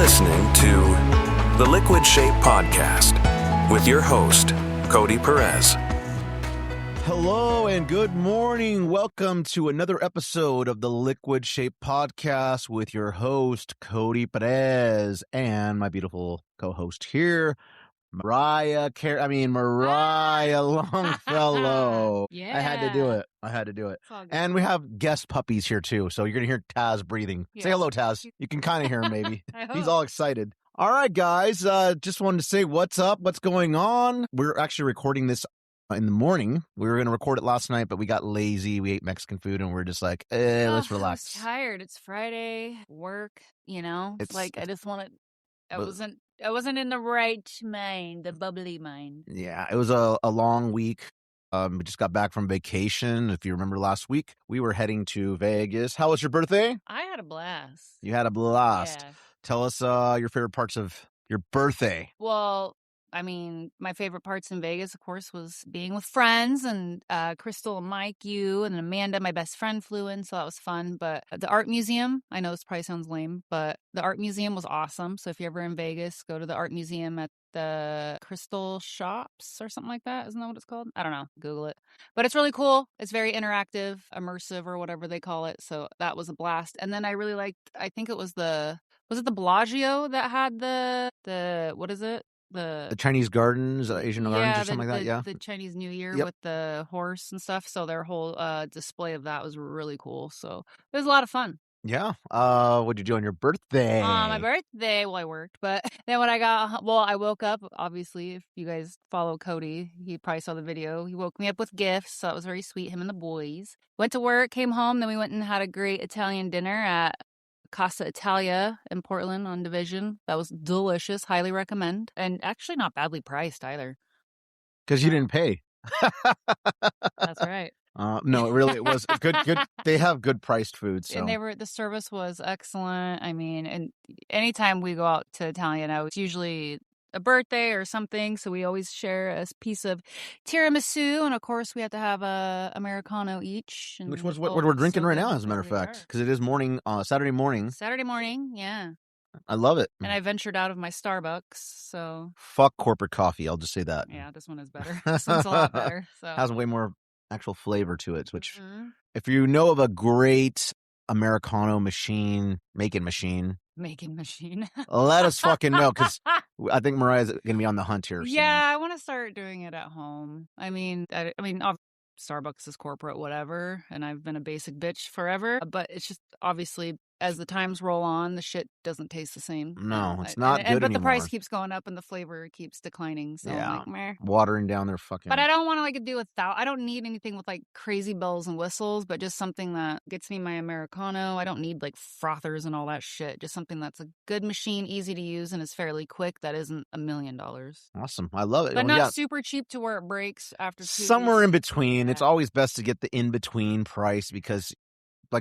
listening to the Liquid Shape Podcast with your host, Cody Perez. Hello and good morning. Welcome to another episode of the Liquid Shape Podcast with your host, Cody Perez, and my beautiful co-host here, Mariah Longfellow. Yeah. I had to do it. And we have guest puppies here too. So you're going to hear Taz breathing. Yeah. Say hello, Taz. You can kind of hear him maybe. He's hope. all excited. All right, guys. Just wanted to say what's up, what's going on. We're actually recording this in the morning. We were going to record it last night, but we got lazy. We ate Mexican food and we're just like, let's relax. I was tired. It's Friday, work, It's like I just wanted I wasn't in the right mind, the bubbly mind. Yeah, it was a long week. We just got back from vacation. If you remember last week, we were heading to Vegas. How was your birthday? I had a blast. You had a blast. Yeah. Tell us your favorite parts of your birthday. Well, I mean, my favorite parts in Vegas, of course, was being with friends, and Crystal and Mike, you, and Amanda, my best friend, flew in, so that was fun. But the art museum, I know this probably sounds lame, but the art museum was awesome. So if you're ever in Vegas, go to the art museum at the Crystal Shops or something like that. Isn't that what it's called? I don't know. Google it. But it's really cool. It's very interactive, immersive, or whatever they call it. So that was a blast. And then I really liked, I think it was the Bellagio that had the what is it? The Chinese gardens, Asian gardens or something like that, yeah? The Chinese New Year Yep. with the horse and stuff. So their whole display of that was really cool. So it was a lot of fun. Yeah. What'd you do on your birthday? My birthday, well, I worked, but then when I woke up, obviously, if you guys follow Cody, he probably saw the video. He woke me up with gifts, so that was very sweet, him and the boys. Went to work, came home, then we went and had a great Italian dinner at Casa Italia in Portland on Division. That was delicious. Highly recommend. And actually not badly priced either. Because you didn't pay. That's right. No, it was good. They have good priced food. So. And the service was excellent. I mean, and anytime we go out to Italian, it's usually a birthday or something, so we always share a piece of tiramisu, and of course we have to have a Americano each. Which was what we're drinking right now, as a matter of fact, because it is Saturday morning. Saturday morning, yeah. I love it. And I ventured out of my Starbucks, so... Fuck corporate coffee, I'll just say that. Yeah, this one is better. This one's a lot better. So. Has way more actual flavor to it, which, if you know of a great Americano making machine, let us fucking know, because I think Mariah's going to be on the hunt here soon. Yeah, I want to start doing it at home. I mean, Starbucks is corporate, whatever, and I've been a basic bitch forever, but it's just obviously as the times roll on, the shit doesn't taste the same. No, it's not good but anymore. The price keeps going up and the flavor keeps declining. So yeah, I'm like, meh. Watering down their fucking... But I don't want to do I don't need anything with crazy bells and whistles, but just something that gets me my Americano. I don't need frothers and all that shit. Just something that's a good machine, easy to use, and is fairly quick. That isn't $1 million. Awesome. I love it. But not super cheap to where it breaks after 2 Somewhere weeks. in between. Yeah. It's always best to get the in-between price, because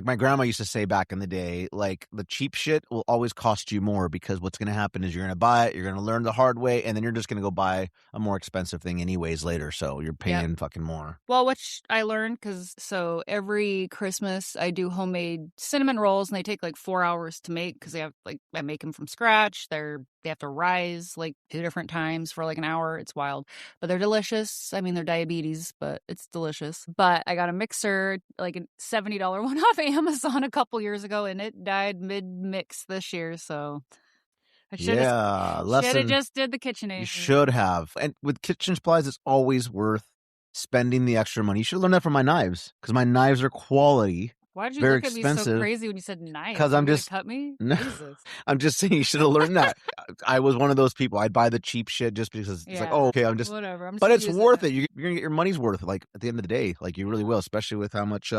my grandma used to say back in the day, the cheap shit will always cost you more, because what's going to happen is you're going to buy it, you're going to learn the hard way, and then you're just going to go buy a more expensive thing anyways later. So you're paying fucking more. Well, which I learned so every Christmas I do homemade cinnamon rolls, and they take 4 hours to make, because they have I make them from scratch. They have to rise 2 different times for an hour. It's wild, but they're delicious. I mean, they're diabetes, but it's delicious. But I got a mixer, a $70 one off Amazon a couple years ago, and it died mid-mix this year. So I should have just did the KitchenAid. You should have. And with kitchen supplies, it's always worth spending the extra money. You should learn that from my knives, because my knives are quality. Why did you very look at me expensive. so crazy when you said knife? Because I'm just... cut me? No, Jesus. I'm just saying you should have learned that. I was one of those people. I'd buy the cheap shit just because it's okay, I'm just... Whatever. But it's worth it. You're going to get your money's worth, at the end of the day. You really will, especially with how much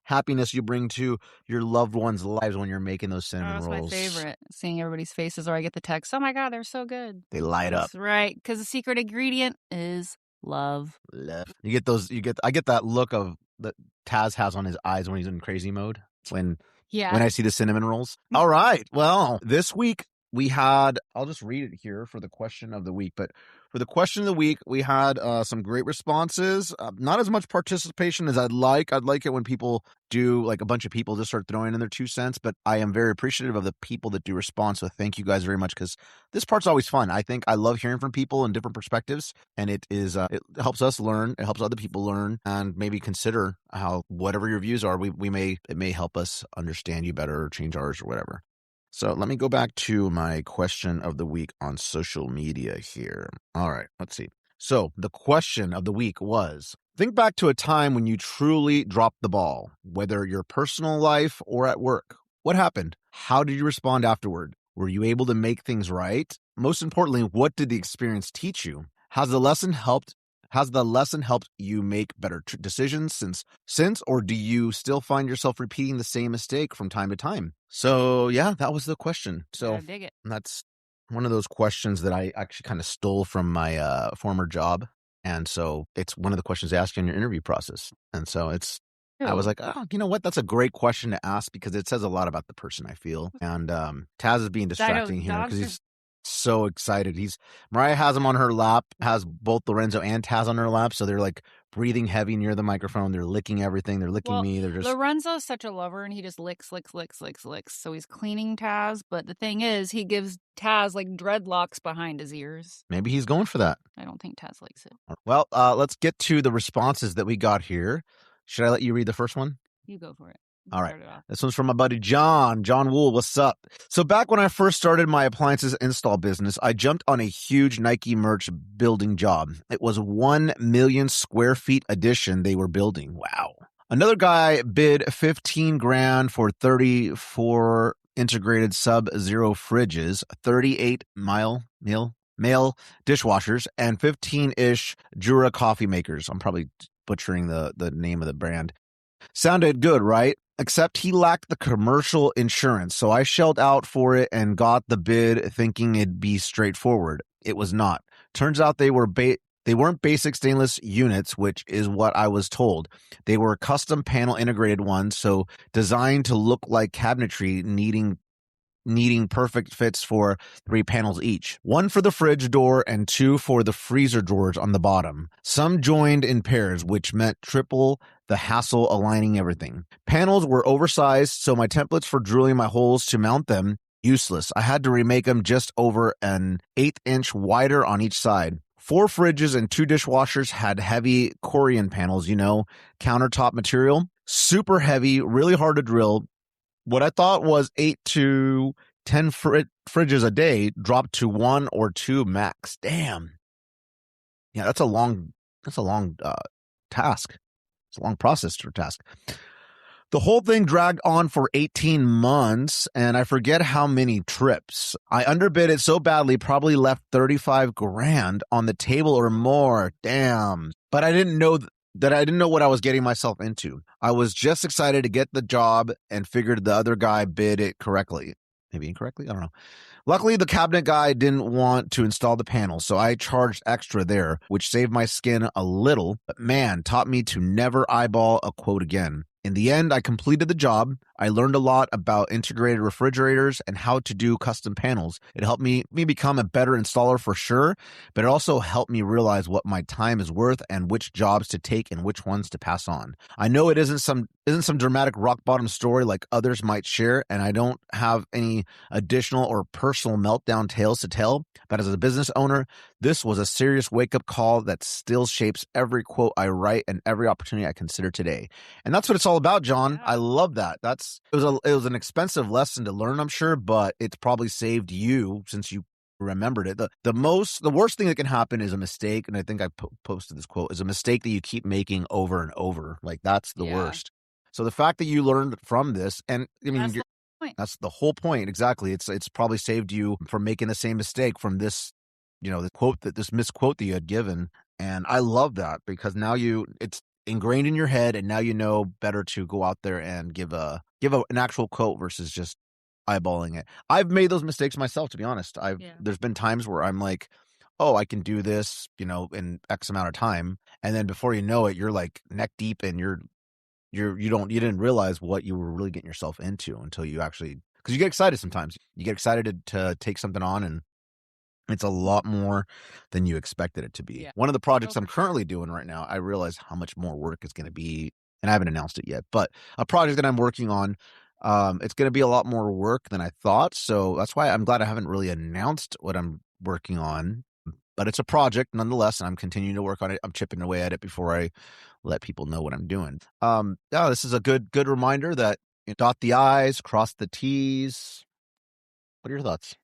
happiness you bring to your loved ones' lives when you're making those cinnamon rolls. That's my favorite. Seeing everybody's faces, or I get the text, oh my God, they're so good. They light up. That's right. Because the secret ingredient is love. You get those... I get that look that Taz has on his eyes when he's in crazy mode. When I see the cinnamon rolls. All right. Well, this week we had, I'll just read it here for the question of the week, but For the question of the week, we had some great responses. Not as much participation as I'd like. I'd like it when people do, like a bunch of people just start throwing in their 2 cents, but I am very appreciative of the people that do respond. So thank you guys very much, because this part's always fun. I think I love hearing from people and different perspectives, and it helps us learn. It helps other people learn and maybe consider how whatever your views are, it may help us understand you better or change ours or whatever. So let me go back to my question of the week on social media here. All right, let's see. So the question of the week was, think back to a time when you truly dropped the ball, whether your personal life or at work. What happened? How did you respond afterward? Were you able to make things right? Most importantly, what did the experience teach you? Has the lesson helped you make better decisions since, or do you still find yourself repeating the same mistake from time to time? So yeah, that was the question. So I dig it. that's one of those questions that I actually kind of stole from my former job. And so it's one of the questions they ask you in your interview process. And so I was like, oh, you know what? That's a great question to ask, because it says a lot about the person, I feel. And Taz is being distracting here because he's so excited. Mariah has him on her lap, has both Lorenzo and Taz on her lap. So they're like breathing heavy near the microphone. They're licking everything. They're licking me. They're just... Lorenzo's such a lover, and he just licks. So he's cleaning Taz. But the thing is, he gives Taz like dreadlocks behind his ears. Maybe he's going for that. I don't think Taz likes it. Well, let's get to the responses that we got here. Should I let you read the first one? You go for it. All right. This one's from my buddy John Wool. What's up? So back when I first started my appliances install business, I jumped on a huge Nike merch building job. It was 1 million square feet addition they were building. Wow. Another guy bid 15 grand for 34 integrated sub-zero fridges, 38 male dishwashers, and 15-ish Jura coffee makers. I'm probably butchering the name of the brand. Sounded good, right? Except he lacked the commercial insurance, so I shelled out for it and got the bid thinking it'd be straightforward. It was not. Turns out they weren't basic stainless units, which is what I was told. They were custom panel integrated ones, so designed to look like cabinetry, needing perfect fits for 3 panels each. 1 for the fridge door and 2 for the freezer drawers on the bottom. Some joined in pairs, which meant triple the hassle aligning everything. Panels were oversized, so my templates for drilling my holes to mount them, useless. I had to remake them just over an 1/8 inch wider on each side. 4 fridges and 2 dishwashers had heavy Corian panels, countertop material. Super heavy, really hard to drill. What I thought was 8 to 10 fridges a day dropped to 1 or 2 max. Damn. Yeah, that's a long task. It's a long process to task. The whole thing dragged on for 18 months, and I forget how many trips. I underbid it so badly, probably left 35 grand on the table or more. Damn. But I didn't know what I was getting myself into. I was just excited to get the job and figured the other guy bid it correctly. Maybe incorrectly? I don't know. Luckily, the cabinet guy didn't want to install the panel, so I charged extra there, which saved my skin a little, but man, taught me to never eyeball a quote again. In the end, I completed the job. I learned a lot about integrated refrigerators and how to do custom panels. It helped me become a better installer for sure, but it also helped me realize what my time is worth and which jobs to take and which ones to pass on. I know it isn't some dramatic rock bottom story like others might share, and I don't have any additional or personal meltdown tales to tell, but as a business owner, this was a serious wake-up call that still shapes every quote I write and every opportunity I consider today. And that's what it's all about, John. I love that. It was an expensive lesson to learn, I'm sure, but it's probably saved you since you remembered it. The worst thing that can happen is a mistake, and I think I posted this quote, is a mistake that you keep making over and over. Like, that's the worst. So the fact that you learned from this, and I mean, that's the whole point. Exactly. It's probably saved you from making the same mistake from this, this misquote that you had given. And I love that, because now it's ingrained in your head, and now you know better to go out there and give an actual quote versus just eyeballing it. I've made those mistakes myself, to be honest. There's been times where I'm like, oh, I can do this, in X amount of time, and then before you know it, you're like neck deep, and you didn't realize what you were really getting yourself into until you actually, because you get excited sometimes. You get excited to take something on, and It's a lot more than you expected it to be. Yeah. One of the projects Oh, I'm for sure. currently doing right now, I realize how much more work it's going to be, and I haven't announced it yet, but a project that I'm working on, it's going to be a lot more work than I thought. So that's why I'm glad I haven't really announced what I'm working on, but it's a project nonetheless, and I'm continuing to work on it. I'm chipping away at it before I let people know what I'm doing. Yeah, this is a good reminder that dot the I's, cross the T's. What are your thoughts?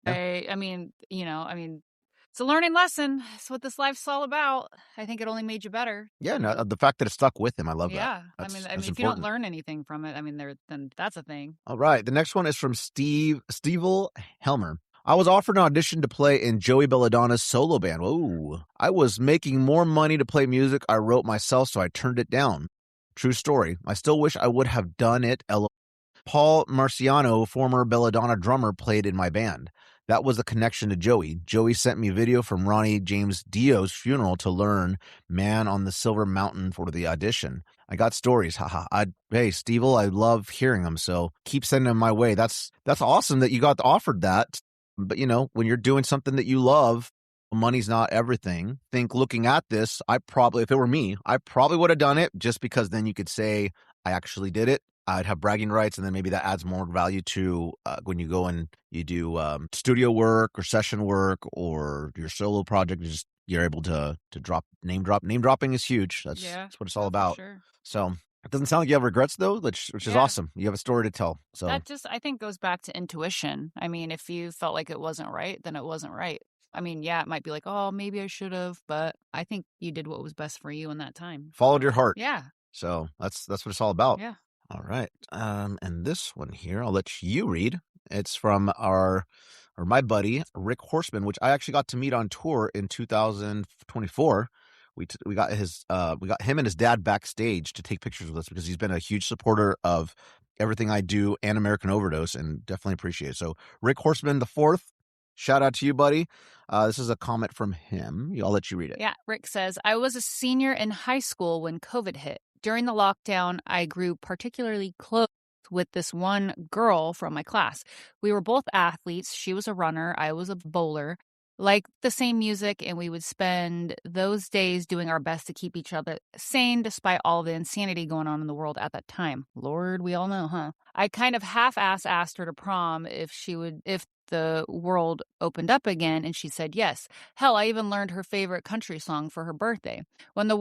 Yeah. I mean, it's a learning lesson. It's what this life's all about. I think it only made you better. Yeah, no, the fact that it stuck with him, I love that. Yeah. That's I mean, if you don't important. learn anything from it, then that's a thing. All right, the next one is from Stevel Helmer. I was offered an audition to play in Joey Belladonna's solo band. Whoa. I was making more money to play music I wrote myself, so I turned it down. True story. I still wish I would have done it. Paul Marciano, former Belladonna drummer, played in my band. That was the connection to Joey. Joey sent me a video from Ronnie James Dio's funeral to learn Man on the Silver Mountain for the audition. I got stories. Haha. Hey, Stevel, I love hearing them. So keep sending them my way. That's awesome that you got offered that. But when you're doing something that you love, money's not everything. Think looking at this, if it were me, I probably would have done it just because then you could say, I actually did it. I'd have bragging rights, and then maybe that adds more value to when you go and you do studio work or session work or your solo project. You're able to name drop. Name dropping is huge. That's what it's all about. Sure. So it doesn't sound like you have regrets though, which is awesome. You have a story to tell. So that just, I think, goes back to intuition. I mean, if you felt like it wasn't right, then it wasn't right. I mean, yeah, it might be like, oh, maybe I should have, but I think you did what was best for you in that time. Followed your heart. Yeah. So that's what it's all about. Yeah. All right. And this one here, I'll let you read. It's from my buddy, Rick Horseman, which I actually got to meet on tour in 2024. We got him and his dad backstage to take pictures with us because he's been a huge supporter of everything I do and American Overdose, and definitely appreciate it. So Rick Horseman the fourth, shout out to you, buddy. This is a comment from him. I'll let you read it. Yeah. Rick says, I was a senior in high school when COVID hit. During the lockdown, I grew particularly close with this one girl from my class. We were both athletes. She was a runner. I was a bowler. Liked the same music, and we would spend those days doing our best to keep each other sane despite all the insanity going on in the world at that time. Lord, we all know, huh? I kind of half-ass asked her to prom if the world opened up again, and she said yes. Hell, I even learned her favorite country song for her birthday. When the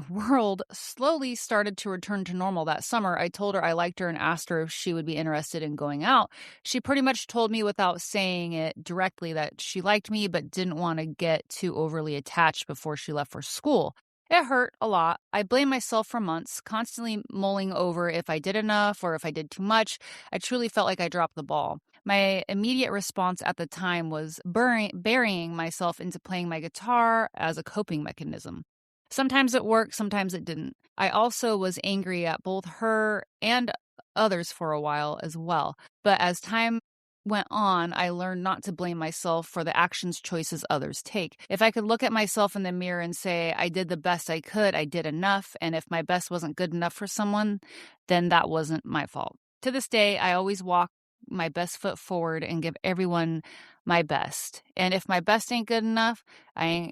world slowly started to return to normal that summer, I told her I liked her and asked her if she would be interested in going out. She pretty much told me without saying it directly that she liked me but didn't want to get too overly attached before she left for school. It hurt a lot. I blamed myself for months, constantly mulling over if I did enough or if I did too much. I truly felt like I dropped the ball. My immediate response at the time was burying myself into playing my guitar as a coping mechanism. Sometimes it worked, sometimes it didn't. I also was angry at both her and others for a while as well. But as time went on, I learned not to blame myself for the actions choices others take. If I could look at myself in the mirror and say, I did the best I could, I did enough, and if my best wasn't good enough for someone, then that wasn't my fault. To this day, I always walk my best foot forward and give everyone my best. And if my best ain't good enough, I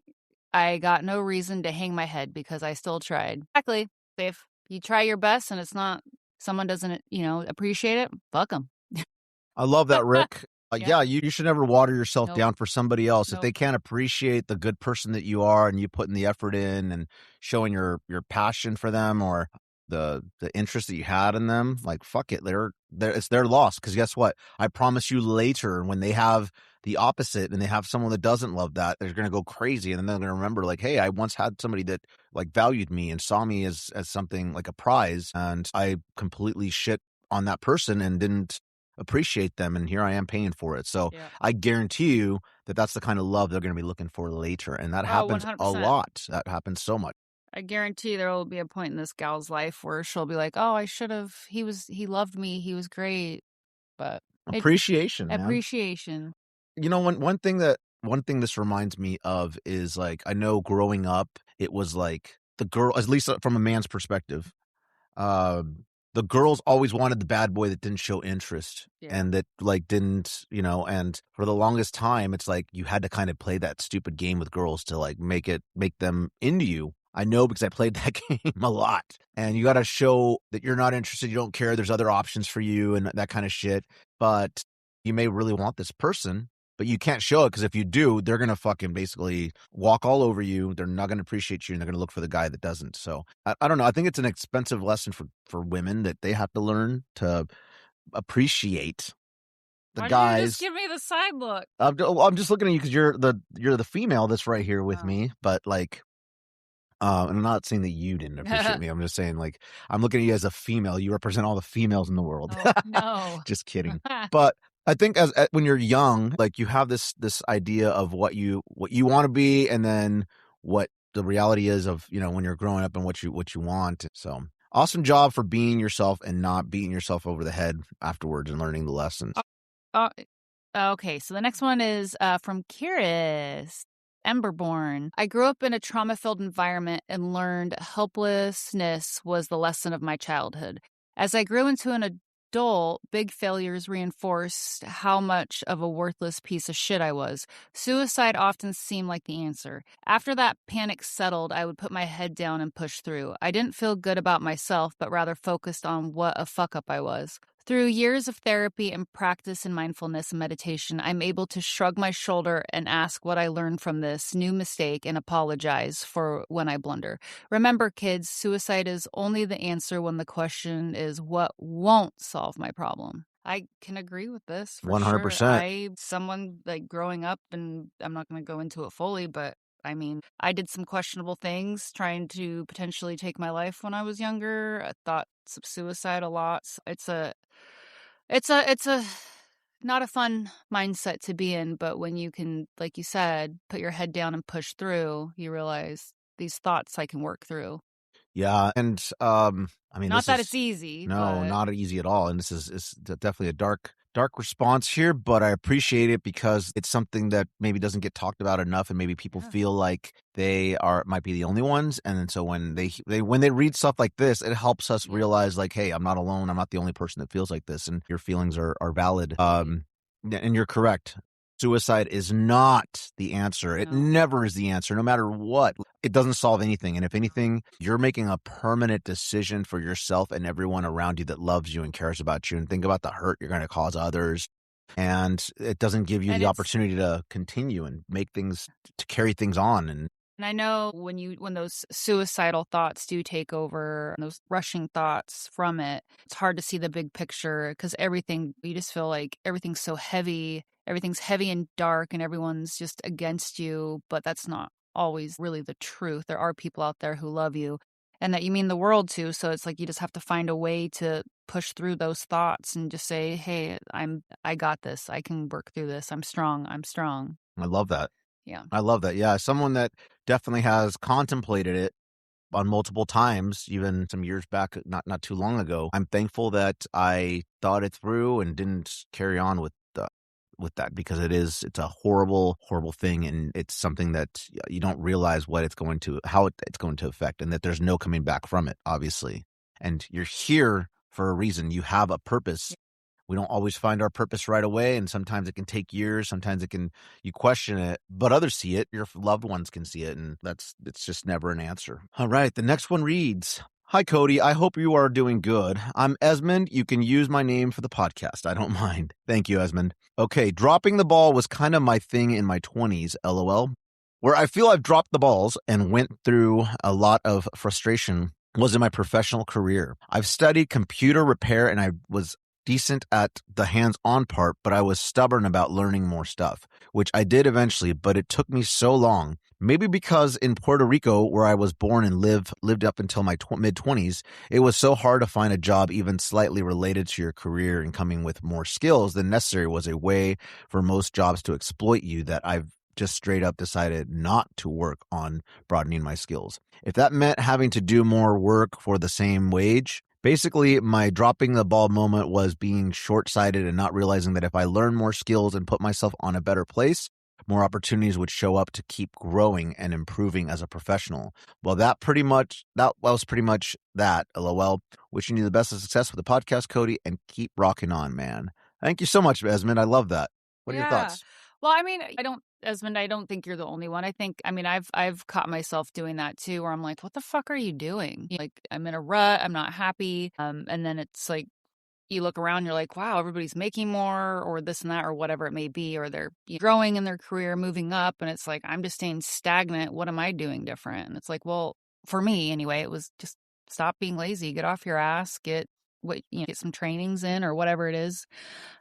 got no reason to hang my head because I still tried. Exactly. If you try your best and someone doesn't, appreciate it, fuck them. I love that, Rick. Yeah. You should never water yourself down for somebody else. Nope. If they can't appreciate the good person that you are and you putting the effort in and showing your passion for them or the interest that you had in them, like, fuck it. It's their loss. Because guess what? I promise you later when they have the opposite and they have someone that doesn't love that, they're going to go crazy. And then they're going to remember like, hey, I once had somebody that like valued me and saw me as something like a prize. And I completely shit on that person and didn't appreciate them, and here I am paying for it. So Yeah. I guarantee you that that's the kind of love they're going to be looking for later, and that happens 100%. a lot. That happens so much. I guarantee there will be a point in this gal's life where she'll be like, "Oh, I should have. He loved me. He was great." But Appreciation, man. appreciation. One thing this reminds me of is like I know growing up, it was like the girl, at least from a man's perspective. the girls always wanted the bad boy that didn't show interest and that like didn't, and for the longest time, it's like you had to kind of play that stupid game with girls to like make them into you. I know because I played that game a lot, and you got to show that you're not interested. You don't care. There's other options for you and that kind of shit. But you may really want this person, but you can't show it because if you do, they're going to fucking basically walk all over you. They're not going to appreciate you and they're going to look for the guy that doesn't. So I don't know. I think it's an expensive lesson for women that they have to learn to appreciate the Why guys. Did you just give me the side look? I'm just looking at you because you're the female that's right here with me, but like, and I'm not saying that you didn't appreciate me. I'm just saying, like, I'm looking at you as a female. You represent all the females in the world. Oh, no. Just kidding. But I think as when you're young, like you have this idea of what you want to be, and then what the reality is of when you're growing up and what you want. So awesome job for being yourself and not beating yourself over the head afterwards and learning the lessons. Okay, so the next one is from Kiris. Emberborn. I grew up in a trauma-filled environment and learned helplessness was the lesson of my childhood. As I grew into an adult, big failures reinforced how much of a worthless piece of shit I was. Suicide often seemed like the answer. After that panic settled, I would put my head down and push through. I didn't feel good about myself, but rather focused on what a fuck-up I was. Through years of therapy and practice in mindfulness and meditation, I'm able to shrug my shoulder and ask what I learned from this new mistake and apologize for when I blunder. Remember, kids, suicide is only the answer when the question is what won't solve my problem. I can agree with this for 100%. Someone like growing up, and I'm not going to go into it fully, but I mean, I did some questionable things trying to potentially take my life when I was younger. I thought of suicide a lot. It's a not a fun mindset to be in, but when you can, like you said, put your head down and push through, you realize these thoughts I can work through. Yeah, and I mean, not that it's easy. No, not easy at all. And this is definitely a dark response here, but I appreciate it because it's something that maybe doesn't get talked about enough, and maybe people feel like they might be the only ones. And then so when they read stuff like this, it helps us realize like, hey, I'm not alone. I'm not the only person that feels like this, and your feelings are valid. And you're correct. Suicide is not the answer. It never is the answer, no matter what. It doesn't solve anything. And if anything, you're making a permanent decision for yourself and everyone around you that loves you and cares about you. And think about the hurt you're going to cause others. And it doesn't give you the opportunity to continue and make things, to carry things on. And I know when those suicidal thoughts do take over, those rushing thoughts from it, it's hard to see the big picture because you just feel like everything's so heavy. Everything's heavy and dark and everyone's just against you, but that's not always really the truth. There are people out there who love you and that you mean the world to. So it's like you just have to find a way to push through those thoughts and just say, hey, I got this. I can work through this. I'm strong. I love that. Yeah. I love that. Yeah. Someone that definitely has contemplated it on multiple times, even some years back, not too long ago. I'm thankful that I thought it through and didn't carry on with that, because it's a horrible thing, and it's something that you don't realize how it's going to affect, and that there's no coming back from it, obviously. And you're here for a reason. You have a purpose. We don't always find our purpose right away, and sometimes it can take years. Sometimes you question it, but others see it. Your loved ones can see it, and it's just never an answer. All right, the next one reads, "Hi, Cody. I hope you are doing good. I'm Esmond. You can use my name for the podcast. I don't mind. Thank you, Esmond. Okay, dropping the ball was kind of my thing in my 20s, LOL. Where I feel I've dropped the balls and went through a lot of frustration was in my professional career. I've studied computer repair and I was decent at the hands-on part, but I was stubborn about learning more stuff, which I did eventually, but it took me so long. Maybe because in Puerto Rico, where I was born and lived up until my mid-20s, it was so hard to find a job even slightly related to your career and coming with more skills than necessary was a way for most jobs to exploit you that I've just straight up decided not to work on broadening my skills. If that meant having to do more work for the same wage, basically my dropping the ball moment was being short-sighted and not realizing that if I learn more skills and put myself on a better place, more opportunities would show up to keep growing and improving as a professional. Well, that was pretty much that. LOL. Wishing you the best of success with the podcast, Cody, and keep rocking on, man. Thank you so much, Esmond. I love that. What are your thoughts? Well, I mean, Esmond, I don't think you're the only one. I've caught myself doing that too, where I'm like, what the fuck are you doing? Like, I'm in a rut. I'm not happy. And then it's like, you look around, you're like, wow, everybody's making more or this and that or whatever it may be, or they're growing in their career, moving up. And it's like, I'm just staying stagnant. What am I doing different? And it's like, well, for me anyway, it was just stop being lazy, get off your ass, get some trainings in or whatever it is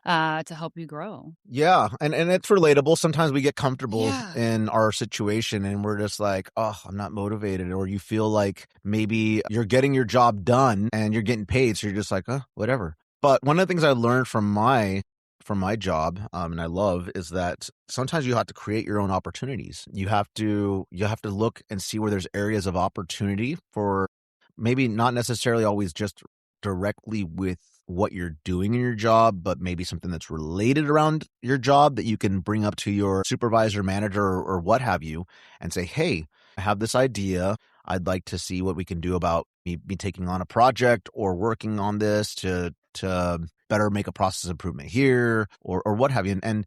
to help you grow. Yeah. And it's relatable. Sometimes we get comfortable in our situation and we're just like, oh, I'm not motivated. Or you feel like maybe you're getting your job done and you're getting paid. So you're just like, oh, whatever. But one of the things I learned from my job, and I love, is that sometimes you have to create your own opportunities. You have to look and see where there's areas of opportunity for maybe not necessarily always just directly with what you're doing in your job, but maybe something that's related around your job that you can bring up to your supervisor, manager, or what have you, and say, hey, I have this idea. I'd like to see what we can do about me taking on a project or working on this to better make a process improvement here or what have you. And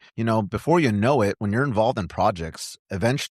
before you know it, when you're involved in projects, eventually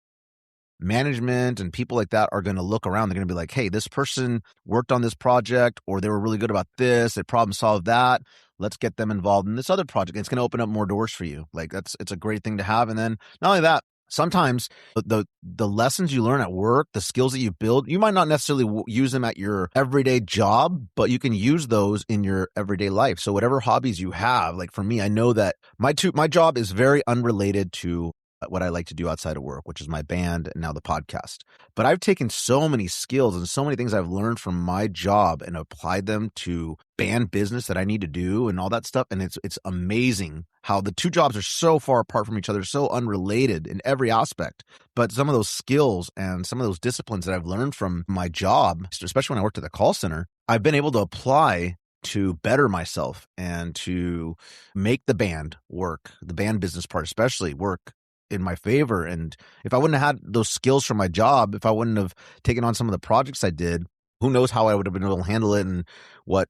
management and people like that are going to look around. They're going to be like, hey, this person worked on this project, or they were really good about this. They problem solved that. Let's get them involved in this other project. It's going to open up more doors for you. Like it's a great thing to have. And then not only that, sometimes the lessons you learn at work, the skills that you build, you might not necessarily use them at your everyday job, but you can use those in your everyday life. So whatever hobbies you have, like for me, I know that my job is very unrelated to what I like to do outside of work, which is my band and now the podcast. But I've taken so many skills and so many things I've learned from my job and applied them to band business that I need to do and all that stuff. And it's amazing how the two jobs are so far apart from each other, so unrelated in every aspect. But some of those skills and some of those disciplines that I've learned from my job, especially when I worked at the call center, I've been able to apply to better myself and to make the band work, the band business part especially work in my favor. And if I wouldn't have had those skills from my job, if I wouldn't have taken on some of the projects I did, who knows how I would have been able to handle it and what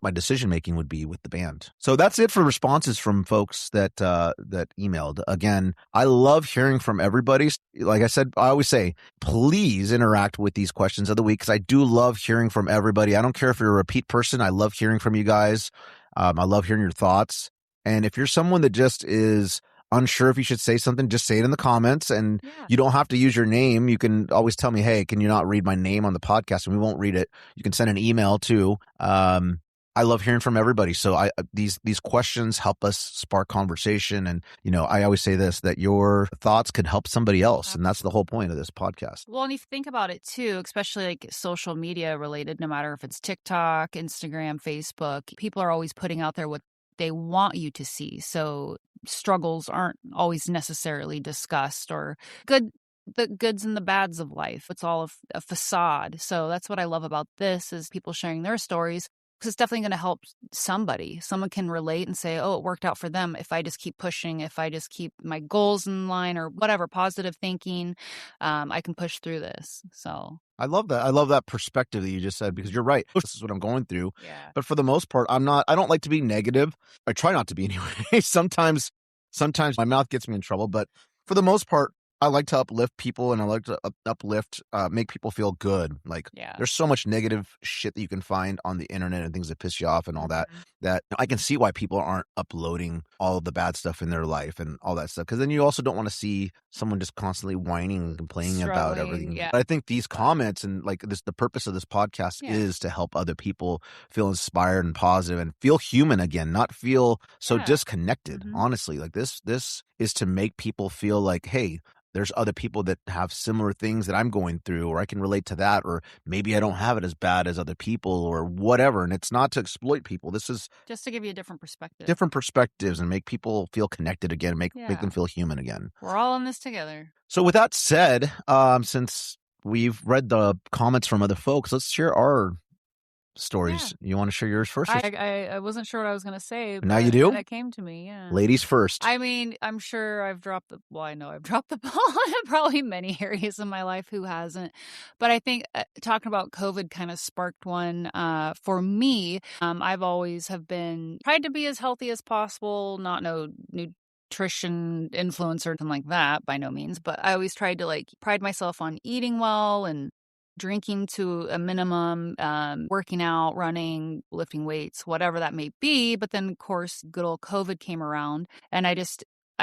my decision making would be with the band. So that's it for responses from folks that emailed. Again, I love hearing from everybody. Like I said, I always say, please interact with these questions of the week because I do love hearing from everybody. I don't care if you're a repeat person. I love hearing from you guys. I love hearing your thoughts. And if you're someone that just is unsure if you should say something, just say it in the comments, and you don't have to use your name. You can always tell me, hey, can you not read my name on the podcast? And we won't read it. You can send an email too. I love hearing from everybody. So these questions help us spark conversation. And, I always say this, that your thoughts could help somebody else. Absolutely. And that's the whole point of this podcast. Well, and if you think about it too, especially like social media related, no matter if it's TikTok, Instagram, Facebook, people are always putting out there what they want you to see. So struggles aren't always necessarily discussed, or the goods and the bads of life. It's all a facade. So that's what I love about this, is people sharing their stories, because it's definitely going to help somebody. Someone can relate and say, oh, it worked out for them. If I just keep pushing, if I just keep my goals in line or whatever, positive thinking, I can push through this. So I love that. I love that perspective that you just said, because you're right. This is what I'm going through. Yeah. But for the most part, I don't like to be negative. I try not to be anyway. Sometimes my mouth gets me in trouble, but for the most part, I like to uplift people, and I like to make people feel good. Like, there's so much negative shit that you can find on the internet and things that piss you off and all that I can see why people aren't uploading all of the bad stuff in their life and all that stuff. Because then you also don't want to see someone just constantly whining and complaining about everything. Yeah. But I think these comments and the purpose of this podcast is to help other people feel inspired and positive and feel human again, not feel so disconnected. Mm-hmm. Honestly, like this is to make people feel like, hey, there's other people that have similar things that I'm going through, or I can relate to that, or maybe I don't have it as bad as other people or whatever. And it's not to exploit people. This is just to give you a different perspective. Different perspectives and make people feel connected again, make them feel human again. We're all in this together. So with that said, since we've read the comments from other folks, let's share our stories. Yeah. You want to share yours first? I wasn't sure what I was going to say, Now you but do? that came to me, yeah. Ladies first. I mean, I'm sure I know I've dropped the ball in probably many areas of my life. Who hasn't? But I think talking about COVID kind of sparked one for me. I've always have been tried to be as healthy as possible, not no nutrition influencer or something like that by no means, but I always tried to like pride myself on eating well and drinking to a minimum, working out, running, lifting weights, whatever that may be. But then, of course, good old COVID came around. And I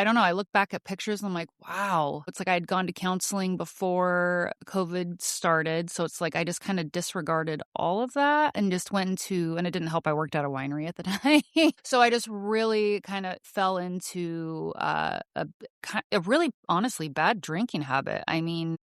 don't know, I look back at pictures and I'm like, wow. It's like I had gone to counseling before COVID started. So it's like I just kind of disregarded all of that and just went into, and it didn't help. I worked at a winery at the time. So I just really kind of fell into a really, honestly, bad drinking habit. I mean,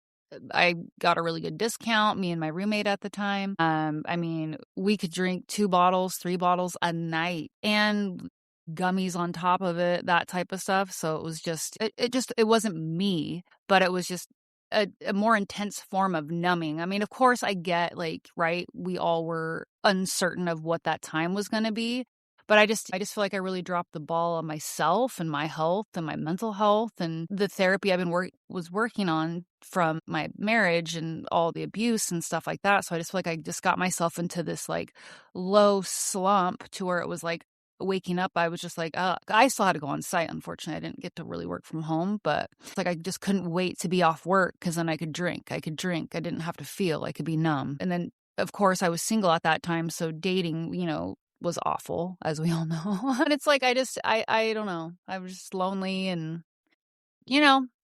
I got a really good discount, me and my roommate at the time. I mean, we could drink 2 bottles, 3 bottles a night and gummies on top of it, that type of stuff. So it was just, it wasn't me, but it was just a more intense form of numbing. I mean, of course I get like, right, we all were uncertain of what that time was going to be. But I just feel like I really dropped the ball on myself and my health and my mental health and the therapy I've been was working on from my marriage and all the abuse and stuff like that. So I just feel like I just got myself into this like low slump to where it was like waking up, I was just like, I still had to go on site. Unfortunately, I didn't get to really work from home, but it's like I just couldn't wait to be off work because then I could drink. I didn't have to feel. I could be numb. And then, of course, I was single at that time. So dating, was awful, as we all know. And it's like, I don't know. I was just lonely and,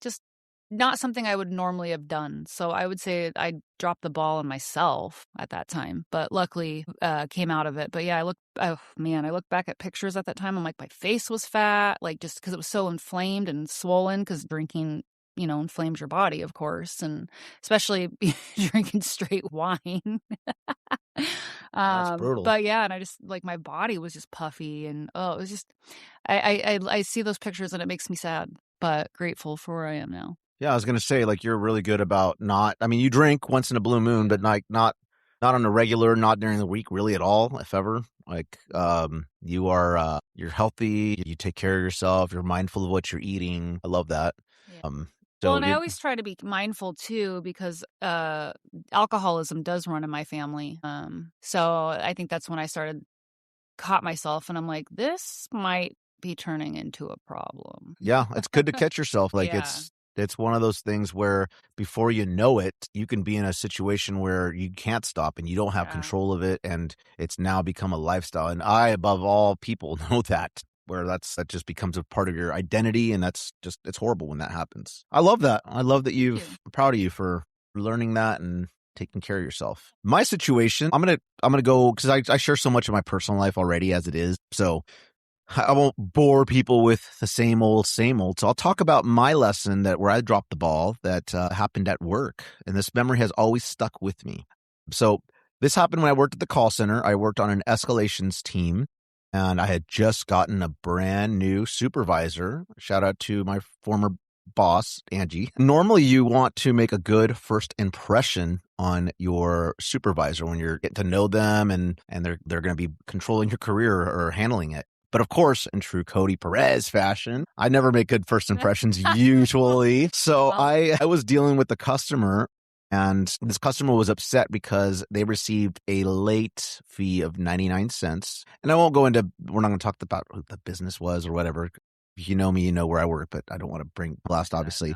just not something I would normally have done. So I would say I dropped the ball on myself at that time, but luckily came out of it. But yeah, I look back at pictures at that time. I'm like, my face was fat, like just because it was so inflamed and swollen because drinking inflames your body, of course, and especially drinking straight wine. That's brutal. But yeah, and I just like my body was just puffy and it was just I see those pictures and it makes me sad, but grateful for where I am now. Yeah, I was gonna say like you're really good about not. I mean, you drink once in a blue moon, but like not on a regular, not during the week, really at all, if ever. Like you're healthy. You take care of yourself. You're mindful of what you're eating. I love that. Yeah. And I always try to be mindful too because alcoholism does run in my family. So I think that's when I caught myself and I'm like, this might be turning into a problem. Yeah, it's good to catch yourself. Like it's one of those things where before you know it, you can be in a situation where you can't stop and you don't have control of it. And it's now become a lifestyle. And I, above all people, know that. Where that just becomes a part of your identity, and it's horrible when that happens. I love that. I love that I'm proud of you for learning that and taking care of yourself. My situation, I'm gonna go because I share so much of my personal life already as it is, so I won't bore people with the same old. So I'll talk about my lesson where I dropped the ball that happened at work, and this memory has always stuck with me. So this happened when I worked at the call center. I worked on an escalations team. And I had just gotten a brand new supervisor. Shout out to my former boss, Angie. Normally, you want to make a good first impression on your supervisor when you're getting to know them and they're going to be controlling your career or handling it. But of course, in true Cody Perez fashion, I never make good first impressions usually. So I was dealing with the customer. And this customer was upset because they received a late fee of 99 cents. And I won't go into, we're not going to talk about who the business was or whatever. If you know me, you know where I work, but I don't want to bring blast, obviously.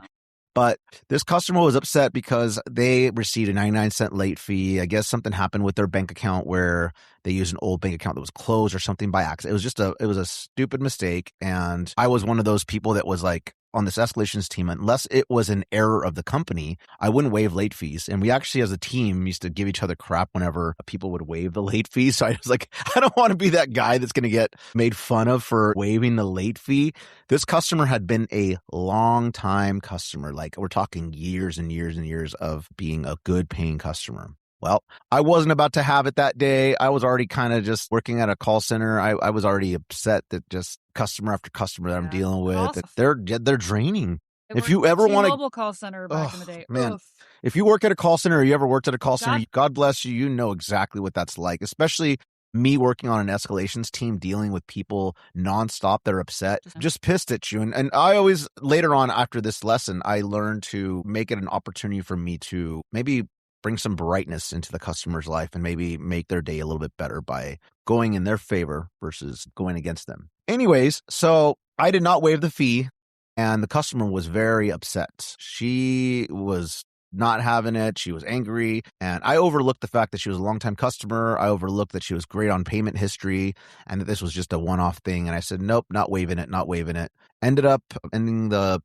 But this customer was upset because they received a 99-cent late fee. I guess something happened with their bank account where they used an old bank account that was closed or something by accident. It was a stupid mistake. And I was one of those people that was like, on this escalations team, unless it was an error of the company, I wouldn't waive late fees. And we actually, as a team, used to give each other crap whenever people would waive the late fees. So I was like, I don't want to be that guy that's going to get made fun of for waiving the late fee. This customer had been a long time customer. Like we're talking years and years and years of being a good paying customer. Well, I wasn't about to have it that day. I was already kind of just working at a call center. I was already upset that just customer after customer that I'm dealing with, that they're draining. If you ever want to, T-Mobile call center back in the day, man, oof. if you work at a call center or you ever worked at a call center, God bless you. You know exactly what that's like, especially me working on an escalations team, dealing with people nonstop. They're upset, just pissed at you. And I always, later on after this lesson, I learned to make it an opportunity for me to maybe bring some brightness into the customer's life and maybe make their day a little bit better by going in their favor versus going against them. Anyways, so I did not waive the fee, and the customer was very upset. She was not having it. She was angry, and I overlooked the fact that she was a longtime customer. I overlooked that she was great on payment history and that this was just a one-off thing. And I said, nope, not waiving it. Ended up ending the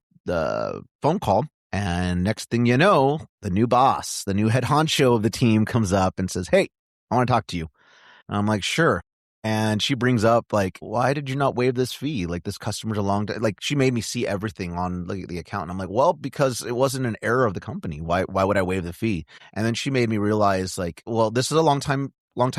phone call. And next thing you know, the new boss, the new head honcho of the team comes up and says, hey, I want to talk to you. And I'm like, sure. And she brings up, like, why did you not waive this fee? Like, this customer's a long time. Like, she made me see everything on the account. And I'm like, well, because it wasn't an error of the company. Why would I waive the fee? And then she made me realize, like, well, this is a long time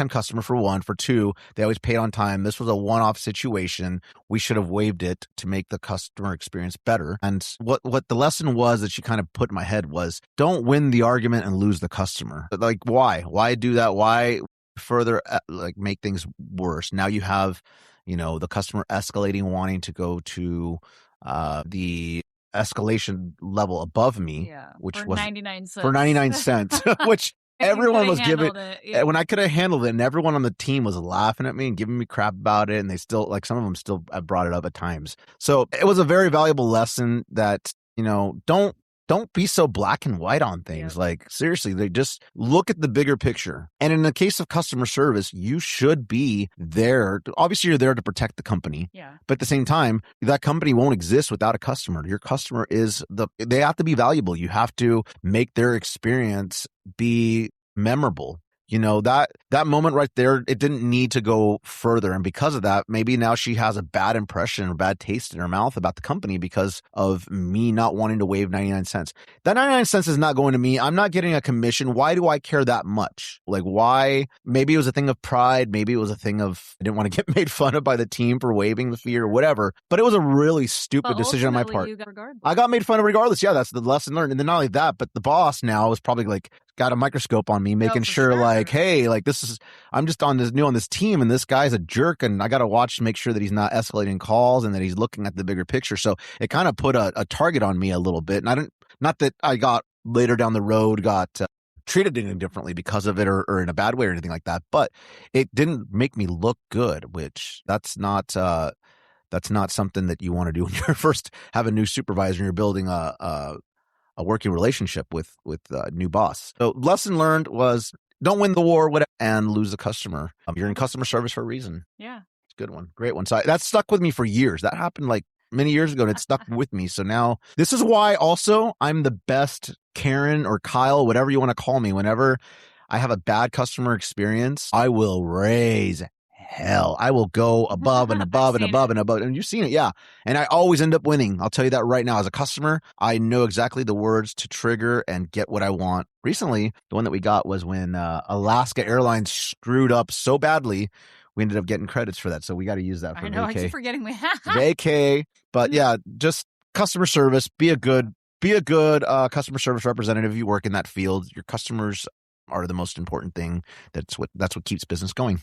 customer, for one. For two, they always paid on time. This was a one-off situation. We should have waived it to make the customer experience better. And what the lesson was that she kind of put in my head was, don't win the argument and lose the customer. Like, why do that? Why further like make things worse? Now you have, the customer escalating, wanting to go to the escalation level above me, which was 99 cents. For 99 cents, which everyone was giving. When I could have handled it, and everyone on the team was laughing at me and giving me crap about it, and they still, like, some of them still brought it up at times. So it was a very valuable lesson that, don't be so black and white on things. Like, seriously, they just look at the bigger picture. And in the case of customer service, you should be there. Obviously, you're there to protect the company. Yeah. But at the same time, that company won't exist without a customer. Your customer they have to be valuable. You have to make their experience be memorable. That moment right there, it didn't need to go further. And because of that, maybe now she has a bad impression or bad taste in her mouth about the company because of me not wanting to waive 99 cents. That 99 cents is not going to me. I'm not getting a commission. Why do I care that much? Like, why? Maybe it was a thing of pride. Maybe it was a thing of, I didn't want to get made fun of by the team for waiving the fee or whatever. But it was a really stupid decision on my part. I got made fun of regardless. Yeah, that's the lesson learned. And then not only that, but the boss now was probably like, got a microscope on me, making sure, like, hey, like, I'm just new on this team, and this guy's a jerk, and I got to watch to make sure that he's not escalating calls and that he's looking at the bigger picture. So it kind of put a target on me a little bit. And not that I got later down the road, treated any differently because of it or in a bad way or anything like that, but it didn't make me look good, which that's not something that you want to do when you're first have a new supervisor and you're building a working relationship with a new boss. So lesson learned was, don't win the war and lose the customer. You're in customer service for a reason. Yeah. It's a good one. Great one. So that stuck with me for years. That happened like many years ago, and it stuck with me. So now this is why also I'm the best Karen or Kyle, whatever you want to call me. Whenever I have a bad customer experience, I will raise hell. I will go above and above and above and above. And you've seen it, yeah. And I always end up winning. I'll tell you that right now. As a customer, I know exactly the words to trigger and get what I want. Recently, the one that we got was when Alaska Airlines screwed up so badly, we ended up getting credits for that. So we got to use that for I keep forgetting we have. vacay. But yeah, just customer service. Be a good customer service representative. You work in that field. Your customers are the most important thing. That's what keeps business going.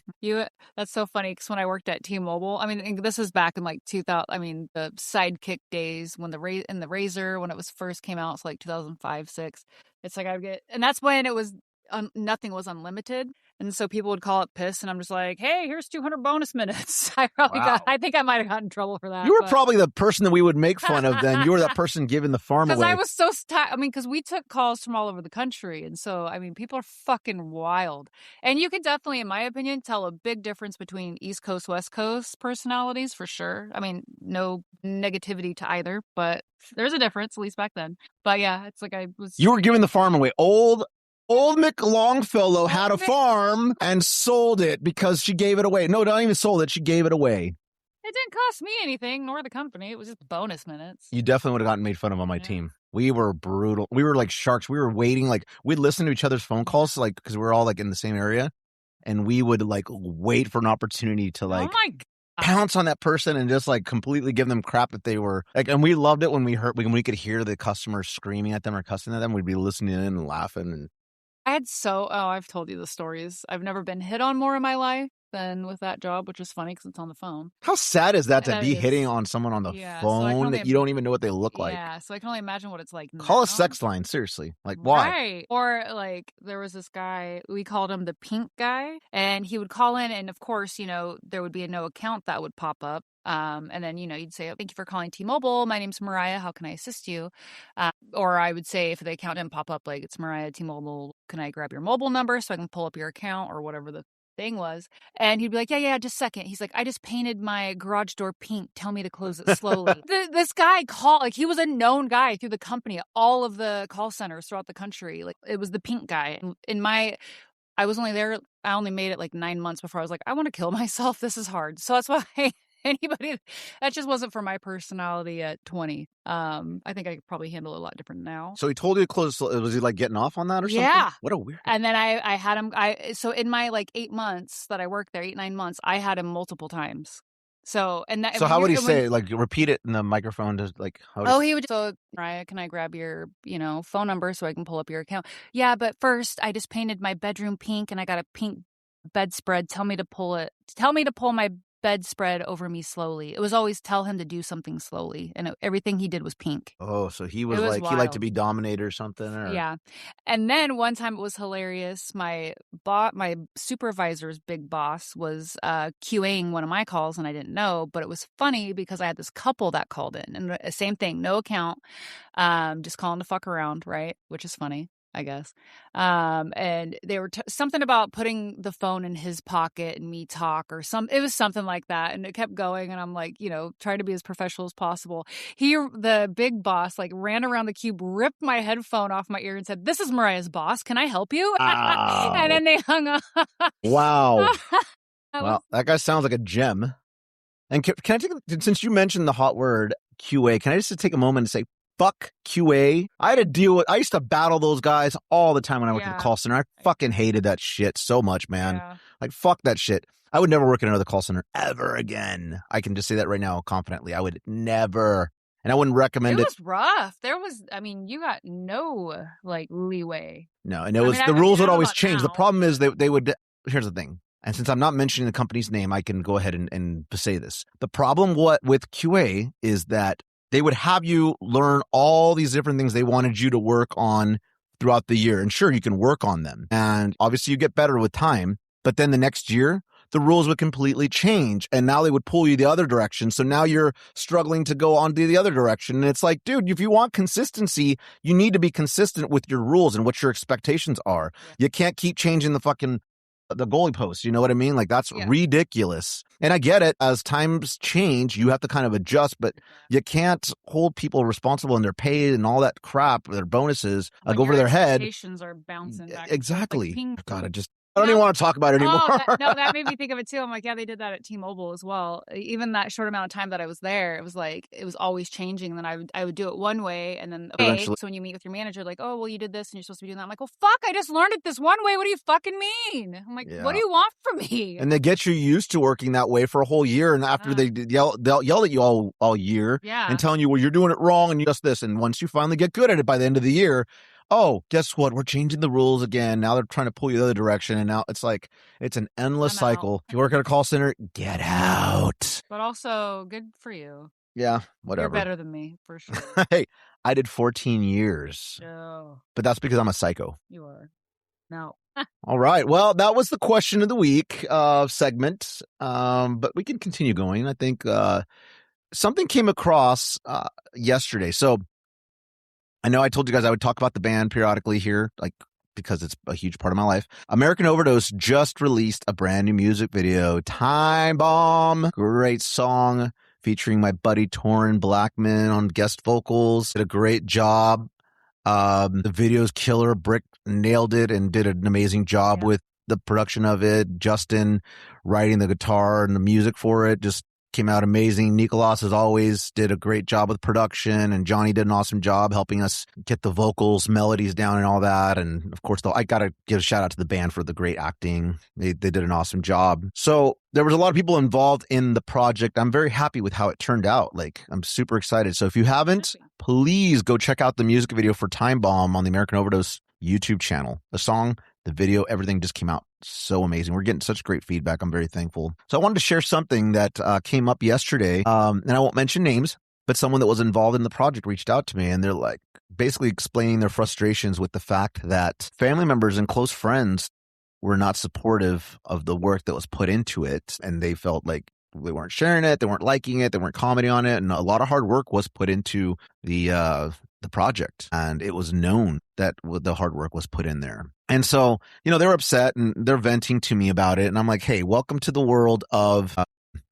That's so funny, because when I worked at T-Mobile, I mean, this is back in like 2000. I mean, the Sidekick days when the Razor, when it was first came out, it's like 2005, 6. It's like and that's when it was nothing was unlimited. And so people would call it piss, and I'm just like, hey, here's 200 bonus minutes. I think I might have gotten in trouble for that. You were probably the person that we would make fun of then. You were that person giving the farm away. Because I was so because we took calls from all over the country. And so, I mean, people are fucking wild. And you can definitely, in my opinion, tell a big difference between East Coast, West Coast personalities, for sure. I mean, no negativity to either, but there's a difference, at least back then. But yeah, it's like You were giving the farm away. Old Mick Longfellow had a farm and sold it because she gave it away. No, not even sold it. She gave it away. It didn't cost me anything, nor the company. It was just bonus minutes. You definitely would have gotten made fun of on my team. We were brutal. We were like sharks. We were waiting. Like, we'd listen to each other's phone calls, like, because we were all like in the same area. And we would like wait for an opportunity to like. Oh my pounce on that person and just like completely give them crap that they were like. And we loved it when we could hear the customers screaming at them or cussing at them. We'd be listening in and laughing. And I've told you the stories. I've never been hit on more in my life than with that job, which is funny because it's on the phone. How sad is that to That be is. hitting on someone on the Yeah, so I can phone only that you don't even know what they look like? Yeah, so I can only imagine what it's like Call now. a sex line, seriously. Like, why? Right. Or like there was this guy, we called him the pink guy, and he would call in, and of course, you know, there would be a no account that would pop up. And then, you know, you'd say, "Thank you for calling T-Mobile. My name's Mariah. How can I assist you?" Or I would say, if the account didn't pop up, like, "It's Mariah, T-Mobile. Can I grab your mobile number so I can pull up your account?" or whatever the thing was. And he'd be like, yeah, just a second. He's like, "I just painted my garage door pink. Tell me to close it slowly." This guy called, like, he was a known guy through the company at all of the call centers throughout the country. Like, it was the pink guy. I was only there, I only made it like 9 months before I was like, I want to kill myself. This is hard. So that's why that just wasn't for my personality at 20. I think I could probably handle it a lot different now. So he told you to close. Was he like getting off on that or something? Yeah. What a weird. And then I had him. So in my like 8 months that I worked there, 8-9 months, I had him multiple times. So how would he say? Like, repeat it in the microphone to like. He would. So, Mariah, can I grab your, phone number so I can pull up your account? Yeah, but first I just painted my bedroom pink and I got a pink bedspread. Tell me to pull my bedspread over me slowly. It was always tell him to do something slowly, and everything he did was pink. Oh, so he was like wild. He liked to be dominated or something. Or... Yeah. And then one time it was hilarious. My supervisor's big boss was QAing one of my calls, and I didn't know, but it was funny because I had this couple that called in, and the same thing, no account, just calling to fuck around, right? Which is funny, I guess. And they were something about putting the phone in his pocket and me talk or it was something like that. And it kept going. And I'm like, trying to be as professional as possible. The big boss, like, ran around the cube, ripped my headphone off my ear and said, "This is Mariah's boss. Can I help you?" And then they hung up. Wow. Well, that guy sounds like a gem. And can I since you mentioned the hot word QA, can I just take a moment and say, fuck QA. I used to battle those guys all the time when I worked at the call center. I fucking hated that shit so much, man. Yeah. Like, fuck that shit. I would never work in another call center ever again. I can just say that right now confidently. I would never. And I wouldn't recommend it. It was rough. You got no, like, leeway. No, and the rules would always change. Now. The problem is they would, here's the thing. And since I'm not mentioning the company's name, I can go ahead and say this. The problem with QA is that they would have you learn all these different things they wanted you to work on throughout the year. And sure, you can work on them. And obviously you get better with time. But then the next year, the rules would completely change. And now they would pull you the other direction. So now you're struggling to go on to the other direction. And it's like, dude, if you want consistency, you need to be consistent with your rules and what your expectations are. You can't keep changing the goalie post. You know what I mean? Like, that's ridiculous. And I get it. As times change, you have to kind of adjust, but you can't hold people responsible in their pay and all that crap, their bonuses, go over their head. Expectations are bouncing back. Exactly. Like, God, I don't even want to talk about it anymore. That made me think of it too. I'm like, yeah, they did that at T-Mobile as well. Even that short amount of time that I was there, it was like, it was always changing. And then I would do it one way, and then eventually. So when you meet with your manager, like, "Oh, well, you did this and you're supposed to be doing that." I'm like, "Well, fuck, I just learned it this one way. What do you fucking mean?" I'm like, "What do you want from me?" And they get you used to working that way for a whole year. And after they'll yell at you all year and telling you, "Well, you're doing it wrong and you just this." And once you finally get good at it by the end of the year, oh, guess what? We're changing the rules again. Now they're trying to pull you the other direction. And now it's like, it's an endless cycle. If you work at a call center, get out. But also, good for you. Yeah, whatever. You're better than me, for sure. Hey, I did 14 years. Oh. But that's because I'm a psycho. You are. No. All right. Well, that was the question of the week segment. But we can continue going. I think something came across yesterday. So, I know I told you guys I would talk about the band periodically here, like, because it's a huge part of my life. American Overdose just released a brand new music video, Time Bomb. Great song featuring my buddy Torrin Blackman on guest vocals. Did a great job. The video's killer. Brick nailed it and did an amazing job with the production of it. Justin writing the guitar and the music for it. Just came out amazing. Nicolas, as always, did a great job with production, and Johnny did an awesome job helping us get the vocals, melodies down and all that. And of course, I got to give a shout out to the band for the great acting. They did an awesome job. So there was a lot of people involved in the project. I'm very happy with how it turned out. Like, I'm super excited. So if you haven't, please go check out the music video for Time Bomb on the American Overdose YouTube channel. The song, the video, everything just came out so amazing. We're getting such great feedback. I'm very thankful. So I wanted to share something that came up yesterday, and I won't mention names, but someone that was involved in the project reached out to me, and they're like basically explaining their frustrations with the fact that family members and close friends were not supportive of the work that was put into it, and they felt like they weren't sharing it, they weren't liking it, they weren't commenting on it, and a lot of hard work was put into the project, and it was known that the hard work was put in there. And so, they were upset and they're venting to me about it. And I'm like, hey, welcome to the world of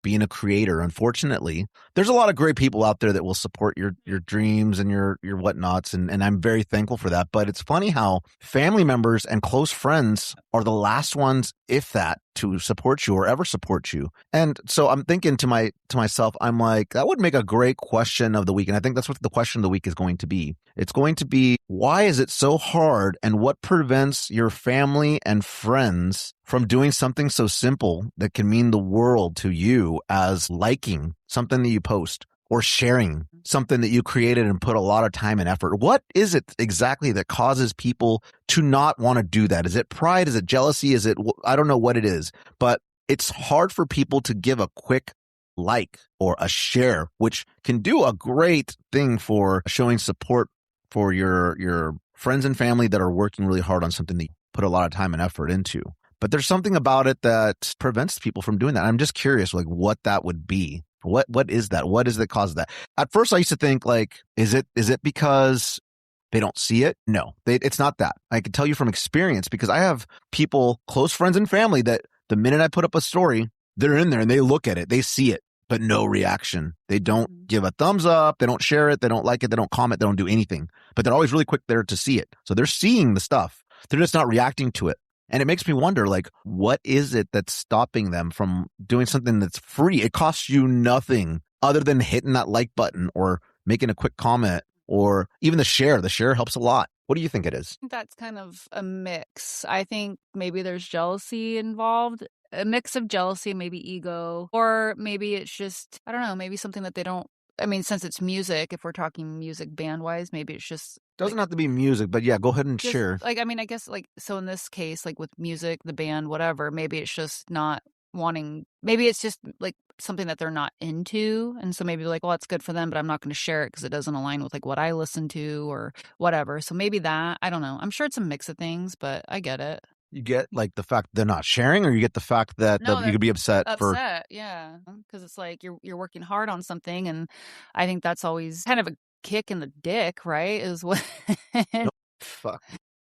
being a creator. Unfortunately, there's a lot of great people out there that will support your dreams and your whatnots. And I'm very thankful for that. But it's funny how family members and close friends are the last ones, if that, to support you or ever support you. And so I'm thinking to myself, I'm like, that would make a great question of the week. And I think that's what the question of the week is going to be. It's going to be, why is it so hard, and what prevents your family and friends from doing something so simple that can mean the world to you as liking something that you post or sharing something that you created and put a lot of time and effort? What is it exactly that causes people to not want to do that? Is it pride? Is it jealousy? I don't know what it is, but it's hard for people to give a quick like or a share, which can do a great thing for showing support for your friends and family that are working really hard on something that you put a lot of time and effort into. But there's something about it that prevents people from doing that. I'm just curious, like, what that would be. What is that? What is that cause that? At first, I used to think, like, is it because they don't see it? No, it's not that. I can tell you from experience, because I have people, close friends and family, that the minute I put up a story, they're in there and they look at it, they see it, but no reaction. They don't give a thumbs up. They don't share it. They don't like it. They don't comment. They don't do anything, but they're always really quick there to see it. So they're seeing the stuff. They're just not reacting to it. And it makes me wonder, like, what is it that's stopping them from doing something that's free? It costs you nothing other than hitting that like button or making a quick comment, or even the share. The share helps a lot. What do you think it is? That's kind of a mix. I think maybe there's jealousy involved, a mix of jealousy, maybe ego, or maybe it's just, I don't know, maybe something that they don't, I mean, since it's music, if we're talking music band-wise, maybe it's just... Doesn't have to be music, but yeah, go ahead and just, share. Like, I mean, I guess, like, so in this case, like with music, the band, whatever, maybe it's just not wanting, maybe it's just like something that they're not into. And so maybe like, well, it's good for them, but I'm not going to share it because it doesn't align with like what I listen to or whatever. So maybe that, I don't know. I'm sure it's a mix of things, but I get it. You get like the fact they're not sharing, or you get the fact that you could be upset for... Yeah, because it's like you're working hard on something, and I think that's always kind of a kick in the dick, right? Is what... No, fuck.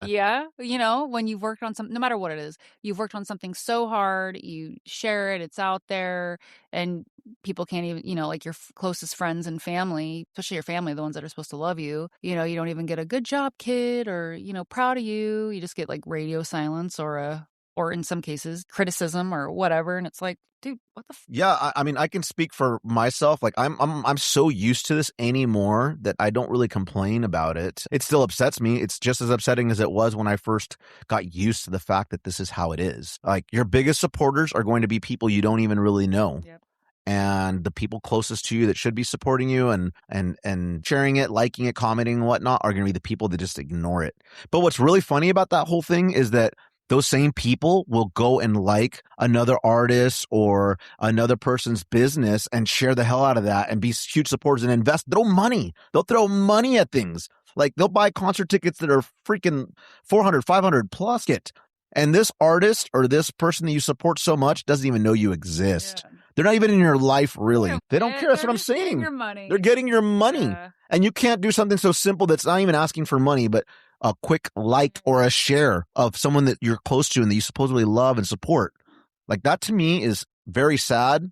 Yeah, when you've worked on something, no matter what it is, you've worked on something so hard, you share it, it's out there, and people can't even, like your closest friends and family, especially your family, the ones that are supposed to love you, you don't even get a good job, kid, or, proud of you. You just get like radio silence or in some cases criticism or whatever. And it's like, dude, what the Yeah, I mean, I can speak for myself. Like, I'm so used to this anymore that I don't really complain about it. It still upsets me. It's just as upsetting as it was when I first got used to the fact that this is how it is. Like, your biggest supporters are going to be people you don't even really know. Yep. And the people closest to you that should be supporting you and sharing it, liking it, commenting and whatnot are going to be the people that just ignore it. But what's really funny about that whole thing is that those same people will go and like another artist or another person's business and share the hell out of that and be huge supporters and invest. Throw money. They'll throw money at things. Like, they'll buy concert tickets that are freaking 400, 500 plus it. And this artist or this person that you support so much doesn't even know you exist. Yeah. They're not even in your life, really. They don't care. That's what I'm saying. They're getting your money. Yeah. And you can't do something so simple that's not even asking for money, but a quick like or a share of someone that you're close to and that you supposedly love and support. Like, that to me is very sad.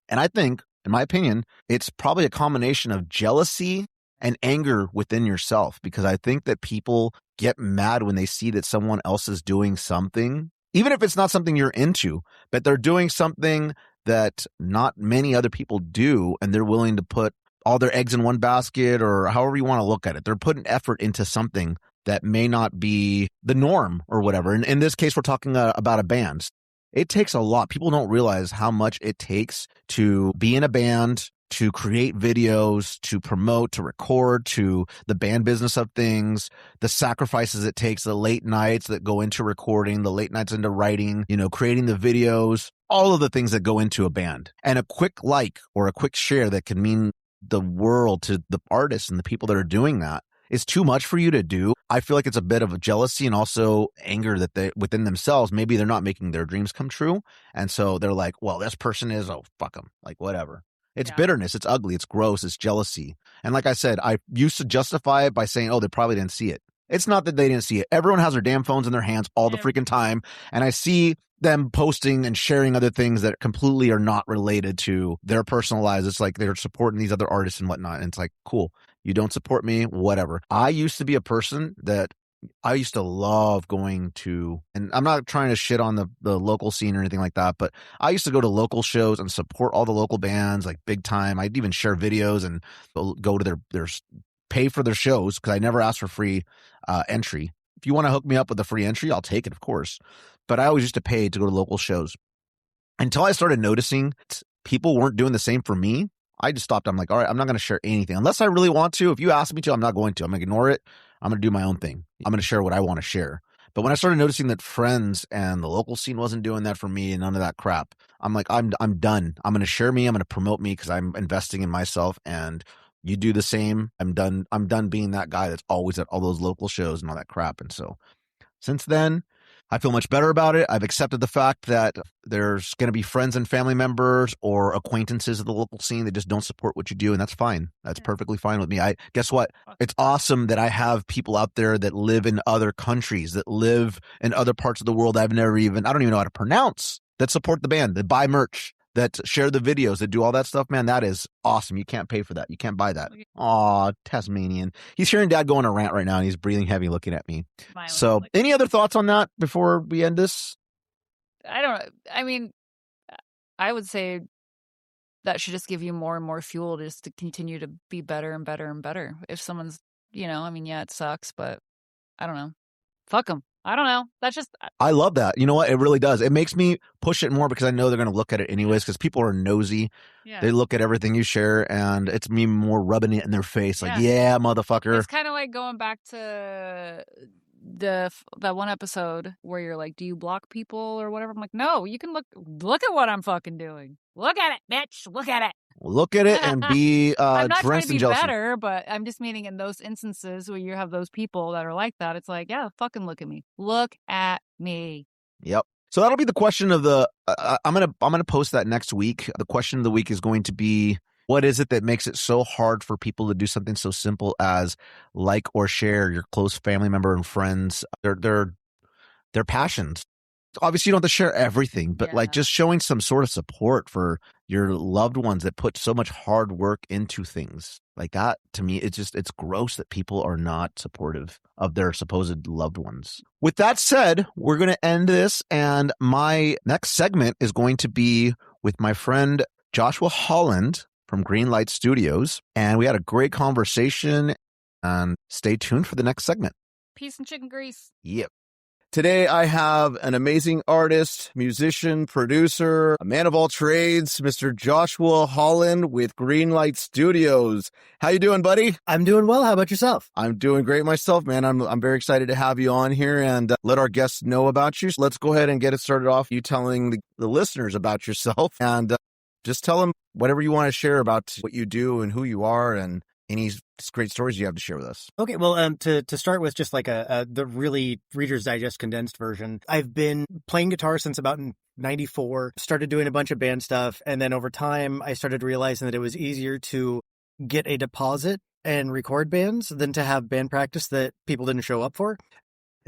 And I think, in my opinion, it's probably a combination of jealousy and anger within yourself, because I think that people get mad when they see that someone else is doing something, even if it's not something you're into, but they're doing something that not many other people do, and they're willing to put all their eggs in one basket, or however you want to look at it. They're putting effort into something that may not be the norm or whatever. And in this case, we're talking about a band. It takes a lot. People don't realize how much it takes to be in a band, to create videos, to promote, to record, to the band business of things, the sacrifices it takes, the late nights that go into recording, the late nights into writing, creating the videos, all of the things that go into a band. And a quick like or a quick share that can mean the world to the artists and the people that are doing that is too much for you to do. I feel like it's a bit of a jealousy and also anger that they within themselves. Maybe they're not making their dreams come true. And so they're like, well, this person is, oh, fuck them. Like, whatever. It's bitterness. It's ugly. It's gross. It's jealousy. And like I said, I used to justify it by saying, oh, they probably didn't see it. It's not that they didn't see it. Everyone has their damn phones in their hands all the freaking time. And I see them posting and sharing other things that completely are not related to their personal lives. It's like they're supporting these other artists and whatnot. And it's like, cool. You don't support me, whatever. I used to be a person that I used to love going to, and I'm not trying to shit on the local scene or anything like that, but I used to go to local shows and support all the local bands like big time. I'd even share videos and go to their pay for their shows because I never asked for free entry. If you want to hook me up with a free entry, I'll take it, of course. But I always used to pay to go to local shows until I started noticing people weren't doing the same for me. I just stopped. I'm like, all right, I'm not going to share anything unless I really want to. If you ask me to, I'm not going to. I'm going to ignore it. I'm going to do my own thing. I'm going to share what I want to share. But when I started noticing that friends and the local scene wasn't doing that for me and none of that crap, I'm like, I'm done. I'm going to share me. I'm going to promote me because I'm investing in myself, and you do the same. I'm done being that guy that's always at all those local shows and all that crap. And so since then, I feel much better about it. I've accepted the fact that there's going to be friends and family members or acquaintances of the local scene that just don't support what you do, and that's fine. That's perfectly fine with me. Guess what? It's awesome that I have people out there that live in other countries, that live in other parts of the world I don't even know how to pronounce, that support the band, that buy merch, that share the videos, that do all that stuff. Man, that is awesome. You can't pay for that. You can't buy that. Aw, Tasmanian. He's hearing Dad go on a rant right now, and he's breathing heavy looking at me. So any other thoughts on that before we end this? I don't know. I mean, I would say that should just give you more and more fuel just to continue to be better and better and better. If someone's, it sucks, but I don't know. Fuck them. I don't know. That's just... I love that. You know what? It really does. It makes me push it more because I know they're going to look at it anyways because people are nosy. Yeah. They look at everything you share, and it's me more rubbing it in their face. Like, yeah motherfucker. It's kind of like going back to that one episode where you're like, do you block people or whatever? I'm like, no, you can look at what I'm fucking doing. Look at it, bitch. Look at it. Look at it and be I'm not trying drenched to in be jealousy. better, but I'm just meaning in those instances where you have those people that are like that, it's like, yeah, fucking look at me. Look at me. Yep. So that'll be the question of the I'm gonna post that next week. The question of the week is going to be, what is it that makes it so hard for people to do something so simple as like or share your close family member and friends their passions? Obviously, you don't have to share everything, but like just showing some sort of support for your loved ones that put so much hard work into things like that. To me, it's gross that people are not supportive of their supposed loved ones. With that said, we're going to end this, and my next segment is going to be with my friend Joshua Holland from Greenlight Studios, and we had a great conversation, and stay tuned for the next segment. Peace and chicken grease. Yep. Today, I have an amazing artist, musician, producer, a man of all trades, Mr. Joshua Holland with Greenlight Studios. How you doing, buddy? I'm doing well. How about yourself? I'm doing great myself, man. I'm very excited to have you on here and let our guests know about you. So let's go ahead and get it started off. You telling the listeners about yourself, and just tell them whatever you want to share about what you do and who you are and any great stories you have to share with us. Okay, well, to start with, just like the really Reader's Digest condensed version, I've been playing guitar since about 94, started doing a bunch of band stuff, and then over time, I started realizing that it was easier to get a deposit and record bands than to have band practice that people didn't show up for.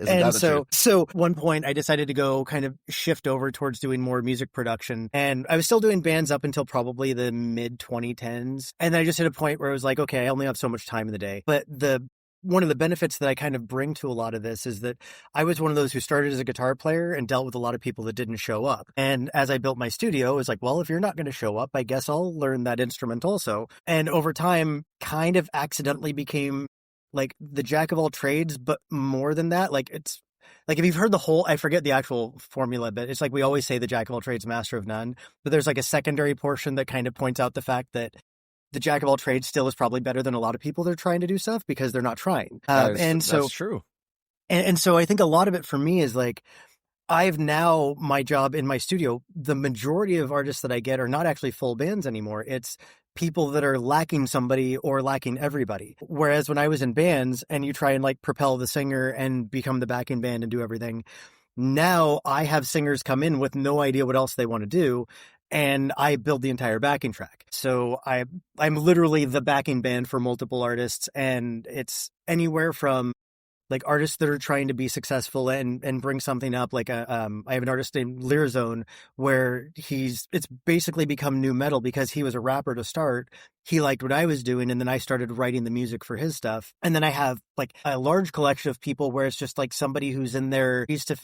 And so one point I decided to go kind of shift over towards doing more music production, and I was still doing bands up until probably the mid 2010s. And then I just hit a point where I was like, okay, I only have so much time in the day, but the one of the benefits that I kind of bring to a lot of this is that I was one of those who started as a guitar player and dealt with a lot of people that didn't show up. And as I built my studio, it was like, well, if you're not going to show up, I guess I'll learn that instrument also. And over time, kind of accidentally became like the jack of all trades, but more than that, like it's like if you've heard the whole, I forget the actual formula, but it's like we always say the jack of all trades, master of none. But there's like a secondary portion that kind of points out the fact that the jack of all trades still is probably better than a lot of people that are trying to do stuff because they're not trying. That's true. And so I think a lot of it for me is like, I've now, my job in my studio, the majority of artists that I get are not actually full bands anymore. It's people that are lacking somebody or lacking everybody. Whereas when I was in bands and you try and like propel the singer and become the backing band and do everything, now I have singers come in with no idea what else they want to do. And I build the entire backing track. So I'm literally the backing band for multiple artists. And it's anywhere from like artists that are trying to be successful and bring something up. Like I have an artist named Lyrazone where it's basically become new metal because he was a rapper to start. He liked what I was doing. And then I started writing the music for his stuff. And then I have like a large collection of people where it's just like somebody who's in their used to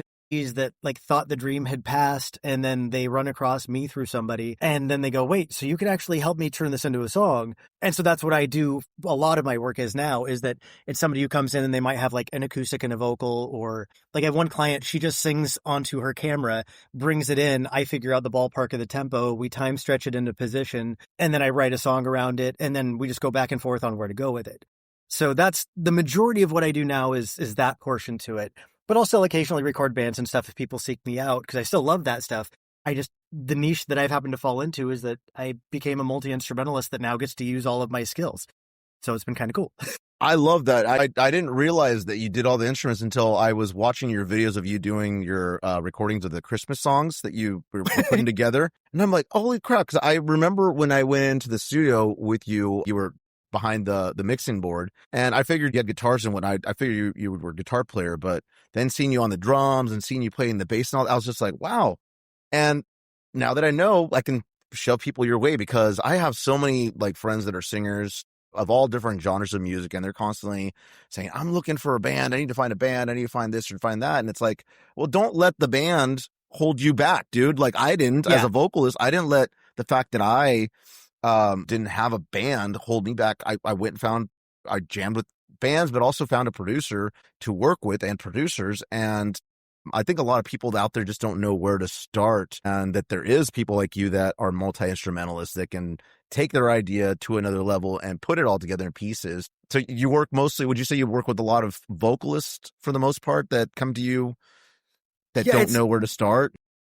that like thought the dream had passed and then they run across me through somebody and then they go, wait, so you could actually help me turn this into a song. And so that's what I do. A lot of my work is now is that it's somebody who comes in and they might have like an acoustic and a vocal, or like I have one client, she just sings onto her camera, brings it in. I figure out the ballpark of the tempo. We time stretch it into position and then I write a song around it. And then we just go back and forth on where to go with it. So that's the majority of what I do now is that portion to it. But I'll still occasionally record bands and stuff if people seek me out because I still love that stuff. The niche that I've happened to fall into is that I became a multi-instrumentalist that now gets to use all of my skills. So it's been kind of cool. I love that. I didn't realize that you did all the instruments until I was watching your videos of you doing your recordings of the Christmas songs that you were putting together. And I'm like, holy crap. Because I remember when I went into the studio with you, you were behind the mixing board and I figured you had guitars and whatnot. I figured you were a guitar player, but then seeing you on the drums and seeing you playing the bass and all, I was just like, wow. And now that I know, I can shove people your way because I have so many like friends that are singers of all different genres of music and they're constantly saying, I'm looking for a band. I need to find a band. I need to find this or find that. And it's like, well, don't let the band hold you back, dude. Like I didn't as a vocalist, I didn't let the fact that I didn't have a band hold me back. I went and I jammed with bands, but also found a producer to work with and producers. And I think a lot of people out there just don't know where to start and that there is people like you that are multi-instrumentalists that can take their idea to another level and put it all together in pieces. So you work mostly, would you say you work with a lot of vocalists for the most part that come to you that don't know where to start?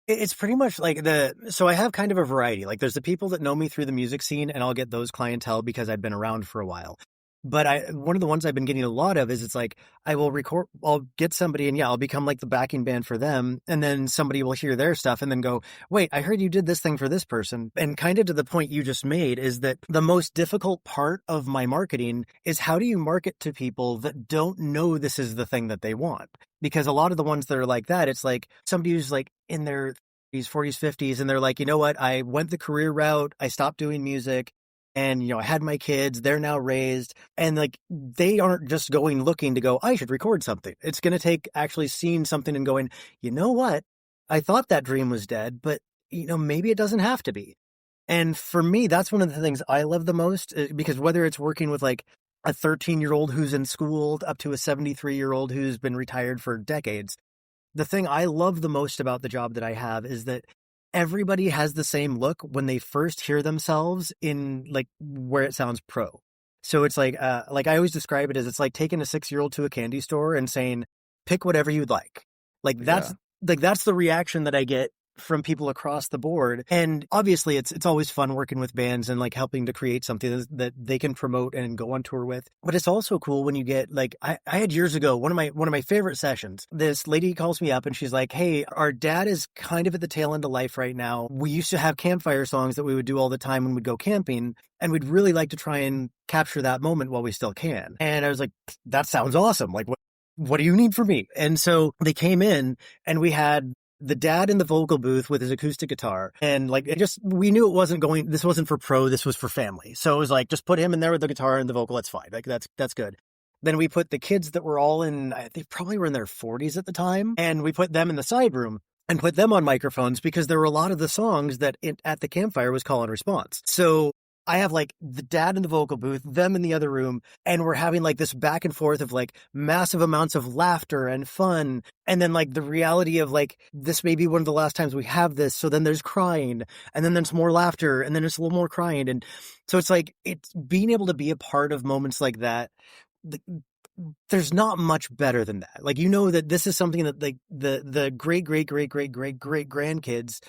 It's pretty much like so I have kind of a variety. Like there's the people that know me through the music scene and I'll get those clientele because I've been around for a while. But one of the ones I've been getting a lot of is it's like I'll get somebody and I'll become like the backing band for them. And then somebody will hear their stuff and then go, wait, I heard you did this thing for this person. And kind of to the point you just made is that the most difficult part of my marketing is how do you market to people that don't know this is the thing that they want? Because a lot of the ones that are like that, it's like somebody who's like in their 30s, 40s, 50s, and they're like, you know what? I went the career route. I stopped doing music. And, I had my kids, they're now raised, and like, they aren't just going looking to go, I should record something. It's going to take actually seeing something and going, you know what? I thought that dream was dead, but, maybe it doesn't have to be. And for me, that's one of the things I love the most because whether it's working with like a 13-year-old who's in school up to a 73-year-old who's been retired for decades, the thing I love the most about the job that I have is that everybody has the same look when they first hear themselves in like where it sounds pro. So it's like I always describe it as it's like taking a 6-year-old to a candy store and saying, pick whatever you'd like. Like that's the reaction that I get from people across the board. And obviously it's always fun working with bands and like helping to create something that they can promote and go on tour with. But it's also cool when you get like, I had years ago, one of my favorite sessions, this lady calls me up and she's like, hey, our dad is kind of at the tail end of life right now. We used to have campfire songs that we would do all the time when we'd go camping. And we'd really like to try and capture that moment while we still can. And I was like, that sounds awesome. Like, what do you need from me? And so they came in and we had the dad in the vocal booth with his acoustic guitar. And like, we knew this wasn't for pro, this was for family. So it was like, just put him in there with the guitar and the vocal. That's fine. Like that's good. Then we put the kids that were all they probably were in their 40s at the time, and we put them in the side room and put them on microphones because there were a lot of the songs that at the campfire was call and response. So I have like the dad in the vocal booth, them in the other room, and we're having like this back and forth of like massive amounts of laughter and fun. And then like the reality of like, this may be one of the last times we have this. So then there's crying, and then there's more laughter, and then there's a little more crying. And so it's like, it's being able to be a part of moments like that. There's not much better than that. Like, that this is something that like the great grandkids,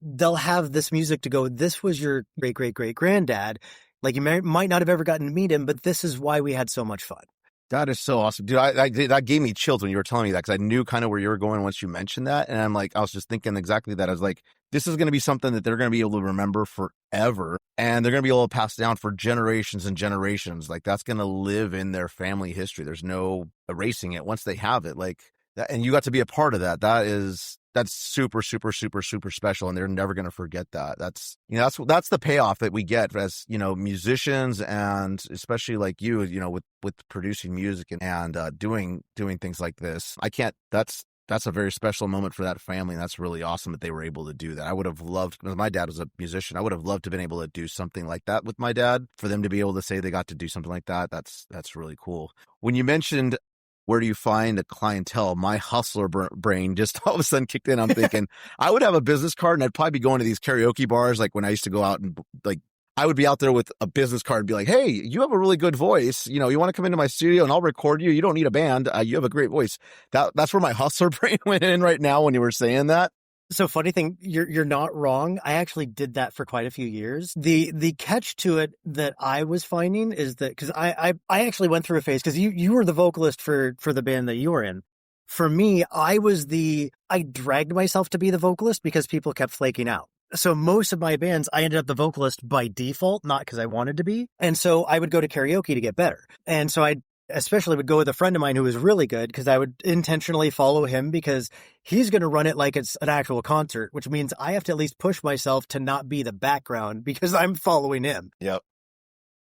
they'll have this music to go, this was your great granddad. Like, you might not have ever gotten to meet him, but this is why we had so much fun. That is so awesome, dude. That gave me chills when you were telling me that, because I knew kind of where you were going once you mentioned that. And I'm like, I was just thinking exactly that. I was like, this is going to be something that they're going to be able to remember forever, and they're going to be able to pass down for generations and generations. Like, that's going to live in their family history. There's no erasing it once they have it. Like that, and you got to be a part of that. That's super, super, super, super special, and they're never going to forget that. That's the payoff that we get as, musicians, and especially like you, with producing music and doing things like this. That's a very special moment for that family, and that's really awesome that they were able to do that. I would have loved, because my dad was a musician, I would have loved to have been able to do something like that with my dad. For them to be able to say they got to do something like that, that's really cool. When you mentioned, where do you find a clientele, my hustler brain just all of a sudden kicked in. I'm thinking I would have a business card, and I'd probably be going to these karaoke bars. Like when I used to go out, and like I would be out there with a business card and be like, hey, you have a really good voice. You want to come into my studio and I'll record you. You don't need a band. You have a great voice. That's where my hustler brain went in right now when you were saying that. So funny thing, you're not wrong. I actually did that for quite a few years. The catch to it that I was finding is that, because I actually went through a phase, because you were the vocalist for the band that you were in. For me, I dragged myself to be the vocalist because people kept flaking out. So most of my bands, I ended up the vocalist by default, not because I wanted to be. And so I would go to karaoke to get better. And so I especially would go with a friend of mine who was really good, because I would intentionally follow him, because he's going to run it like it's an actual concert, which means I have to at least push myself to not be the background because I'm following him. Yep.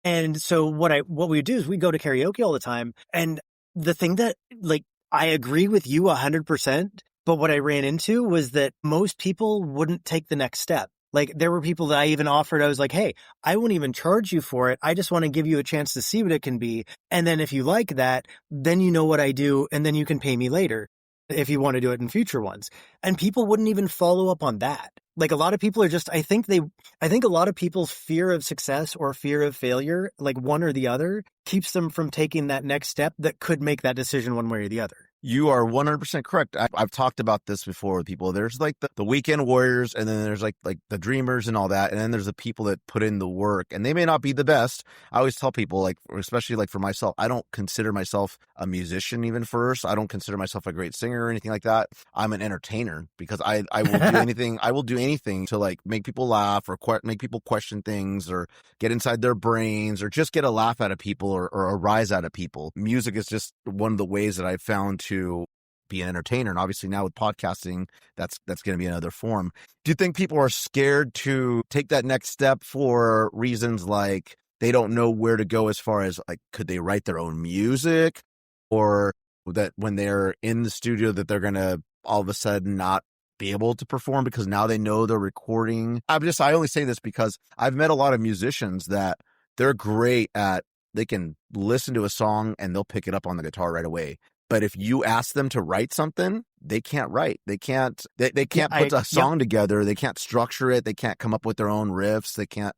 And so what we would do is we go to karaoke all the time. And the thing that, like, I agree with you 100%, but what I ran into was that most people wouldn't take the next step. Like, there were people that I even offered, I was like, hey, I won't even charge you for it. I just want to give you a chance to see what it can be. And then if you like that, then you know what I do, and then you can pay me later if you want to do it in future ones. And people wouldn't even follow up on that. Like, a lot of people are just, I think a lot of people's fear of success or fear of failure, like one or the other, keeps them from taking that next step that could make that decision one way or the other. You are 100% correct. I've talked about this before with people. There's like the weekend warriors, and then there's like the dreamers and all that. And then there's the people that put in the work, and they may not be the best. I always tell people, like, especially like for myself, I don't consider myself a musician even first. I don't consider myself a great singer or anything like that. I'm an entertainer, because I will do anything. I will do anything to like make people laugh, or make people question things, or get inside their brains, or just get a laugh out of people, or a rise out of people. Music is just one of the ways that I've found to be an entertainer. And obviously now with podcasting, that's going to be another form. Do you think people are scared to take that next step for reasons like they don't know where to go, as far as like, could they write their own music, or that when they're in the studio that they're going to all of a sudden not be able to perform because now they know they're recording? I only say this because I've met a lot of musicians that they're great at, they can listen to a song and they'll pick it up on the guitar right away. But if you ask them to write something, they can't write. They can't put a song together. They can't structure it. They can't come up with their own riffs. They can't,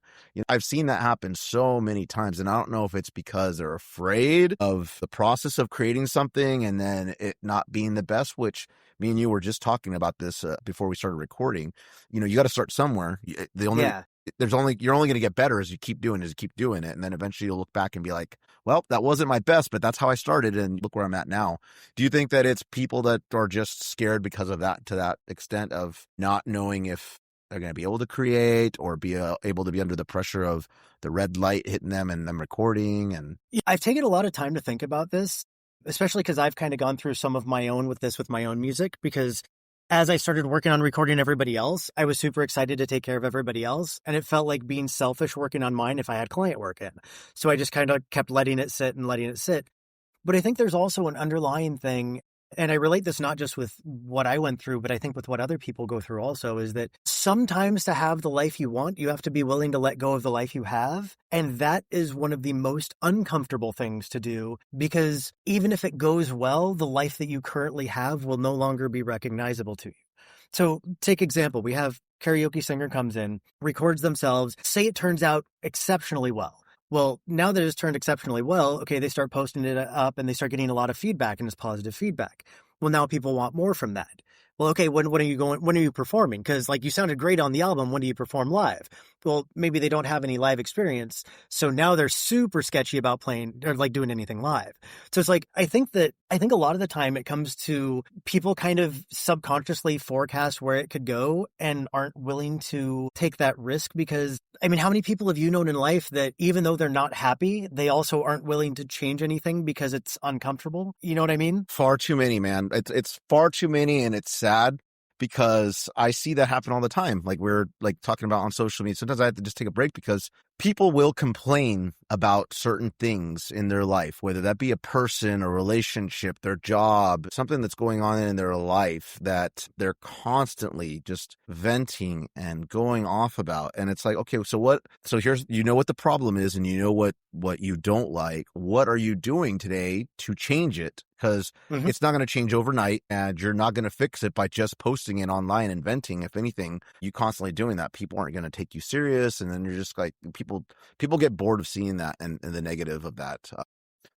I've seen that happen so many times. And I don't know if it's because they're afraid of the process of creating something and then it not being the best, which me and you were just talking about this before we started recording. You got to start somewhere. You're only going to get better as you keep doing it. And then eventually you'll look back and be like, well, that wasn't my best, but that's how I started. And look where I'm at now. Do you think that it's people that are just scared because of that, to that extent of not knowing if they're going to be able to create, or be able to be under the pressure of the red light hitting them and them recording? And I've taken a lot of time to think about this, especially because I've kind of gone through some of my own with my own music, because as I started working on recording everybody else, I was super excited to take care of everybody else. And it felt like being selfish working on mine if I had client work in. So I just kind of kept letting it sit. But I think there's also an underlying thing, and I relate this not just with what I went through, but I think with what other people go through also, is that sometimes to have the life you want, you have to be willing to let go of the life you have. And that is one of the most uncomfortable things to do, because even if it goes well, the life that you currently have will no longer be recognizable to you. So take example, we have karaoke singer comes in, records themselves, say it turns out exceptionally well. Well, now that it's turned exceptionally well, okay, they start posting it up and they start getting a lot of feedback, and it's positive feedback. Well, now people want more from that. Well, okay, when are you performing? Because like you sounded great on the album, when do you perform live? Well, maybe they don't have any live experience, so now they're super sketchy about playing or like doing anything live. So it's like, I think a lot of the time it comes to people kind of subconsciously forecast where it could go and aren't willing to take that risk, because I mean, how many people have you known in life that even though they're not happy, they also aren't willing to change anything because it's uncomfortable? You know what I mean? Far too many, man. It's far too many, and it's sad because I see that happen all the time. Like we're like talking about on social media. Sometimes I have to just take a break because people will complain about certain things in their life, whether that be a person, a relationship, their job, something that's going on in their life that they're constantly just venting and going off about. And it's like, okay, so here's, you know what the problem is, and you know what you don't like. What are you doing today to change it? Because it's not going to change overnight, and you're not going to fix it by just posting it online and venting. If anything, you constantly doing that, people aren't going to take you serious. And then you're just like, people get bored of seeing that and the negative of that.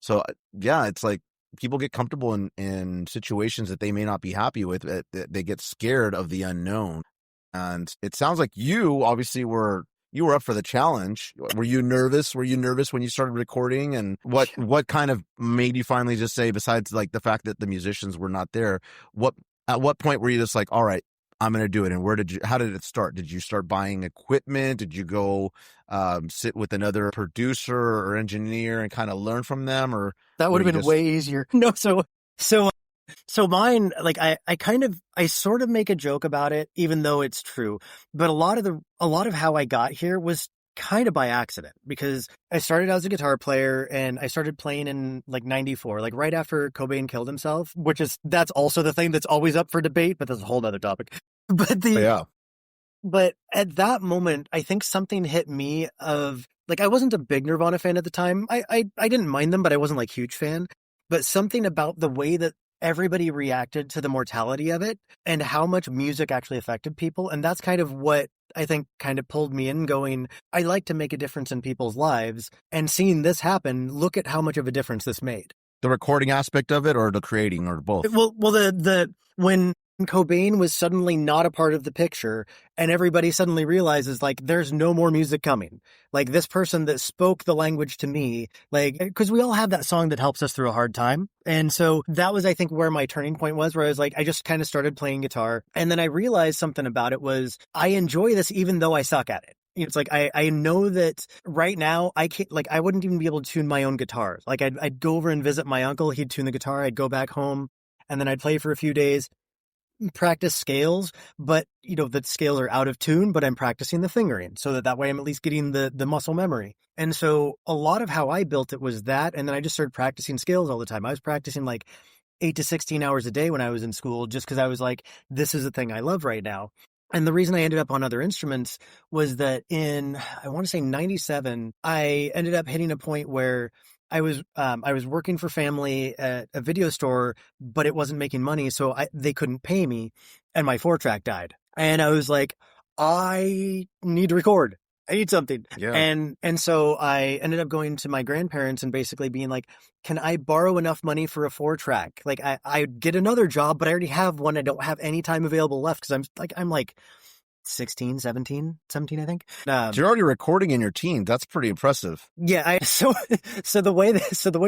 So yeah, it's like people get comfortable in situations that they may not be happy with. They get scared of the unknown. And it sounds like you obviously were up for the challenge. Were you nervous? Were you nervous when you started recording? And what kind of made you finally just say, besides like the fact that the musicians were not there, at what point were you just like, all right, I'm going to do it? And how did it start? Did you start buying equipment? Did you go sit with another producer or engineer and kind of learn from them? Or that would have been way easier. No, so mine, like I sort of make a joke about it, even though it's true. But a lot of how I got here was kind of by accident, because I started as a guitar player and I started playing in like 94, like right after Cobain killed himself, that's also the thing that's always up for debate, but that's a whole other topic. But at that moment, I think something hit me of like, I wasn't a big Nirvana fan at the time. I didn't mind them, but I wasn't like huge fan. But something about the way that everybody reacted to the mortality of it and how much music actually affected people. And that's kind of what I think kind of pulled me in, going, I like to make a difference in people's lives. And seeing this happen, look at how much of a difference this made. The recording aspect of it, or the creating, or both? Well, when Cobain was suddenly not a part of the picture, and everybody suddenly realizes, like, there's no more music coming. Like, this person that spoke the language to me, like, because we all have that song that helps us through a hard time. And so that was, I think, where my turning point was, where I was like, I just kind of started playing guitar. And then I realized something about it was, I enjoy this even though I suck at it. It's like, I know that right now I can't, like, I wouldn't even be able to tune my own guitar. Like, I'd go over and visit my uncle, he'd tune the guitar, I'd go back home, and then I'd play for a few days, practice scales, but the scales are out of tune, but I'm practicing the fingering so that way I'm at least getting the muscle memory. And so a lot of how I built it was that. And then I just started practicing scales all the time. I was practicing like 8 to 16 hours a day when I was in school, just because I was like, this is the thing I love right now. And the reason I ended up on other instruments was that in, I want to say 97, I ended up hitting a point where I was working for family at a video store, but it wasn't making money, so they couldn't pay me, and my 4-track died. And I was like, I need to record. I need something. Yeah. And so I ended up going to my grandparents and basically being like, can I borrow enough money for a 4-track? Like I'd get another job, but I already have one. I don't have any time available left because I'm like 17, I think. So you're already recording in your teens. That's pretty impressive. Yeah. So the way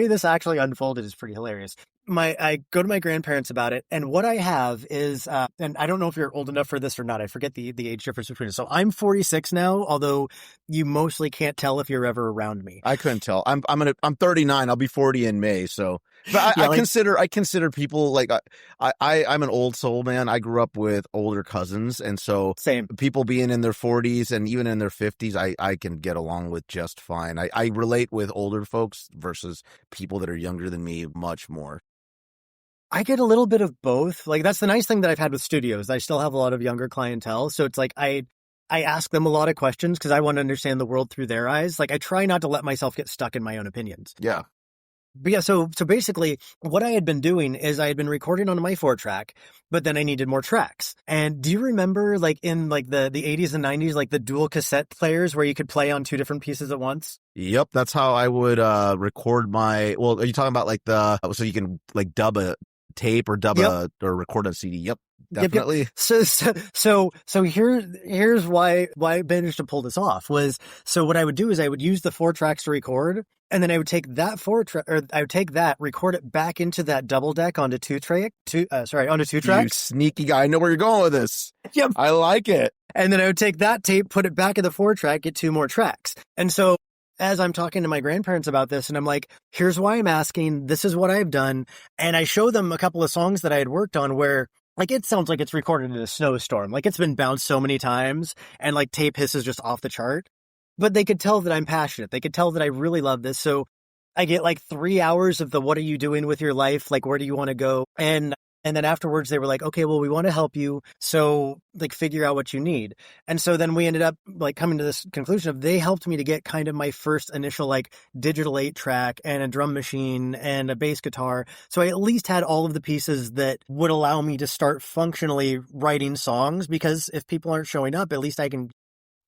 this actually unfolded is pretty hilarious. I go to my grandparents about it, and what I have is, and I don't know if you're old enough for this or not. I forget the age difference between us. So I'm 46 now, although you mostly can't tell if you're ever around me. I couldn't tell. I'm 39. I'll be 40 in May. So But Yeah, I consider people like I'm an old soul, man. I grew up with older cousins, and so same. people being in their 40s and even in their 50s, I can get along with just fine. I relate with older folks versus people that are younger than me much more. I get a little bit of both. Like, that's the nice thing that I've had with studios. I still have a lot of younger clientele. So it's like I ask them a lot of questions because I want to understand the world through their eyes. Like, I try not to let myself get stuck in my own opinions. Yeah. But yeah, so basically what I had been doing is I had been recording on my 4-track, but then I needed more tracks. And do you remember like in like the 80s and 90s, like the dual cassette players where you could play on 2 different pieces at once? Yep, that's how I would record my. Well, are you talking about like so you can like dub a tape or or record a CD? Yep, definitely. Yep. So here's why I managed to pull this off was, so what I would do is I would use the 4 tracks to record, and then I would take that record it back into that double deck onto 2 tracks. You sneaky guy, I know where you're going with this. Yep. I like it. And then I would take that tape, put it back in the 4-track, get 2 more tracks. And so as I'm talking to my grandparents about this, and I'm like, here's why I'm asking, this is what I've done. And I show them a couple of songs that I had worked on where like it sounds like it's recorded in a snowstorm. Like it's been bounced so many times and like tape hiss is just off the chart. But they could tell that I'm passionate. They could tell that I really love this. So I get like 3 hours of the what are you doing with your life? Like, where do you want to go? And then afterwards they were like, okay, well, we want to help you. So like figure out what you need. And so then we ended up like coming to this conclusion of they helped me to get kind of my first initial like digital 8-track and a drum machine and a bass guitar. So I at least had all of the pieces that would allow me to start functionally writing songs, because if people aren't showing up, at least I can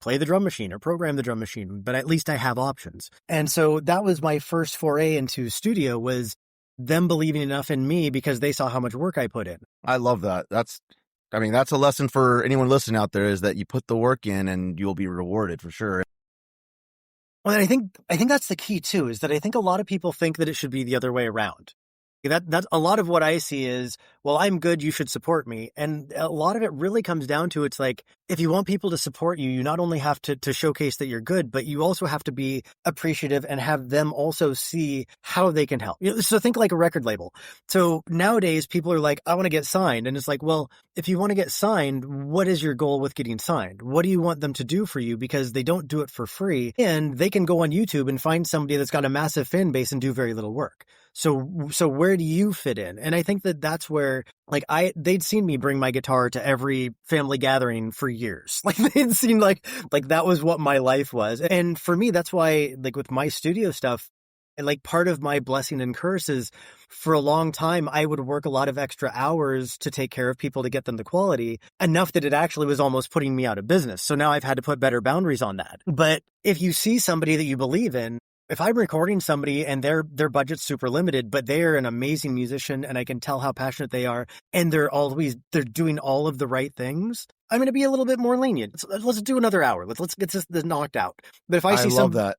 play the drum machine or program the drum machine, but at least I have options. And so that was my first foray into studio, was them believing enough in me because they saw how much work I put in. I love that. That's a lesson for anyone listening out there, is that you put the work in and you'll be rewarded for sure. Well, and I think that's the key too, is that I think a lot of people think that it should be the other way around. That's a lot of what I see is, well, I'm good, you should support me. And a lot of it really comes down to, it's like, if you want people to support you, you not only have to showcase that you're good, but you also have to be appreciative and have them also see how they can help. So think like a record label. So nowadays people are like, I want to get signed. And it's like, well, if you want to get signed, what is your goal with getting signed? What do you want them to do for you? Because they don't do it for free, and they can go on YouTube and find somebody that's got a massive fan base and do very little work. So where do you fit in? And I think that that's where, like, they'd seen me bring my guitar to every family gathering for years. Like they'd seen like that was what my life was. And for me, that's why, like with my studio stuff, and like part of my blessing and curse is, for a long time, I would work a lot of extra hours to take care of people to get them the quality, enough that it actually was almost putting me out of business. So now I've had to put better boundaries on that. But if you see somebody that you believe in, if I'm recording somebody and their budget's super limited, but they're an amazing musician and I can tell how passionate they are, and they're doing all of the right things, I'm going to be a little bit more lenient. Let's do another hour. Let's get this knocked out. But if I see love that.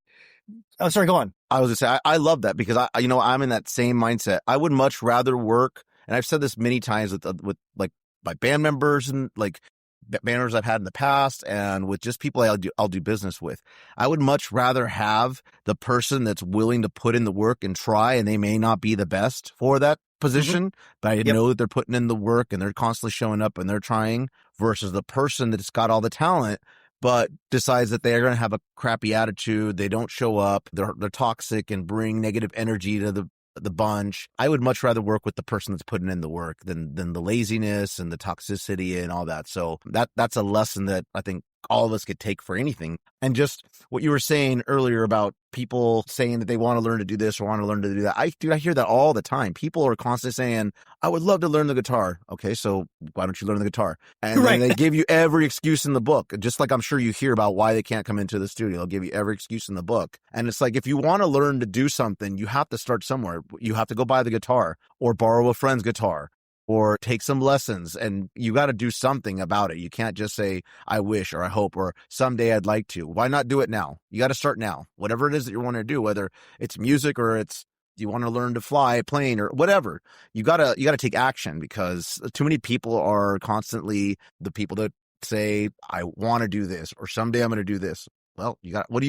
Oh, sorry, go on. I was just saying, I love that, because I'm in that same mindset. I would much rather work, and I've said this many times with like my band members and like band members I've had in the past, and with just people I'll do business with. I would much rather have the person that's willing to put in the work and try, and they may not be the best for that position, but I know that they're putting in the work and they're constantly showing up and they're trying, versus the person that's got all the talent but decides that they're going to have a crappy attitude. They don't show up. They're toxic and bring negative energy to the bunch. I would much rather work with the person that's putting in the work than the laziness and the toxicity and all that. So that's a lesson that I think all of us could take for anything. And just what you were saying earlier about people saying that they want to learn to do this or want to learn to do that. I hear that all the time. People are constantly saying, I would love to learn the guitar. Okay, so why don't you learn the guitar? And then they give you every excuse in the book. Just like I'm sure you hear about why they can't come into the studio. They'll give you every excuse in the book. And it's like, if you want to learn to do something, you have to start somewhere. You have to go buy the guitar or borrow a friend's guitar or take some lessons, and you got to do something about it. You can't just say, I wish, or I hope, or someday I'd like to. Why not do it now? You got to start now. Whatever it is that you want to do, whether it's music or it's you want to learn to fly a plane or whatever, you gotta take action, because too many people are constantly the people that say, I want to do this, or someday I'm going to do this. Well, what are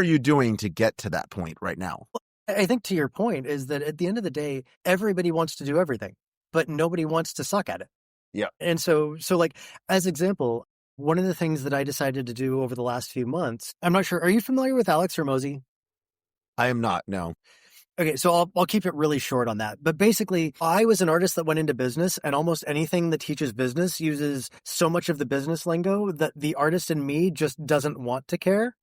you doing to get to that point right now? I think to your point is that at the end of the day, everybody wants to do everything, but nobody wants to suck at it. Yeah. And so like, as example, one of the things that I decided to do over the last few months, I'm not sure, are you familiar with Alex Hormozy? I am not, no. Okay, so I'll keep it really short on that. But basically, I was an artist that went into business, and almost anything that teaches business uses so much of the business lingo that the artist in me just doesn't want to care.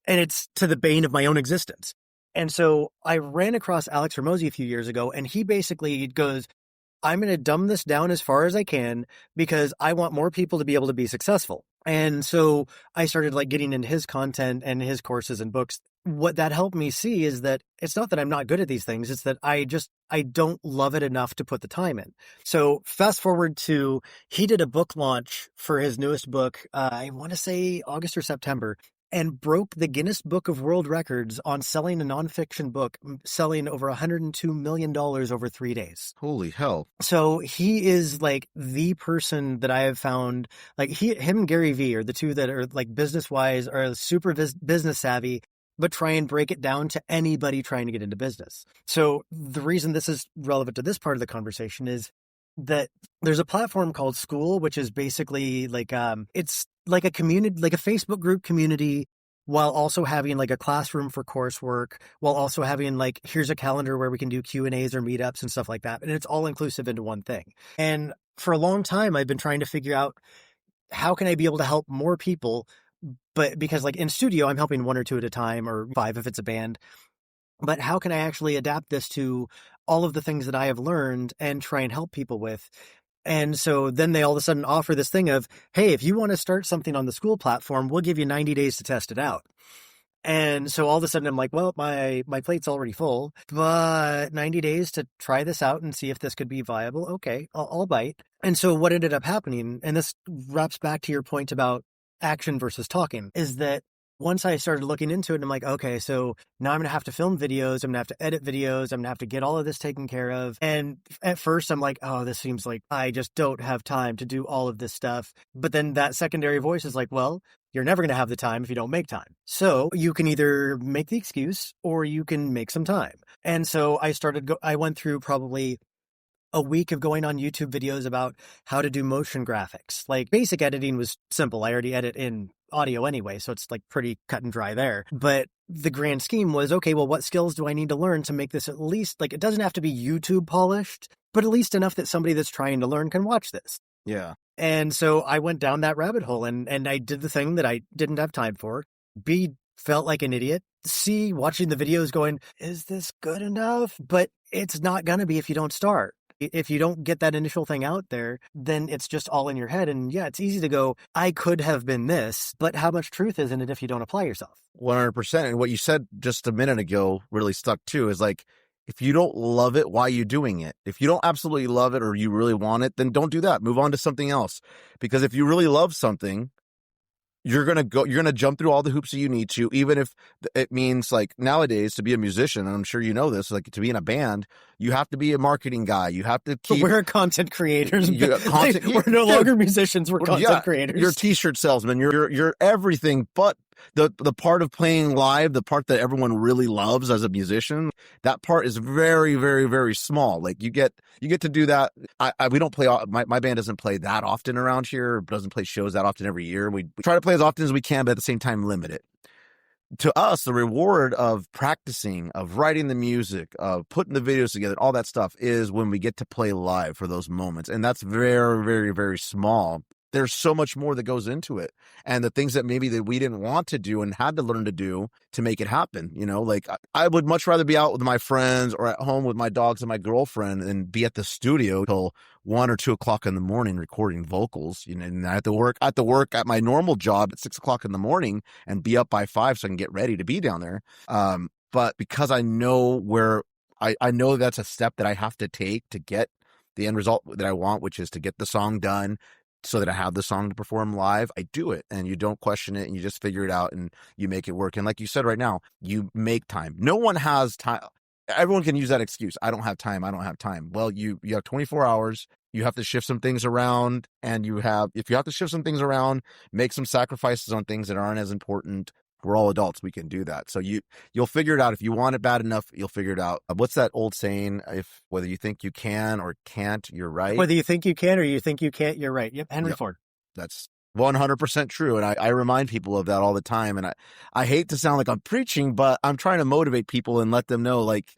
And it's to the bane of my own existence. And so I ran across Alex Hormozy a few years ago, and he basically goes, I'm going to dumb this down as far as I can because I want more people to be able to be successful. And so I started like getting into his content and his courses and books. What that helped me see is that it's not that I'm not good at these things. It's that I don't love it enough to put the time in. So fast forward to, he did a book launch for his newest book. I want to say August or September, and broke the Guinness Book of World Records on selling a nonfiction book, selling over $102 million over 3 days. Holy hell. So he is like the person that I have found, like him and Gary Vee are the two that are like business-wise are super business savvy, but try and break it down to anybody trying to get into business. So the reason this is relevant to this part of the conversation is that there's a platform called School, which is basically like, it's like a community, like a Facebook group community, while also having like a classroom for coursework, while also having like, here's a calendar where we can do Q&As or meetups and stuff like that. And it's all inclusive into one thing. And for a long time, I've been trying to figure out how can I be able to help more people, but because like in studio, I'm helping 1 or 2 at a time, or 5 if it's a band. But how can I actually adapt this to all of the things that I have learned and try and help people with? And so then they all of a sudden offer this thing of, hey, if you want to start something on the School platform, we'll give you 90 days to test it out. And so all of a sudden I'm like, well, my plate's already full, but 90 days to try this out and see if this could be viable. Okay, I'll bite. And so what ended up happening, and this wraps back to your point about action versus talking, is that once I started looking into it, I'm like, okay, so now I'm going to have to film videos. I'm going to have to edit videos. I'm going to have to get all of this taken care of. And at first I'm like, oh, this seems like I just don't have time to do all of this stuff. But then that secondary voice is like, well, you're never going to have the time if you don't make time. So you can either make the excuse or you can make some time. And so I went through probably a week of going on YouTube videos about how to do motion graphics. Like basic editing was simple. I already edit in audio anyway, so it's like pretty cut and dry there. But the grand scheme was, okay, well, what skills do I need to learn to make this at least, like, it doesn't have to be YouTube polished, but at least enough that somebody that's trying to learn can watch this. Yeah. And so I went down that rabbit hole and I did the thing that I didn't have time for. B, felt like an idiot. C, watching the videos going, is this good enough? But it's not going to be if you don't start. If you don't get that initial thing out there, then it's just all in your head. And yeah, it's easy to go, I could have been this, but how much truth is in it if you don't apply yourself? 100%. And what you said just a minute ago really stuck too, is like, if you don't love it, why are you doing it? If you don't absolutely love it or you really want it, then don't do that. Move on to something else. Because if you really love something, you're going to jump through all the hoops that you need to, even if it means like nowadays to be a musician, and I'm sure you know this, like to be in a band, you have to be a marketing guy. You have to keep. We're content creators. We're no longer musicians. We're content creators. You're a t-shirt salesman. You're everything but the part of playing live, the part that everyone really loves as a musician. That part is very, very, very small. Like you get to do that. We don't play. My band doesn't play that often around here. Doesn't play shows that often every year. We try to play as often as we can, but at the same time limit it. To us, the reward of practicing, of writing the music, of putting the videos together, all that stuff is when we get to play live for those moments. And that's very, very, very small. There's so much more that goes into it. And the things that maybe that we didn't want to do and had to learn to do to make it happen. You know, like I would much rather be out with my friends or at home with my dogs and my girlfriend than be at the studio till 1 or 2 o'clock in the morning recording vocals. You know, and I have to work at my normal job at 6 o'clock in the morning and be up by 5 so I can get ready to be down there. But because I know where I know that's a step that I have to take to get the end result that I want, which is to get the song done, so that I have the song to perform live, I do it. And you don't question it and you just figure it out and you make it work. And like you said right now, you make time. No one has time. Everyone can use that excuse. I don't have time. Well, you have 24 hours. You have to shift some things around, and if you have to shift some things around, make some sacrifices on things that aren't as important. We're all adults. We can do that. So you'll figure it out. If you want it bad enough, you'll figure it out. What's that old saying? If whether you think you can or can't, you're right. Whether you think you can or you think you can't, you're right. Yep. Henry Ford. That's 100% true. And I remind people of that all the time. And I hate to sound like I'm preaching, but I'm trying to motivate people and let them know, like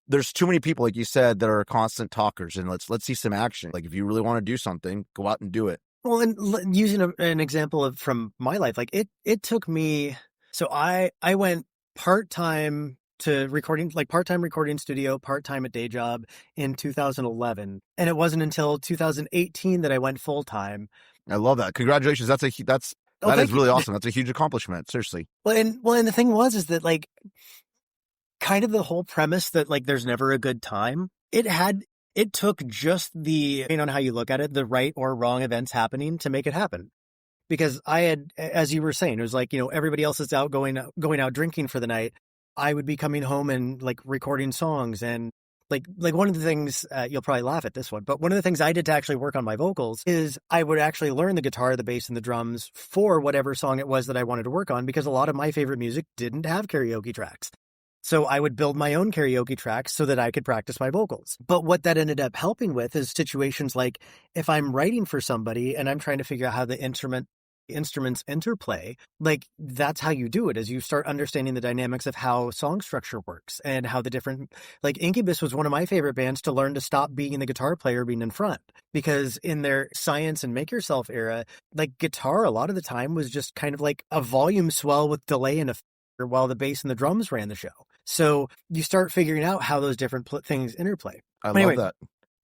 there's too many people, like you said, that are constant talkers, and let's see some action. Like if you really want to do something, go out and do it. Well, and using an example from my life, like it took me, so I went part-time to recording, like part-time recording studio, part-time at day job in 2011. And it wasn't until 2018 that I went full-time. I love that. Congratulations. That is really awesome. That's a huge accomplishment. Seriously. Well, and the thing is that like kind of the whole premise that like there's never a good time. It took just depending on how you look at it, the right or wrong events happening to make it happen. Because I had, as you were saying, it was like, everybody else is out going out drinking for the night. I would be coming home and like recording songs, and like one of the things, you'll probably laugh at this one, but one of the things I did to actually work on my vocals is I would actually learn the guitar, the bass, and the drums for whatever song it was that I wanted to work on, because a lot of my favorite music didn't have karaoke tracks. So I would build my own karaoke tracks so that I could practice my vocals. But what that ended up helping with is situations like if I'm writing for somebody and I'm trying to figure out how the instruments interplay, like that's how you do it, is you start understanding the dynamics of how song structure works and how the different, like Incubus was one of my favorite bands to learn to stop being the guitar player being in front, because in their science and make yourself era, like guitar a lot of the time was just kind of like a volume swell with delay and a while the bass and the drums ran the show. So you start figuring out how those different things interplay. Love that.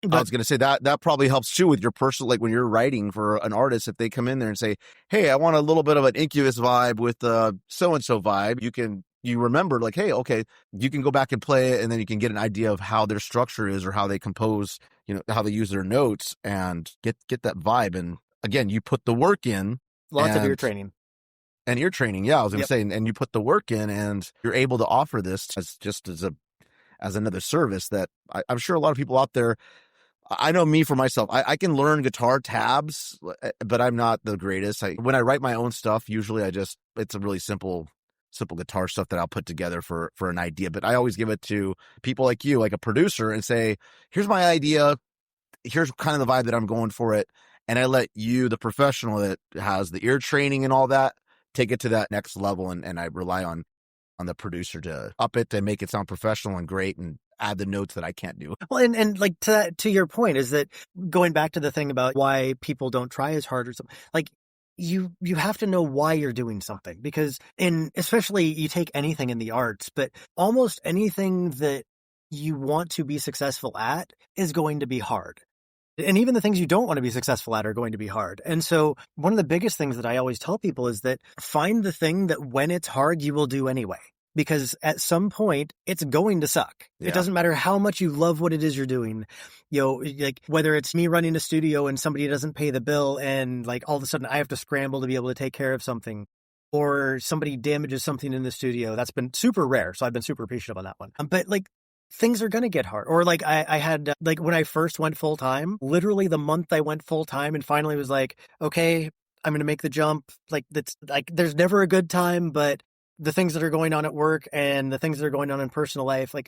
I was going to say that probably helps too with your personal, like when you're writing for an artist, if they come in there and say, hey, I want a little bit of an Incubus vibe with so-and-so vibe, you remember like, hey, okay, you can go back and play it, and then you can get an idea of how their structure is or how they compose, how they use their notes, and get that vibe. And again, you put the work in. Lots of ear training. And ear training, yeah, I was going to say, and you put the work in, and you're able to offer this as another service that I'm sure a lot of people out there. I know me for myself, I can learn guitar tabs, but I'm not the greatest. When I write my own stuff, usually it's a really simple guitar stuff that I'll put together for an idea. But I always give it to people like you, like a producer, and say, here's my idea. Here's kind of the vibe that I'm going for it. And I let you, the professional that has the ear training and all that, take it to that next level. And I rely on the producer to up it and make it sound professional and great and add the notes that I can't do. Well, and like to your point is that going back to the thing about why people don't try as hard or something, like you have to know why you're doing something, because especially you take anything in the arts, but almost anything that you want to be successful at is going to be hard. And even the things you don't want to be successful at are going to be hard. And so one of the biggest things that I always tell people is that find the thing that when it's hard, you will do anyway. Because at some point, it's going to suck. Yeah. It doesn't matter how much you love what it is you're doing. Like whether it's me running a studio and somebody doesn't pay the bill and like all of a sudden I have to scramble to be able to take care of something, or somebody damages something in the studio. That's been super rare. So I've been super appreciative on that one. But like, things are going to get hard. Or like I had, like when I first went full time, literally the month I went full time and finally was like, okay, I'm going to make the jump. Like that's like, there's never a good time, but the things that are going on at work and the things that are going on in personal life, like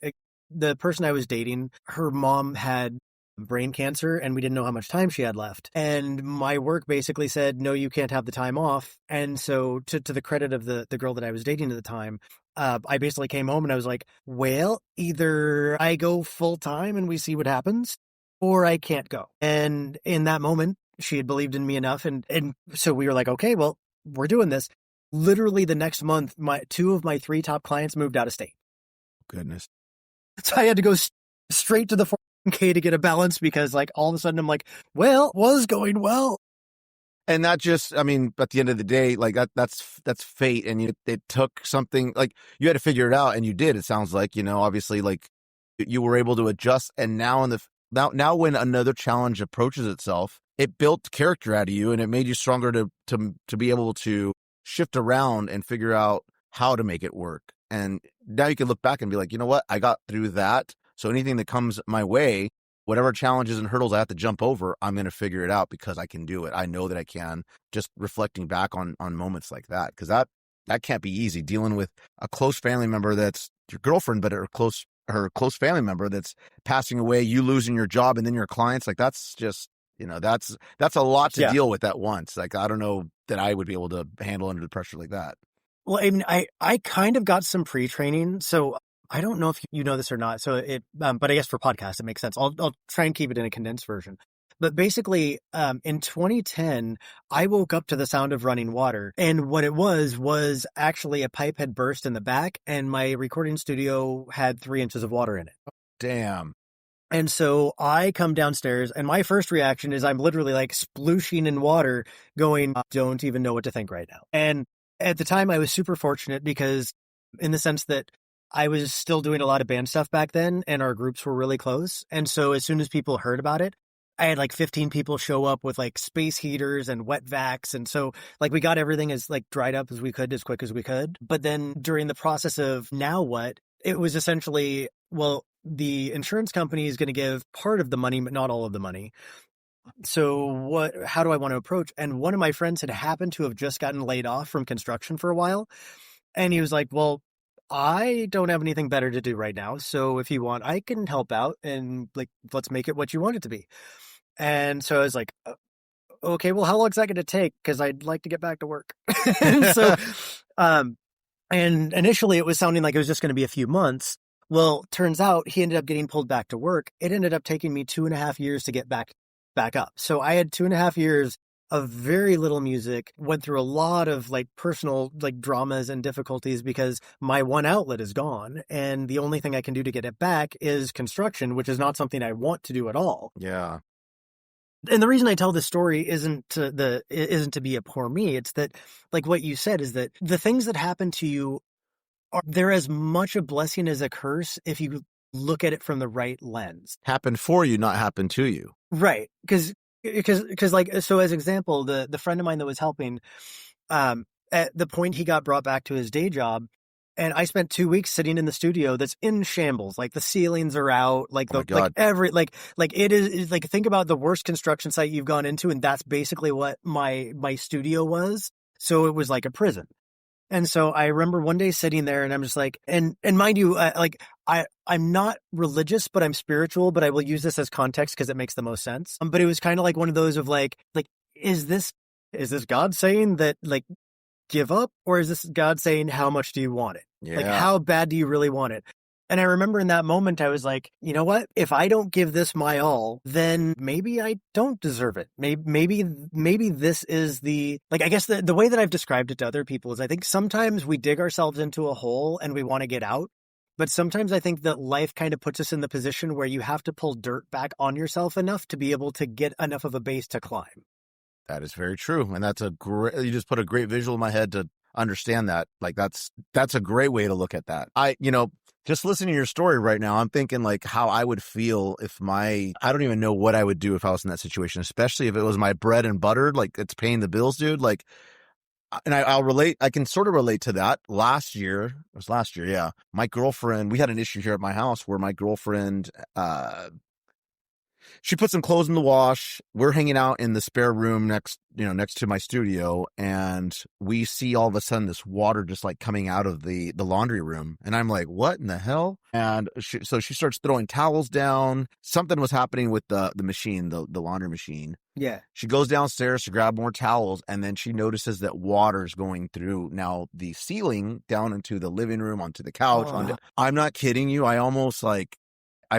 the person I was dating, her mom had brain cancer and we didn't know how much time she had left. And my work basically said, no, you can't have the time off. And so to the credit of the girl that I was dating at the time, I basically came home and I was like, well, either I go full time and we see what happens, or I can't go. And in that moment, she had believed in me enough. And so we were like, okay, well, we're doing this. Literally the next month, two of my 3 top clients moved out of state. Goodness. So I had to go straight to the 401k to get a balance, because like all of a sudden I'm like, well, it was going well. And not just, I mean, at the end of the day, like that's fate. And it took something, like you had to figure it out, and you did. It sounds like, obviously, like you were able to adjust. And now now when another challenge approaches itself, it built character out of you, and it made you stronger to be able to shift around and figure out how to make it work. And now you can look back and be like, you know what? I got through that. So anything that comes my way, whatever challenges and hurdles I have to jump over, I'm going to figure it out because I can do it. I know that I can, just reflecting back on moments like that. Because that that can't be easy dealing with a close family member that's your girlfriend, but her close family member that's passing away, you losing your job, and then your clients. Like, that's just, that's a lot to deal with at once. Like, I don't know that I would be able to handle under the pressure like that. Well, I mean, I kind of got some pre-training, so I don't know if you know this or not. So but I guess for podcasts, it makes sense. I'll try and keep it in a condensed version. But basically, in 2010, I woke up to the sound of running water. And what it was actually a pipe had burst in the back, and my recording studio had 3 inches of water in it. Damn. And so I come downstairs, and my first reaction is I'm literally like splooshing in water, going, don't even know what to think right now. And at the time, I was super fortunate because in the sense that I was still doing a lot of band stuff back then, and our groups were really close. And so as soon as people heard about it, I had like 15 people show up with like space heaters and wet vacs. And so like we got everything as like dried up as we could, as quick as we could. But then during the process of now what, it was essentially, well, the insurance company is going to give part of the money, but not all of the money. So how do I want to approach? And one of my friends had happened to have just gotten laid off from construction for a while. And he was like, well, I don't have anything better to do right now. So if you want, I can help out and like, let's make it what you want it to be. And so I was like, okay, well, how long is that going to take? Because I'd like to get back to work. And so, and initially it was sounding like it was just going to be a few months. Well, turns out he ended up getting pulled back to work. It ended up taking me 2.5 years to get back up. So I had 2.5 years of very little music, went through a lot of like personal like dramas and difficulties because my one outlet is gone. And the only thing I can do to get it back is construction, which is not something I want to do at all. Yeah. And the reason I tell this story isn't to be a poor me. It's that, like what you said, is that the things that happen to you they're as much a blessing as a curse if you look at it from the right lens. Happen for you, not happen to you. Right. Because like, so as example, the friend of mine that was helping, at the point he got brought back to his day job, and I spent 2 weeks sitting in the studio that's in shambles. Like the ceilings are out, like it is like, think about the worst construction site you've gone into. And that's basically what my studio was. So it was like a prison. And so I remember one day sitting there and I'm just like, and mind you, I'm not religious, but I'm spiritual, but I will use this as context because it makes the most sense. But it was kind of like one of those of like, is this God saying that like, give up? Or is this God saying, how much do you want it? Yeah. Like, how bad do you really want it? And I remember in that moment, I was like, you know what? If I don't give this my all, then maybe I don't deserve it. Maybe this is I guess the way that I've described it to other people is I think sometimes we dig ourselves into a hole and we want to get out. But sometimes I think that life kind of puts us in the position where you have to pull dirt back on yourself enough to be able to get enough of a base to climb. That is very true. And you just put a great visual in my head to understand that. Like that's a great way to look at that. Just listening to your story right now, I'm thinking like how I would feel I don't even know what I would do if I was in that situation, especially if it was my bread and butter, like it's paying the bills, dude. Like, and I can sort of relate to that. Last year, yeah. My girlfriend, we had an issue here at my house where my girlfriend, she put some clothes in the wash. We're hanging out in the spare room next to my studio, and we see all of a sudden this water just like coming out of the laundry room. And I'm like, what in the hell? And so she starts throwing towels down. Something was happening with the machine, the laundry machine. Yeah. She goes downstairs to grab more towels, and then she notices that water's going through now the ceiling down into the living room, onto the couch. I'm not kidding you. I've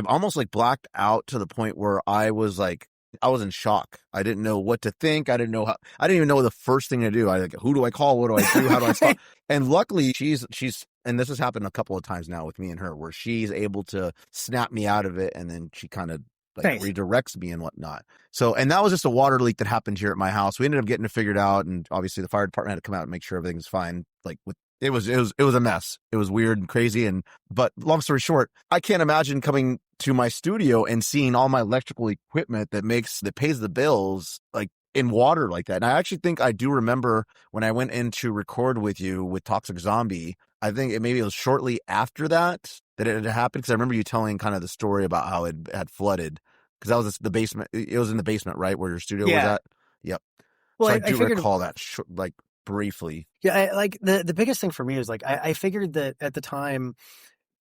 almost blacked out to the point where I was in shock. I didn't know what to think. I didn't even know the first thing to do. Who do I call? What do I do? How do I stop? And luckily she's, and this has happened a couple of times now with me and her, where she's able to snap me out of it. And then she kind of redirects me and whatnot. So, and that was just a water leak that happened here at my house. We ended up getting it figured out. And obviously the fire department had to come out and make sure everything's fine. It was a mess. It was weird and crazy. But long story short, I can't imagine coming to my studio and seeing all my electrical equipment that pays the bills like in water like that. And I actually think I do remember when I went in to record with you with Toxic Zombie, I think maybe it was shortly after that it had happened. Cause I remember you telling kind of the story about how it had flooded. Cause that was the basement. It was in the basement, right? Where your studio was at. Yep. Well, so I do recall that briefly. Yeah, like the biggest thing for me is like I figured that at the time,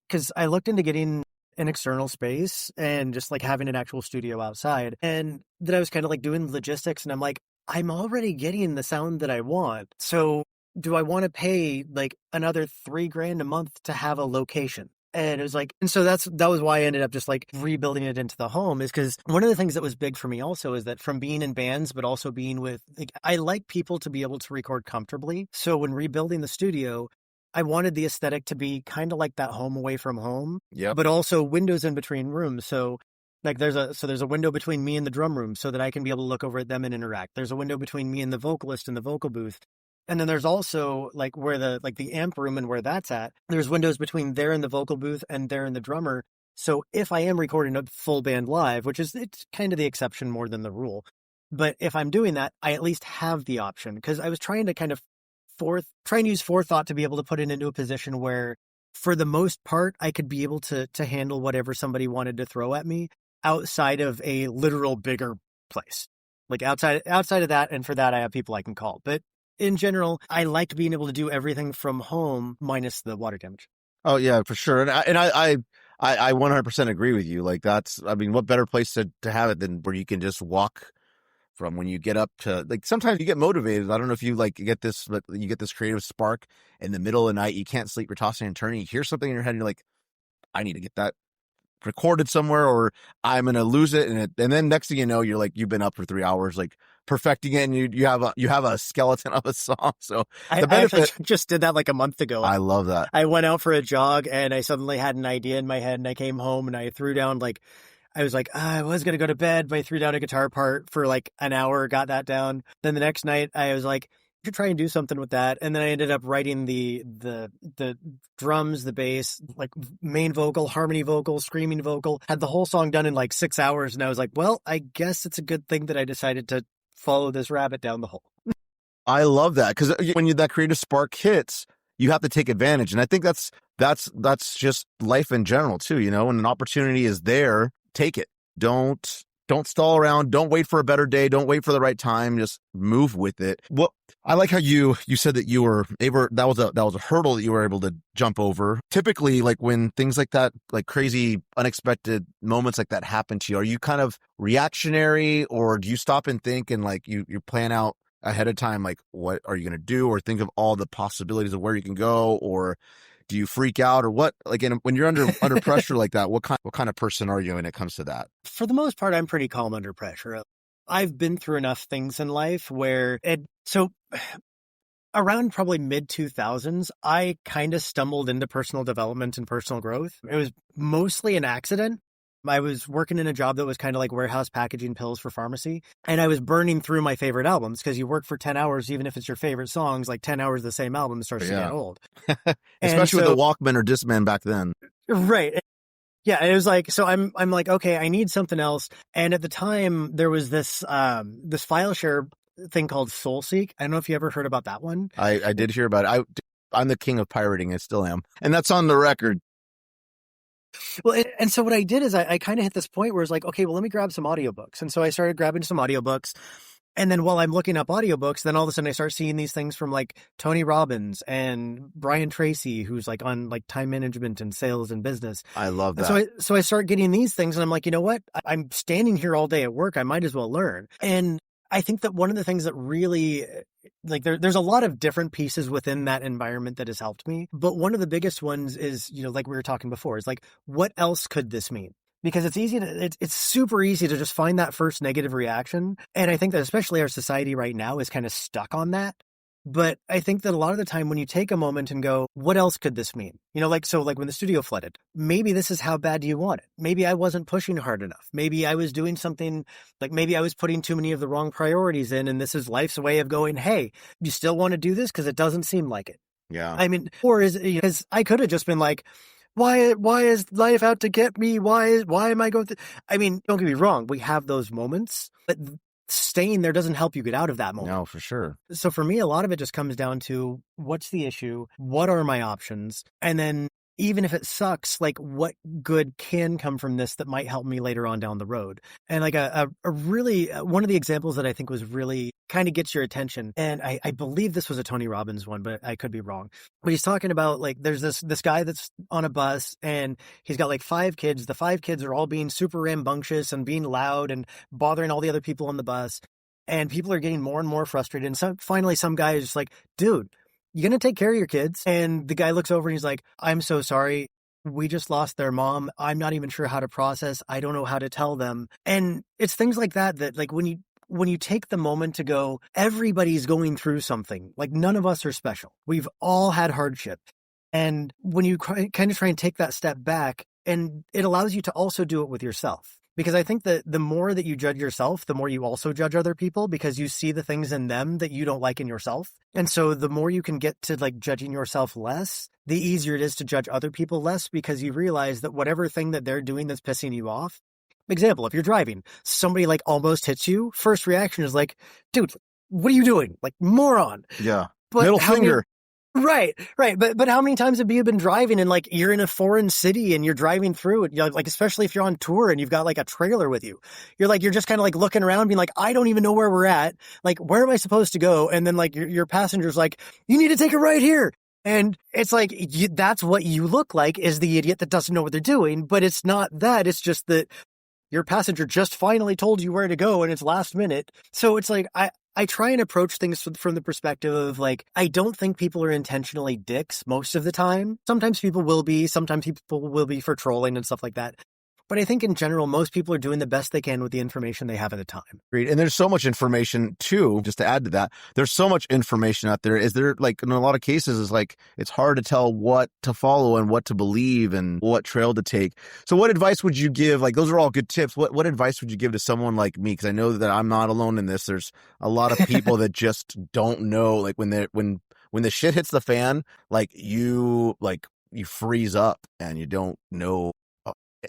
because I looked into getting an external space and just like having an actual studio outside, and that I was kind of like doing logistics, and I'm like, I'm already getting the sound that I want. So do I want to pay like another $3,000 a month to have a location? And it was like, and so that was why I ended up just like rebuilding it into the home, is because one of the things that was big for me also is that from being in bands, but also being with, like, I like people to be able to record comfortably. So when rebuilding the studio, I wanted the aesthetic to be kind of like that home away from home, but also windows in between rooms. So like there's a window between me and the drum room so that I can be able to look over at them and interact. There's a window between me and the vocalist in the vocal booth. And then there's also like where the amp room and where that's at, there's windows between there and the vocal booth and there and the drummer. So if I am recording a full band live, it's kind of the exception more than the rule. But if I'm doing that, I at least have the option, because I was trying to kind of try and use forethought to be able to put it into a position where for the most part, I could be able to handle whatever somebody wanted to throw at me outside of a literal bigger place. Like outside of that, and for that I have people I can call. But in general, I liked being able to do everything from home minus the water damage. Oh yeah, for sure. And I 100% agree with you. Like what better place to have it than where you can just walk from when you get up to, like, sometimes you get motivated. I don't know if you like get this, but you get this creative spark in the middle of the night. You can't sleep. You're tossing and turning. You hear something in your head and you're like, I need to get that recorded somewhere, or I'm going to lose it. And then next thing you know, you're like, you've been up for 3 hours, like perfecting it, and you have a skeleton of a song. So I actually just did that like a month ago. I love that. I went out for a jog and I suddenly had an idea in my head, and I came home and I threw down I was like, I was going to go to bed, but I threw down a guitar part for like an hour, got that down. Then the next night I was like, I should try and do something with that. And then I ended up writing the drums, the bass, like main vocal, harmony vocal, screaming vocal, had the whole song done in like 6 hours. And I was like, well, I guess it's a good thing that I decided to follow this rabbit down the hole. I love that, because when that creative spark hits, you have to take advantage. And I think that's just life in general too. When an opportunity is there, take it. Don't stall around. Don't wait for a better day. Don't wait for the right time. Just move with it. Well, I like how you said that that was a hurdle that you were able to jump over. Typically, like when things like that, like crazy, unexpected moments like that happen to you, are you kind of reactionary, or do you stop and think and like you plan out ahead of time, like what are you going to do, or think of all the possibilities of where you can go, or do you freak out, or what? Like when you're under pressure like that, what kind of person are you when it comes to that? For the most part, I'm pretty calm under pressure. I've been through enough things in life where around probably mid 2000s, I kind of stumbled into personal development and personal growth. It was mostly an accident. I was working in a job that was kind of like warehouse packaging pills for pharmacy. And I was burning through my favorite albums, because you work for 10 hours, even if it's your favorite songs, like 10 hours of the same album starts to get old. Especially with the Walkman or Discman back then. Right. Yeah. It was like, so I'm like, okay, I need something else. And at the time there was this file share thing called SoulSeek. I don't know if you ever heard about that one. I did hear about it. I'm the king of pirating. I still am. And that's on the record. Well, and so what I did is I kind of hit this point where it's like, okay, well, let me grab some audiobooks. And so I started grabbing some audiobooks. And then while I'm looking up audiobooks, then all of a sudden I start seeing these things from like Tony Robbins and Brian Tracy, who's like on like time management and sales and business. I love that. And so I start getting these things, and I'm like, you know what? I'm standing here all day at work. I might as well learn. And I think that one of the things that really, like, there's a lot of different pieces within that environment that has helped me. But one of the biggest ones is, like we were talking before, is like, what else could this mean? Because it's super easy to just find that first negative reaction. And I think that especially our society right now is kind of stuck on that. But I think that a lot of the time when you take a moment and go, what else could this mean? Like when the studio flooded, maybe this is how bad do you want it? Maybe I wasn't pushing hard enough. Maybe I was doing something, like maybe I was putting too many of the wrong priorities in, and this is life's way of going, hey, you still want to do this? Because it doesn't seem like it. Yeah. I mean, or is it, because I could have just been like, why is life out to get me? Why am I going through? I mean, don't get me wrong. We have those moments, but staying there doesn't help you get out of that moment. No, for sure. So for me, a lot of it just comes down to what's the issue? What are my options? And then even if it sucks, like what good can come from this that might help me later on down the road? And like a really, one of the examples that I think was really kind of gets your attention. And I believe this was a Tony Robbins one, but I could be wrong. But he's talking about like, there's this guy that's on a bus and he's got like 5 kids. The 5 kids are all being super rambunctious and being loud and bothering all the other people on the bus. And people are getting more and more frustrated. And finally, some guy is just like, dude, you going to take care of your kids? And the guy looks over and he's like, I'm so sorry. We just lost their mom. I'm not even sure how to process. I don't know how to tell them. And it's things like that like when you take the moment to go, everybody's going through something. Like none of us are special. We've all had hardship. And when you kind of try and take that step back, and it allows you to also do it with yourself. Because I think that the more that you judge yourself, the more you also judge other people, because you see the things in them that you don't like in yourself. And so the more you can get to like judging yourself less, the easier it is to judge other people less, because you realize that whatever thing that they're doing that's pissing you off. Example, if you're driving, somebody like almost hits you, first reaction is like, dude, what are you doing? Like, moron. Yeah. But Middle finger. Right. But how many times have you been driving and like you're in a foreign city and you're driving through it, like especially if you're on tour and you've got like a trailer with you, you're just kind of like looking around being like, I don't even know where we're at. Like, where am I supposed to go? And then like your passenger's like, you need to take a right here. And it's like, that's what you look like, is the idiot that doesn't know what they're doing. But it's not that. It's just that your passenger just finally told you where to go and it's last minute. So it's like, I try and approach things from the perspective of like, I don't think people are intentionally dicks most of the time. Sometimes people will be, sometimes people will be for trolling and stuff like that. But I think in general, most people are doing the best they can with the information they have at the time. Great. And there's so much information too, just to add to that, there's so much information out there. Is there, like, in a lot of cases, is like, it's hard to tell what to follow and what to believe and what trail to take. So what advice would you give? Like, those are all good tips. What advice would you give to someone like me? Because I know that I'm not alone in this. There's a lot of people that just don't know, like when the shit hits the fan, you freeze up and you don't know.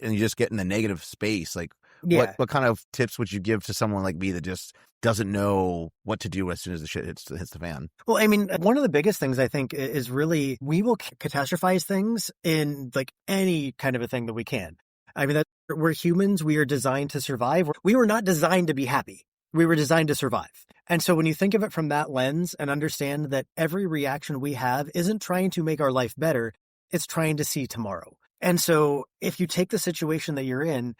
And you just get in the negative space. Like, Yeah. what kind of tips would you give to someone like me that just doesn't know what to do as soon as the shit hits the fan? Well, I mean, one of the biggest things I think is really, we will catastrophize things in like any kind of a thing that we can. I mean, we're humans. We are designed to survive. We were not designed to be happy. We were designed to survive. And so when you think of it from that lens and understand that every reaction we have isn't trying to make our life better, it's trying to see tomorrow. And so if you take the situation that you're in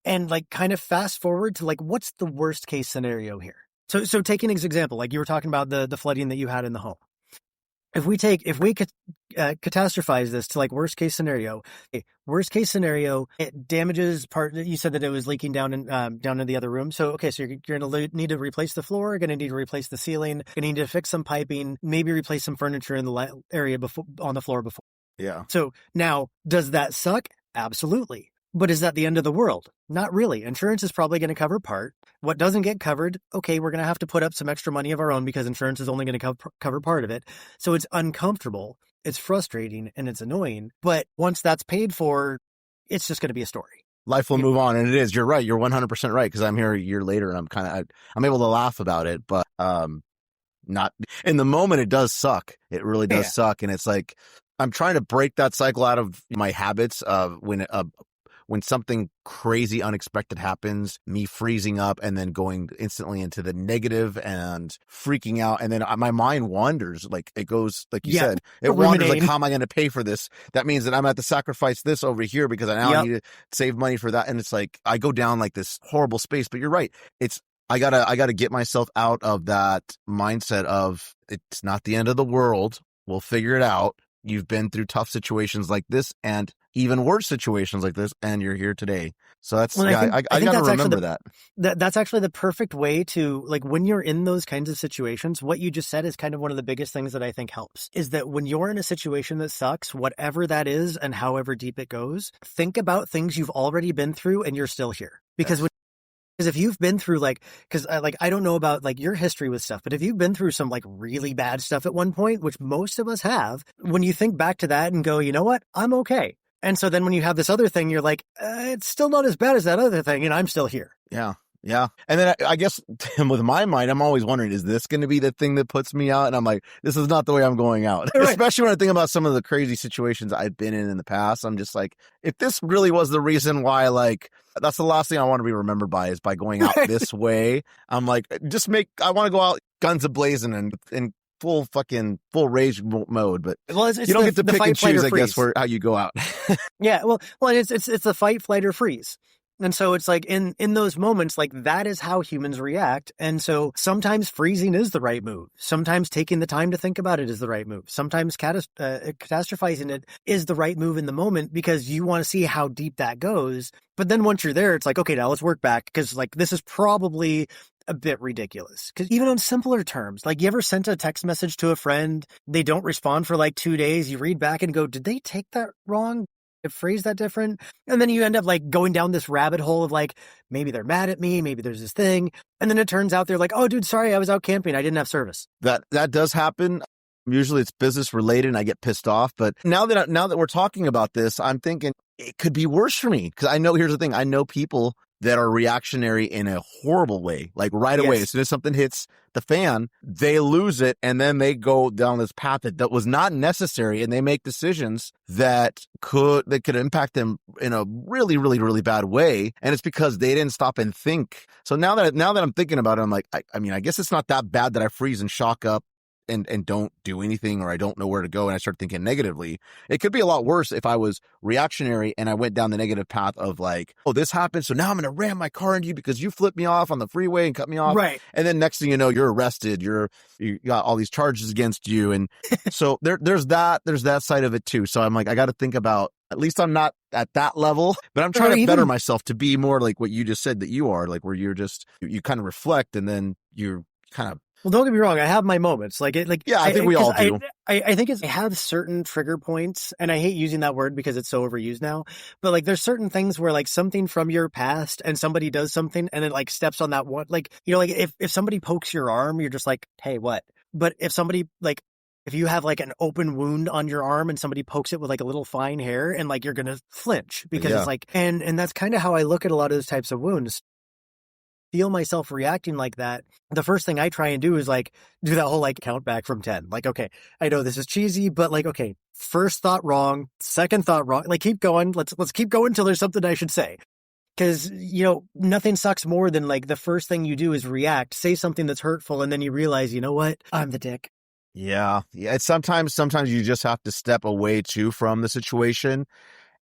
and like kind of fast forward to like, what's the worst case scenario here? So taking an example, like you were talking about the flooding that you had in the home. If we catastrophize this to like worst case scenario, it damages part. You said that it was leaking down in the other room. So, okay, so you're going to need to replace the floor, going to need to replace the ceiling, going to need to fix some piping, maybe replace some furniture in the area on the floor before. Yeah. So now, does that suck? Absolutely. But is that the end of the world? Not really. Insurance is probably going to cover part. What doesn't get covered, okay, we're going to have to put up some extra money of our own because insurance is only going to cover part of it. So it's uncomfortable, it's frustrating, and it's annoying. But once that's paid for, it's just going to be a story. Life will move on. And it is. You're right. You're 100% right. Because I'm here a year later and I'm able to laugh about it. But not in the moment, it does suck. It really does suck. And it's like, I'm trying to break that cycle out of my habits of when something crazy unexpected happens, me freezing up and then going instantly into the negative and freaking out. And then my mind wanders, like it goes, like you said, it wanders like, how am I going to pay for this? That means that I'm going to have to sacrifice this over here because I now need to save money for that. And it's like, I go down like this horrible space, but you're right. I gotta get myself out of that mindset of it's not the end of the world. We'll figure it out. You've been through tough situations like this and even worse situations like this, and you're here today. So that's, I got to remember that. That's actually the perfect way to, like, when you're in those kinds of situations, what you just said is kind of one of the biggest things that I think helps, is that when you're in a situation that sucks, whatever that is and however deep it goes, think about things you've already been through and you're still here. Because if you've been through I don't know about like your history with stuff, but if you've been through some like really bad stuff at one point, which most of us have, when you think back to that and go, you know what, I'm okay. And so then when you have this other thing, you're like, it's still not as bad as that other thing. And I'm still here. Yeah. Yeah. And then I guess with my mind, I'm always wondering, is this going to be the thing that puts me out? And I'm like, this is not the way I'm going out. Right. Especially when I think about some of the crazy situations I've been in the past. I'm just like, if this really was the reason why, like, that's the last thing I want to be remembered by is by going out this way. I'm like, I want to go out guns a-blazing and in full rage mode. But it's you don't get to pick fight, and choose, I guess, freeze. for how you go out. Yeah. Well, it's the fight, flight, or freeze. And so it's like in those moments, like that is how humans react. And so sometimes freezing is the right move. Sometimes taking the time to think about it is the right move. Sometimes catastrophizing it is the right move in the moment because you want to see how deep that goes. But then once you're there, it's like, okay, now let's work back because like this is probably a bit ridiculous. Because even on simpler terms, like you ever sent a text message to a friend, they don't respond for like 2 days, you read back and go, did they take that wrong? Phrase that different, and then you end up like going down this rabbit hole of like maybe they're mad at me, maybe there's this thing, and then it turns out they're like, oh dude, sorry, I was out camping, I didn't have service. That does happen. Usually it's business related and I get pissed off, but now that we're talking about this, I'm thinking it could be worse for me because here's the thing, I know people that are reactionary in a horrible way, like right away. As soon as something hits the fan, they lose it. And then they go down this path that was not necessary. And they make decisions that could impact them in a really, really, really bad way. And it's because they didn't stop and think. So now that I'm thinking about it, I'm like, I mean, I guess it's not that bad that I freeze and shock up and don't do anything, or I don't know where to go and I start thinking negatively. It could be a lot worse if I was reactionary and I went down the negative path of like, oh, this happened, so now I'm going to ram my car into you because you flipped me off on the freeway and cut me off. Right. And then next thing you know, you're arrested. You got all these charges against you. And so there's that side of it too. So I'm like, I got to think about, at least I'm not at that level, but I'm trying to better myself to be more like what you just said that you are, like where you're just, you kind of reflect and then you're kind of. Well, don't get me wrong. I have my moments. I think we all do. I think I have certain trigger points, and I hate using that word because it's so overused now. But like, there's certain things where like something from your past, and somebody does something, and it like steps on that one. Like, you know, like if somebody pokes your arm, you're just like, hey, what? But if somebody like, if you have like an open wound on your arm and somebody pokes it with like a little fine hair, and like you're gonna flinch because it's like, and that's kind of how I look at a lot of those types of wounds. Feel myself reacting like that, the first thing I try and do is like do that whole like count back from 10. Like, okay, I know this is cheesy, but like, okay, first thought wrong, second thought wrong. Like, keep going. Let's keep going until there's something I should say. Because, you know, nothing sucks more than like the first thing you do is react, say something that's hurtful, and then you realize, you know what? I'm the dick. Yeah. It's sometimes you just have to step away too from the situation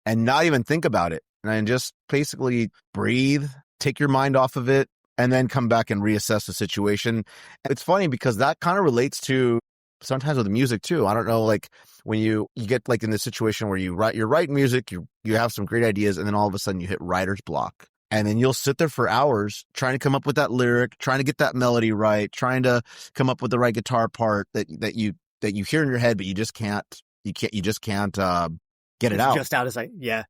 and not even think about it, and just basically breathe, take your mind off of it, and then come back and reassess the situation. It's funny because that kind of relates to sometimes with the music too. I don't know, like when you get like in this situation where you're writing music, you have some great ideas, and then all of a sudden you hit writer's block. And then you'll sit there for hours trying to come up with that lyric, trying to get that melody right, trying to come up with the right guitar part that you hear in your head, but you just can't get it out. Just out of sight. Yeah.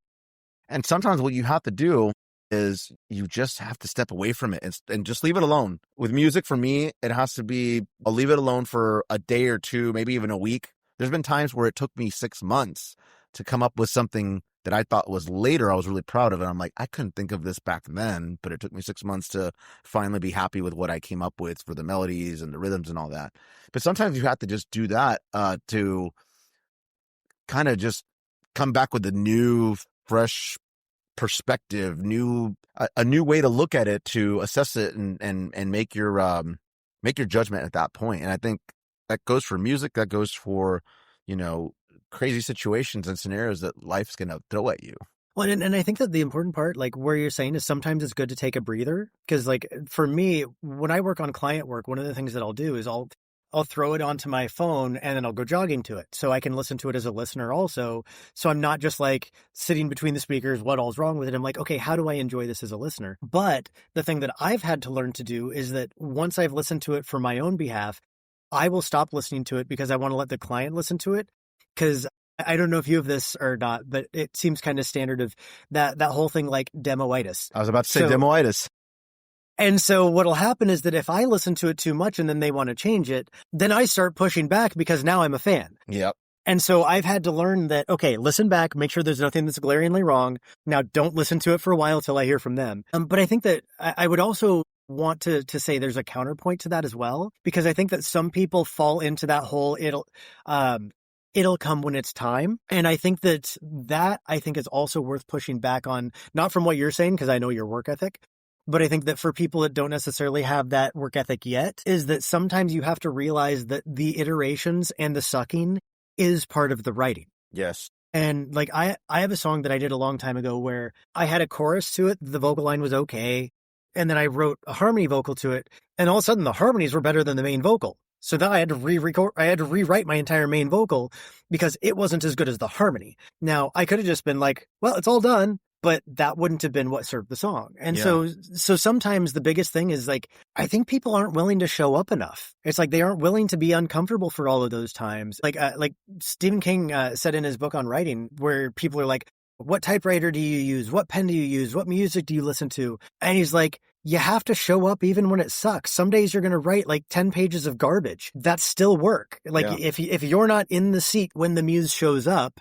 And sometimes what you have to do is you just have to step away from it and just leave it alone. With music, for me, it has to be, I'll leave it alone for a day or two, maybe even a week. There's been times where it took me 6 months to come up with something that I thought was later I was really proud of. And I'm like, I couldn't think of this back then, but it took me 6 months to finally be happy with what I came up with for the melodies and the rhythms and all that. But sometimes you have to just do that to kind of just come back with a new, fresh perspective, a new way to look at it, to assess it and make your judgment at that point. And I think that goes for music, that goes for, you know, crazy situations and scenarios that life's going to throw at you. Well, and I think that the important part, like where you're saying, is sometimes it's good to take a breather. Because like for me, when I work on client work, one of the things that I'll do is I'll throw it onto my phone and then I'll go jogging to it so I can listen to it as a listener also. So I'm not just like sitting between the speakers, what all's wrong with it? I'm like, okay, how do I enjoy this as a listener? But the thing that I've had to learn to do is that once I've listened to it for my own behalf, I will stop listening to it because I want to let the client listen to it. Because I don't know if you have this or not, but it seems kind of standard of that whole thing like demoitis. I was about to say demoitis. And so what'll happen is that if I listen to it too much and then they want to change it, then I start pushing back because now I'm a fan. Yep. And so I've had to learn that, okay, listen back, make sure there's nothing that's glaringly wrong. Now don't listen to it for a while till I hear from them. But I think that I would also want to say there's a counterpoint to that as well, because I think that some people fall into that whole it'll come when it's time. And I think that I think is also worth pushing back on, not from what you're saying, because I know your work ethic, but I think that for people that don't necessarily have that work ethic yet, is that sometimes you have to realize that the iterations and the sucking is part of the writing. Yes. And like I have a song that I did a long time ago where I had a chorus to it, the vocal line was okay, and then I wrote a harmony vocal to it, and all of a sudden the harmonies were better than the main vocal. So then I had to rewrite my entire main vocal because it wasn't as good as the harmony. Now I could have just been like, well, it's all done, but that wouldn't have been what served the song. And so sometimes the biggest thing is like, I think people aren't willing to show up enough. It's like they aren't willing to be uncomfortable for all of those times. Like Stephen King said in his book on writing, where people are like, what typewriter do you use? What pen do you use? What music do you listen to? And he's like, you have to show up even when it sucks. Some days you're going to write like 10 pages of garbage. That's still work. Like if you're not in the seat when the muse shows up,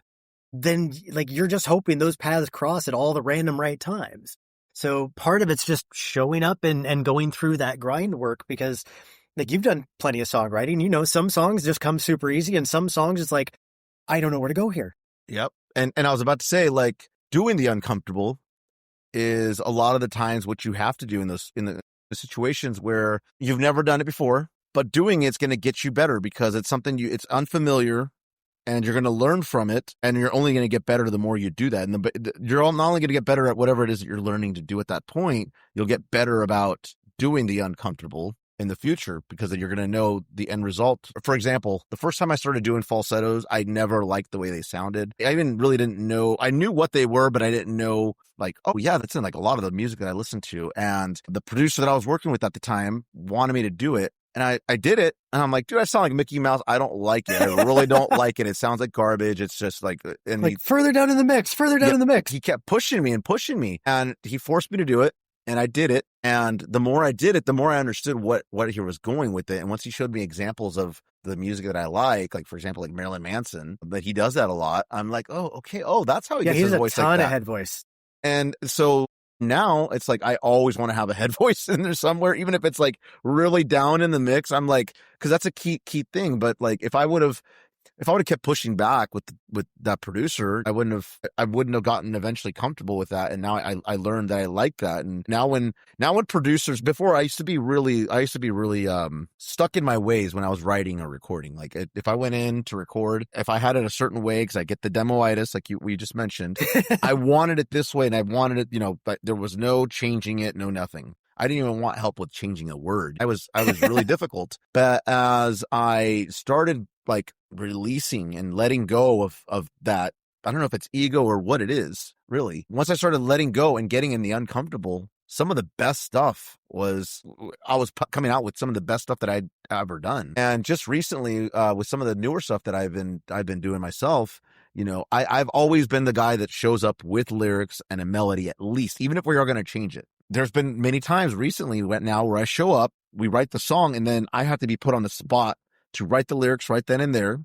then like you're just hoping those paths cross at all the random right times. So part of it's just showing up and going through that grind work, because like you've done plenty of songwriting, you know, some songs just come super easy and some songs it's like, I don't know where to go here. Yep. And I was about to say, like, doing the uncomfortable is a lot of the times what you have to do in the situations where you've never done it before, but doing it's going to get you better because it's something it's unfamiliar. And you're going to learn from it, and you're only going to get better the more you do that. And you're not only going to get better at whatever it is that you're learning to do at that point, you'll get better about doing the uncomfortable in the future because then you're going to know the end result. For example, the first time I started doing falsettos, I never liked the way they sounded. I even really didn't know. I knew what they were, but I didn't know, like, oh yeah, that's in like a lot of the music that I listened to. And the producer that I was working with at the time wanted me to do it. And I did it, and I'm like, dude, I sound like Mickey Mouse. I don't like it. I really don't like it. It sounds like garbage. It's just like, and like further down in the mix. He kept pushing me, and he forced me to do it, and I did it. And the more I did it, the more I understood what he was going with it. And once he showed me examples of the music that I like for example, like Marilyn Manson, that he does that a lot. I'm like, oh, okay. Oh, that's how he gets his voice like that. Yeah, he has a ton of head voice. And so now it's like I always want to have a head voice in there somewhere, even if it's like really down in the mix. I'm like, because that's a key thing. But like if I would have kept pushing back with that producer, I wouldn't have gotten eventually comfortable with that. And now I learned that I like that. And now when producers, before I used to be really stuck in my ways when I was writing or recording. Like if I went in to record, if I had it a certain way, because I get the demoitis, like we just mentioned, I wanted it this way, and I wanted it, but there was no changing it, no nothing. I didn't even want help with changing a word. I was really difficult. But as I started like releasing and letting go of that, I don't know if it's ego or what it is, really. Once I started letting go and getting in the uncomfortable, some of the best stuff I was coming out with some of the best stuff that I'd ever done. And just recently, with some of the newer stuff that I've been doing myself, I've always been the guy that shows up with lyrics and a melody, at least, even if we are going to change it. There's been many times recently now where I show up, we write the song, and then I have to be put on the spot to write the lyrics right then and there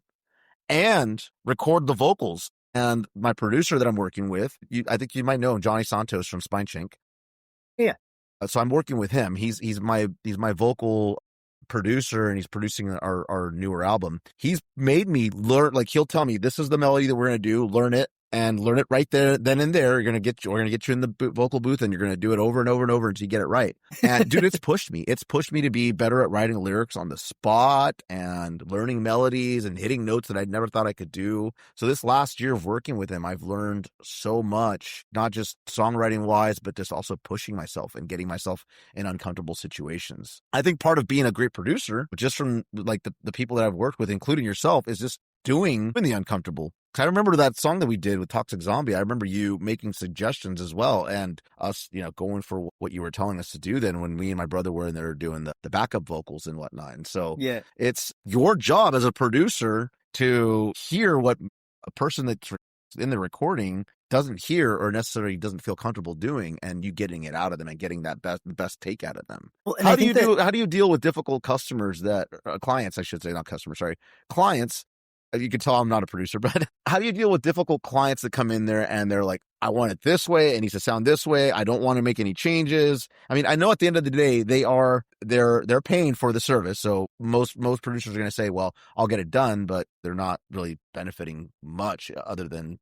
and record the vocals. And my producer that I'm working with, I think you might know him, Johnny Santos from Spinechink. Yeah. So I'm working with him. He's my vocal producer, and he's producing our newer album. He's made me learn, like he'll tell me, this is the melody that we're going to do, learn it. And learn it right there, then and there. We're gonna get you in the vocal booth, and you're gonna do it over and over and over until you get it right. And dude, it's pushed me. It's pushed me to be better at writing lyrics on the spot and learning melodies and hitting notes that I never thought I could do. So this last year of working with him, I've learned so much, not just songwriting wise, but just also pushing myself and getting myself in uncomfortable situations. I think part of being a great producer, just from like the people that I've worked with, including yourself, is just doing the uncomfortable. I remember that song that we did with Toxic Zombie. I remember you making suggestions as well, and us, going for what you were telling us to do then when me and my brother were in there doing the backup vocals and whatnot. And so it's your job as a producer to hear what a person that's in the recording doesn't hear or necessarily doesn't feel comfortable doing, and you getting it out of them and getting that best take out of them. Well, how do you deal with difficult customers clients, I should say, not customers, sorry, clients you can tell I'm not a producer, but how do you deal with difficult clients that come in there and they're like, I want it this way. It needs to sound this way. I don't want to make any changes. I mean, I know at the end of the day, they're paying for the service. So most producers are going to say, well, I'll get it done, but they're not really benefiting much other than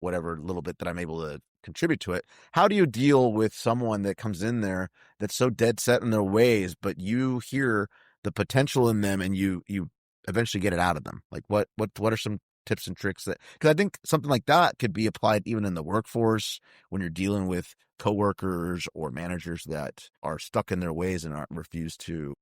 whatever little bit that I'm able to contribute to it. How do you deal with someone that comes in there that's so dead set in their ways, but you hear the potential in them and you eventually get it out of them? Like what are some tips and tricks because I think something like that could be applied even in the workforce when you're dealing with coworkers or managers that are stuck in their ways and refuse to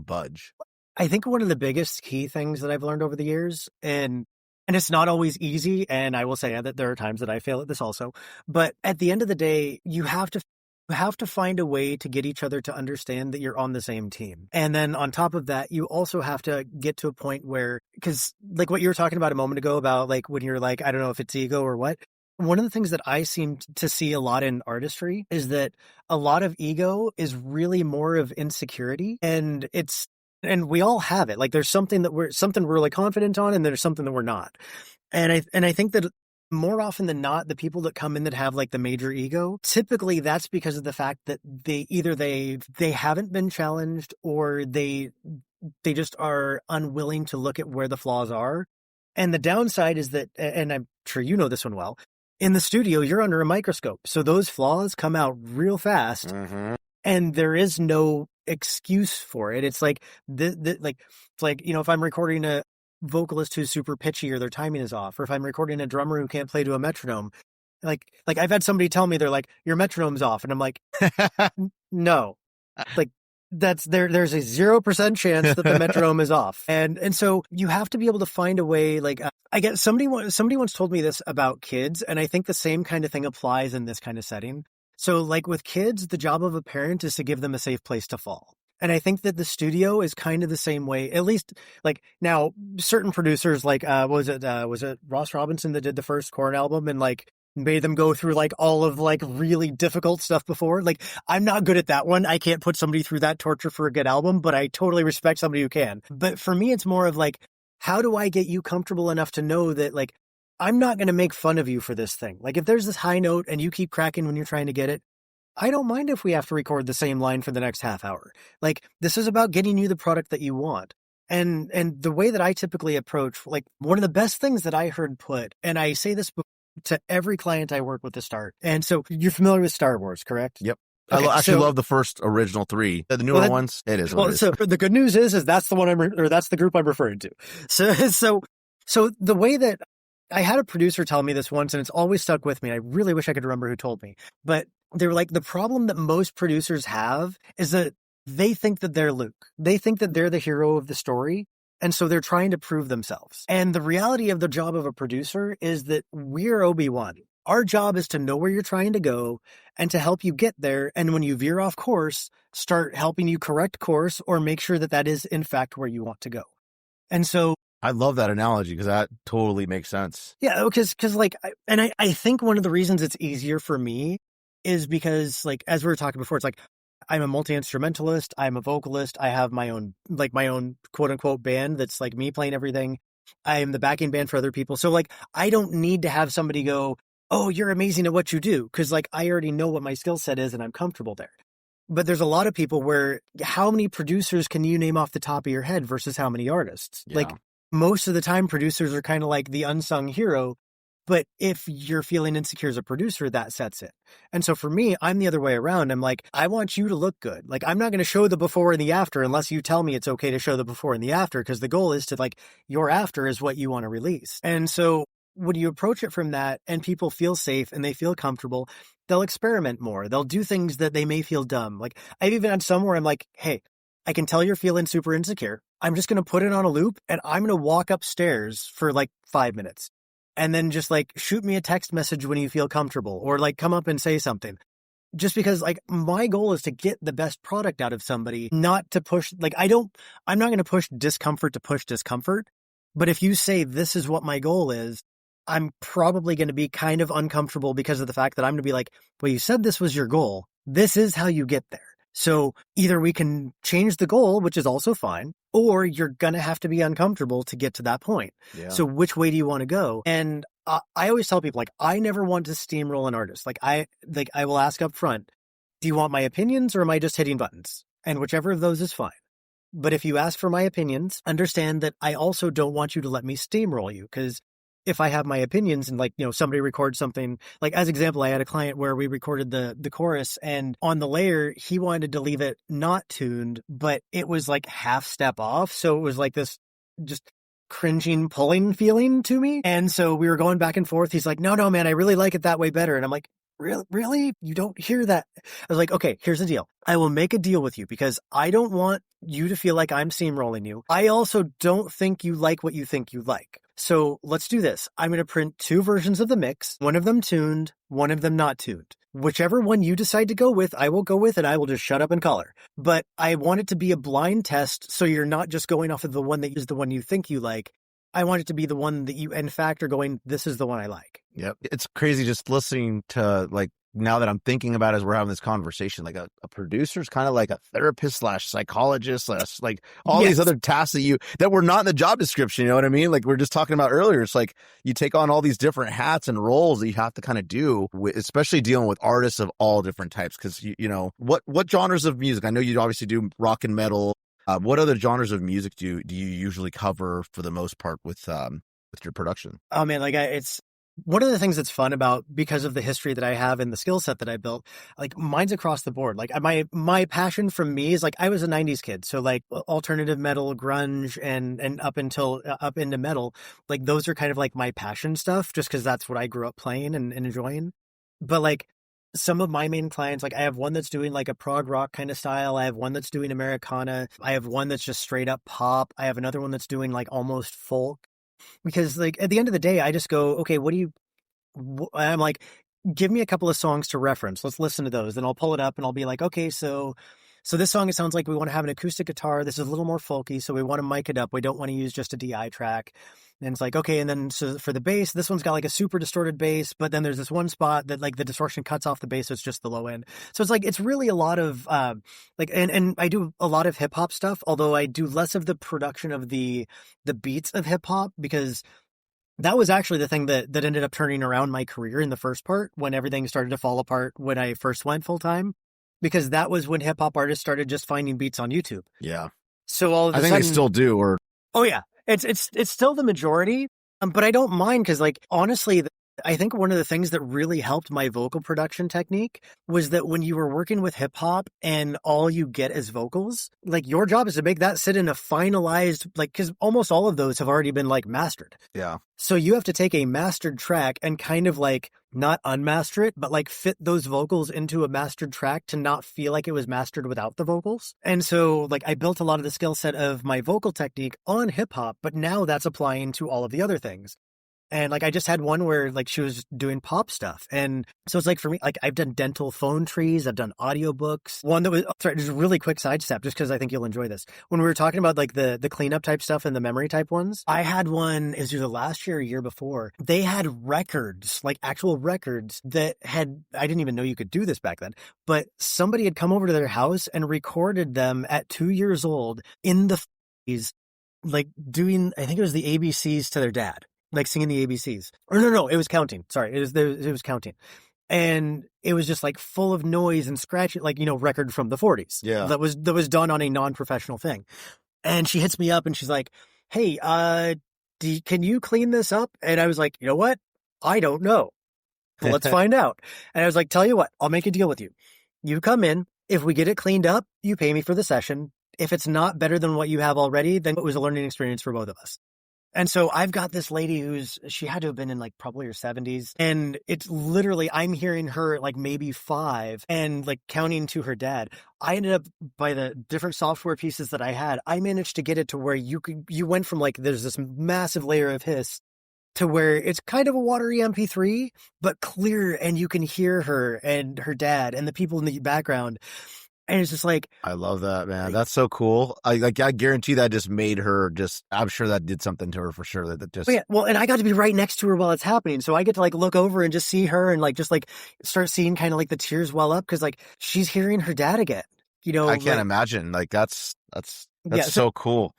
budge. I think one of the biggest key things that I've learned over the years, and it's not always easy, and I will say that there are times that I fail at this also, but at the end of the day, you have to find a way to get each other to understand that you're on the same team. And then on top of that, you also have to get to a point where, because like what you were talking about a moment ago about like when you're like, I don't know if it's ego or what. One of the things that I seem to see a lot in artistry is that a lot of ego is really more of insecurity, and we all have it. Like there's something we're really confident on, and there's something that we're not. And I think that more often than not, the people that come in that have like the major ego, typically that's because of the fact that they haven't been challenged, or they just are unwilling to look at where the flaws are. And the downside is that, and I'm sure you know this one well, in the studio, you're under a microscope. So those flaws come out real fast, Mm-hmm. and there is no excuse for it. It's like, it's like, if I'm recording a vocalist who's super pitchy or their timing is off, or if I'm recording a drummer who can't play to a metronome, like I've had somebody tell me, they're like, your metronome's off. And I'm like, no, like there's a 0% chance that the metronome is off. And so you have to be able to find a way, like, I guess somebody once told me this about kids, and I think the same kind of thing applies in this kind of setting. So like with kids, the job of a parent is to give them a safe place to fall. And I think that the studio is kind of the same way, at least like now certain producers like, was it Ross Robinson that did the first Korn album and like made them go through like all of like really difficult stuff before? Like I'm not good at that one. I can't put somebody through that torture for a good album, but I totally respect somebody who can. But for me, it's more of like, how do I get you comfortable enough to know that like, I'm not going to make fun of you for this thing. Like if there's this high note and you keep cracking when you're trying to get it, I don't mind if we have to record the same line for the next half hour. Like this is about getting you the product that you want. And the way that I typically approach, like one of the best things that I heard put, and I say this to every client I work with to start. And so you're familiar with Star Wars, correct? Yep. Okay, I actually love the first original 3. The newer ones, it is. Well, so the good news is that's the one that's the group I'm referring to. So the way that I had a producer tell me this once, and it's always stuck with me. I really wish I could remember who told me, but they were like, the problem that most producers have is that they think that they're Luke. They think that they're the hero of the story. And so they're trying to prove themselves. And the reality of the job of a producer is that we're Obi-Wan. Our job is to know where you're trying to go and to help you get there. And when you veer off course, start helping you correct course or make sure that that is in fact where you want to go. And so I love that analogy because that totally makes sense. Yeah, because like, I think one of the reasons it's easier for me is because like, as we were talking before, it's like, I'm a multi-instrumentalist. I'm a vocalist. I have my own quote unquote band. That's like me playing everything. I am the backing band for other people. So like, I don't need to have somebody go, oh, you're amazing at what you do. Cause like, I already know what my skill set is and I'm comfortable there. But there's a lot of people where how many producers can you name off the top of your head versus how many artists? Yeah. Like most of the time producers are kind of like the unsung hero. But if you're feeling insecure as a producer, that sets it. And so for me, I'm the other way around. I'm like, I want you to look good. Like, I'm not going to show the before and the after unless you tell me it's okay to show the before and the after, because the goal is to like, your after is what you want to release. And so when you approach it from that and people feel safe and they feel comfortable, they'll experiment more. They'll do things that they may feel dumb. Like I've even had some where I'm like, hey, I can tell you're feeling super insecure. I'm just going to put it on a loop and I'm going to walk upstairs for like 5 minutes. And then just like shoot me a text message when you feel comfortable, or like come up and say something. Just because like my goal is to get the best product out of somebody, not to push, like I'm not going to push discomfort to push discomfort. But if you say this is what my goal is, I'm probably going to be kind of uncomfortable because of the fact that I'm going to be like, well, you said this was your goal. This is how you get there. So either we can change the goal, which is also fine, or you're going to have to be uncomfortable to get to that point. Yeah. So which way do you want to go? And I always tell people, like, I never want to steamroll an artist. I will ask up front, do you want my opinions or am I just hitting buttons? And whichever of those is fine. But if you ask for my opinions, understand that I also don't want you to let me steamroll you, because if I have my opinions and somebody records something, like as example, I had a client where we recorded the chorus, and on the layer, he wanted to leave it not tuned, but it was like half step off. So it was like this just cringing, pulling feeling to me. And so we were going back and forth. He's like, no, man, I really like it that way better. And I'm like, really? You don't hear that? I was like, okay, here's the deal. I will make a deal with you because I don't want you to feel like I'm steamrolling you. I also don't think you like what you think you like. So let's do this. I'm going to print 2 versions of the mix, one of them tuned, one of them not tuned. Whichever one you decide to go with, I will go with, and I will just shut up and color. But I want it to be a blind test, so you're not just going off of the one that is the one you think you like. I want it to be the one that you, in fact, are going, this is the one I like. Yep. It's crazy just listening to, like, now that I'm thinking about it as we're having this conversation, like a producer's kind of like a therapist / psychologist / like all these other tasks that were not in the job description. You know what I mean? Like we are just talking about earlier. It's like you take on all these different hats and roles that you have to kind of do, especially dealing with artists of all different types. Because what genres of music? I know you obviously do rock and metal. What other genres of music do you usually cover for the most part with your production? Oh man, it's one of the things that's fun about, because of the history that I have and the skill set that I built, like mine's across the board. Like my passion from me is, like, I was a 90s kid. So like alternative metal, grunge, and up into metal, like those are kind of like my passion stuff, just because that's what I grew up playing and enjoying. But like some of my main clients, like I have one that's doing like a prog rock kind of style. I have one that's doing Americana. I have one that's just straight up pop. I have another one that's doing like almost folk. Because like at the end of the day, I just go, okay, I'm like, give me a couple of songs to reference. Let's listen to those. Then I'll pull it up and I'll be like, okay, so this song, it sounds like we want to have an acoustic guitar. This is a little more folky, so we want to mic it up. We don't want to use just a DI track. And it's like, okay, and then so for the bass, this one's got like a super distorted bass, but then there's this one spot that like the distortion cuts off the bass, so it's just the low end. So it's like, it's really a lot of and I do a lot of hip hop stuff, although I do less of the production of the beats of hip hop, because that was actually the thing that ended up turning around my career in the first part, when everything started to fall apart when I first went full time, because that was when hip hop artists started just finding beats on YouTube. Yeah. So all of a I think sudden, they still do. Or oh yeah, it's still the majority, but I don't mind, because like honestly, I think one of the things that really helped my vocal production technique was that when you were working with hip hop and all you get is vocals, like your job is to make that sit in a finalized, like, because almost all of those have already been like mastered. Yeah. So you have to take a mastered track and kind of like not unmaster it, but like fit those vocals into a mastered track to not feel like it was mastered without the vocals. And so like I built a lot of the skill set of my vocal technique on hip hop, but now that's applying to all of the other things. And like I just had one where like she was doing pop stuff. And so it's like for me, like I've done dental phone trees, I've done audiobooks. One that was, sorry, just a really quick sidestep, just because I think you'll enjoy this. When we were talking about like the cleanup type stuff and the memory type ones, I had one, it was either last year or year before. They had records, like actual records that had, I didn't even know you could do this back then, but somebody had come over to their house and recorded them at 2 years old in the 40s, like doing, I think it was the ABCs to their dad. Like singing the ABCs. Or no, it was counting. Sorry, it was counting. And it was just like full of noise and scratching, like, record from the 40s. Yeah. That was done on a non-professional thing. And she hits me up and she's like, hey, can you clean this up? And I was like, you know what? I don't know. But let's find out. And I was like, tell you what, I'll make a deal with you. You come in. If we get it cleaned up, you pay me for the session. If it's not better than what you have already, then it was a learning experience for both of us. And so I've got this lady she had to have been in like probably her 70s. And it's literally, I'm hearing her at like maybe 5 and like counting to her dad. I ended up, by the different software pieces that I had, I managed to get it to where you went from like, there's this massive layer of hiss to where it's kind of a watery MP3, but clear, and you can hear her and her dad and the people in the background. And it's just like, I love that, man. That's so cool. I guarantee that just made her I'm sure that did something to her for sure. That just, yeah. Well, and I got to be right next to her while it's happening. So I get to like look over and just see her and like, just like start seeing kind of like the tears well up. Cause like she's hearing her dad again. I can't imagine. Like that's Yeah, so cool.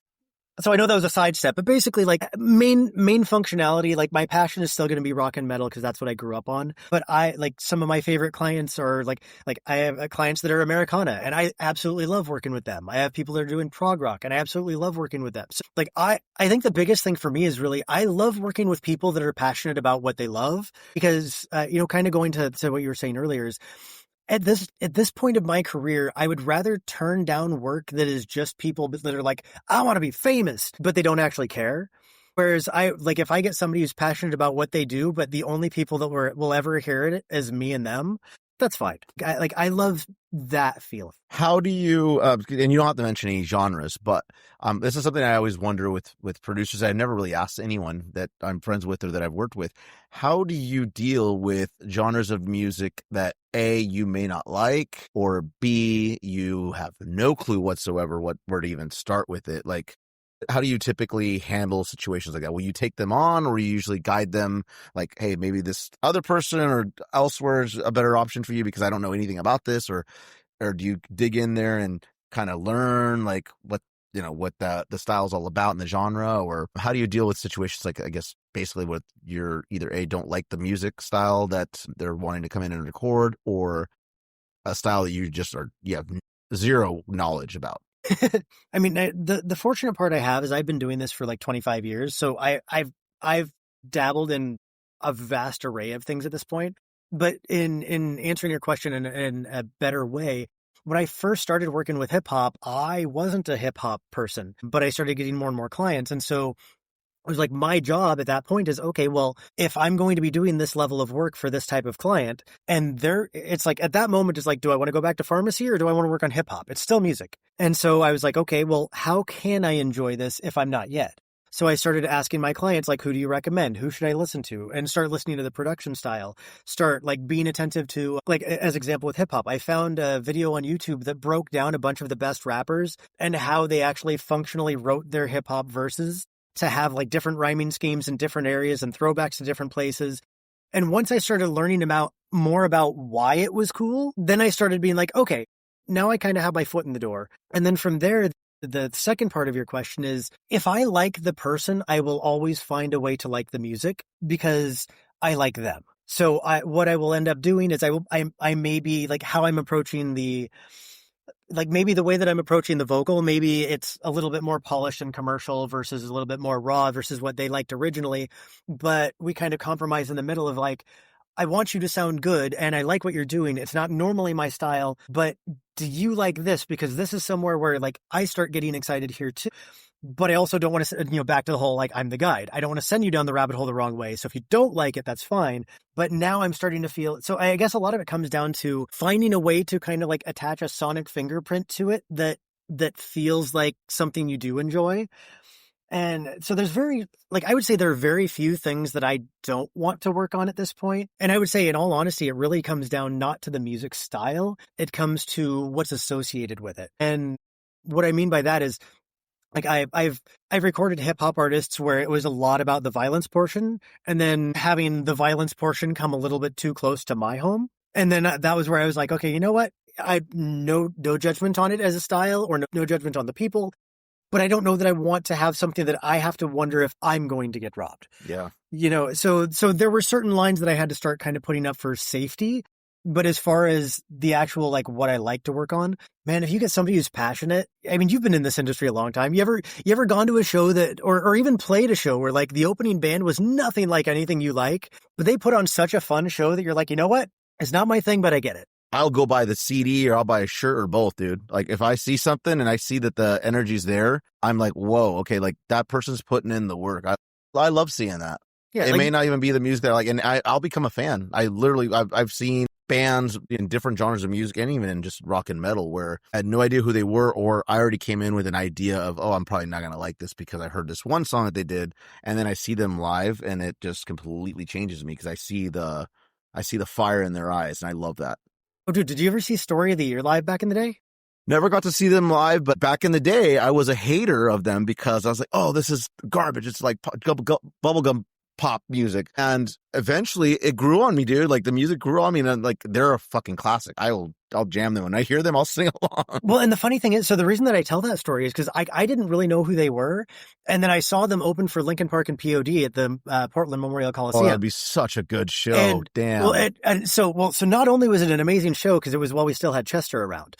So I know that was a sidestep, but basically like main functionality, like my passion is still going to be rock and metal because that's what I grew up on. But I like some of my favorite clients are like I have clients that are Americana and I absolutely love working with them. I have people that are doing prog rock and I absolutely love working with them. So like I think the biggest thing for me is really, I love working with people that are passionate about what they love because, kind of going to what you were saying earlier is, at this point of my career, I would rather turn down work that is just people that are like, I want to be famous, but they don't actually care. Whereas if I get somebody who's passionate about what they do, but the only people that will ever hear it is me and them, that's fine. I love that feeling. How do you, and you don't have to mention any genres, but this is something I always wonder with producers. I've never really asked anyone that I'm friends with or that I've worked with. How do you deal with genres of music that A, you may not like, or B, you have no clue whatsoever where to even start with it? Like, how do you typically handle situations like that? Will you take them on, or you usually guide them like, hey, maybe this other person or elsewhere is a better option for you because I don't know anything about this, or do you dig in there and kind of learn like what the style is all about in the genre? Or how do you deal with situations like, I guess, basically what you're either A, don't like the music style that they're wanting to come in and record, or a style that you have zero knowledge about? I mean, the fortunate part I have is I've been doing this for like 25 years. So I've dabbled in a vast array of things at this point. But in answering your question in a better way, when I first started working with hip hop, I wasn't a hip hop person, but I started getting more and more clients. And so it was like my job at that point is, okay, well, if I'm going to be doing this level of work for this type of client, and it's like at that moment, it's like, do I want to go back to pharmacy or do I want to work on hip hop? It's still music. And so I was like, okay, well, how can I enjoy this if I'm not yet? So I started asking my clients, like, who do you recommend? Who should I listen to? And start listening to the production style, start like being attentive to, like, as example with hip hop, I found a video on YouTube that broke down a bunch of the best rappers and how they actually functionally wrote their hip hop verses to have like different rhyming schemes in different areas and throwbacks to different places. And once I started learning more about why it was cool, then I started being like, okay, now I kind of have my foot in the door. And then from there, the second part of your question is, if I like the person, I will always find a way to like the music because I like them. So what I will end up doing is I may be like how I'm approaching maybe the way that I'm approaching the vocal, maybe it's a little bit more polished and commercial versus a little bit more raw versus what they liked originally. But we kind of compromise in the middle of like, I want you to sound good and I like what you're doing. It's not normally my style, but do you like this? Because this is somewhere where like I start getting excited here too. But I also don't want to, back to the whole, like, I'm the guide. I don't want to send you down the rabbit hole the wrong way. So if you don't like it, that's fine. But now I'm starting to feel, so I guess a lot of it comes down to finding a way to kind of like attach a sonic fingerprint to it that feels like something you do enjoy. And so I would say there are very few things that I don't want to work on at this point. And I would say in all honesty, it really comes down not to the music style. It comes to what's associated with it. And what I mean by that is, like I've recorded hip hop artists where it was a lot about the violence portion and then having the violence portion come a little bit too close to my home. And then that was where I was like, okay, you know what? I no judgment on it as a style or no judgment on the people, but I don't know that I want to have something that I have to wonder if I'm going to get robbed. Yeah. So there were certain lines that I had to start kind of putting up for safety. But as far as the actual, like, what I like to work on, man, if you get somebody who's passionate, I mean, you've been in this industry a long time. You ever gone to a show or even played a show where like the opening band was nothing like anything you like, but they put on such a fun show that you're like, you know what? It's not my thing, but I get it. I'll go buy the CD or I'll buy a shirt or both, dude. Like if I see something and I see that the energy's there, I'm like, whoa, okay, like that person's putting in the work. I love seeing that. Yeah, it may not even be the music that I like, and I'll become a fan. I've seen bands in different genres of music and even in just rock and metal where I had no idea who they were, or I already came in with an idea of, oh, I'm probably not going to like this because I heard this one song that they did, and then I see them live and it just completely changes me because I see the fire in their eyes, and I love that. Oh, dude, did you ever see Story of the Year live back in the day? Never got to see them live, but back in the day, I was a hater of them because I was like, oh, this is garbage. It's like bubblegum pop music. And eventually it grew on me, dude. Like the music grew on me, and like they're a fucking classic. I'll jam them. When I hear them, I'll sing along. Well, and the funny thing is, so the reason that I tell that story is because I didn't really know who they were. And then I saw them open for Linkin Park and POD at the Portland Memorial Coliseum. Oh, that'd be such a good show. And, damn. Well, so not only was it an amazing show because it was while we still had Chester around,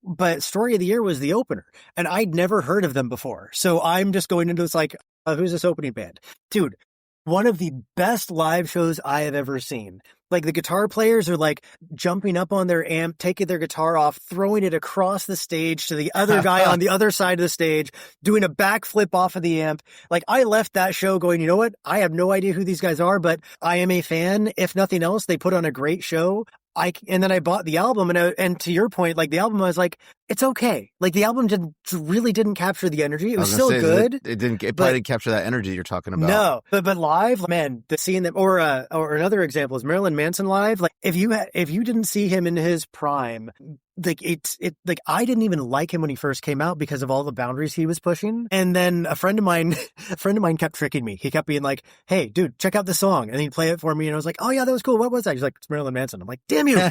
but Story of the Year was the opener, and I'd never heard of them before. So I'm just going into this like, who's this opening band? Dude, one of the best live shows I have ever seen. Like the guitar players are like jumping up on their amp, taking their guitar off, throwing it across the stage to the other guy on the other side of the stage, doing a backflip off of the amp. Like I left that show going, you know what? I have no idea who these guys are, but I am a fan. If nothing else, they put on a great show. And then I bought the album, and to your point, like the album, I was like, it's okay. Like the album really didn't capture the energy. It was still good. It probably didn't capture that energy you're talking about. No, but live, man, seeing them, or another example is Marilyn Manson live. Like if you didn't see him in his prime, like like I didn't even like him when he first came out because of all the boundaries he was pushing. And then a friend of mine kept tricking me. He kept being like, "Hey, dude, check out this song," and he'd play it for me, and I was like, "Oh yeah, that was cool. What was that?" He's like, "It's Marilyn Manson." I'm like, "Damn you!"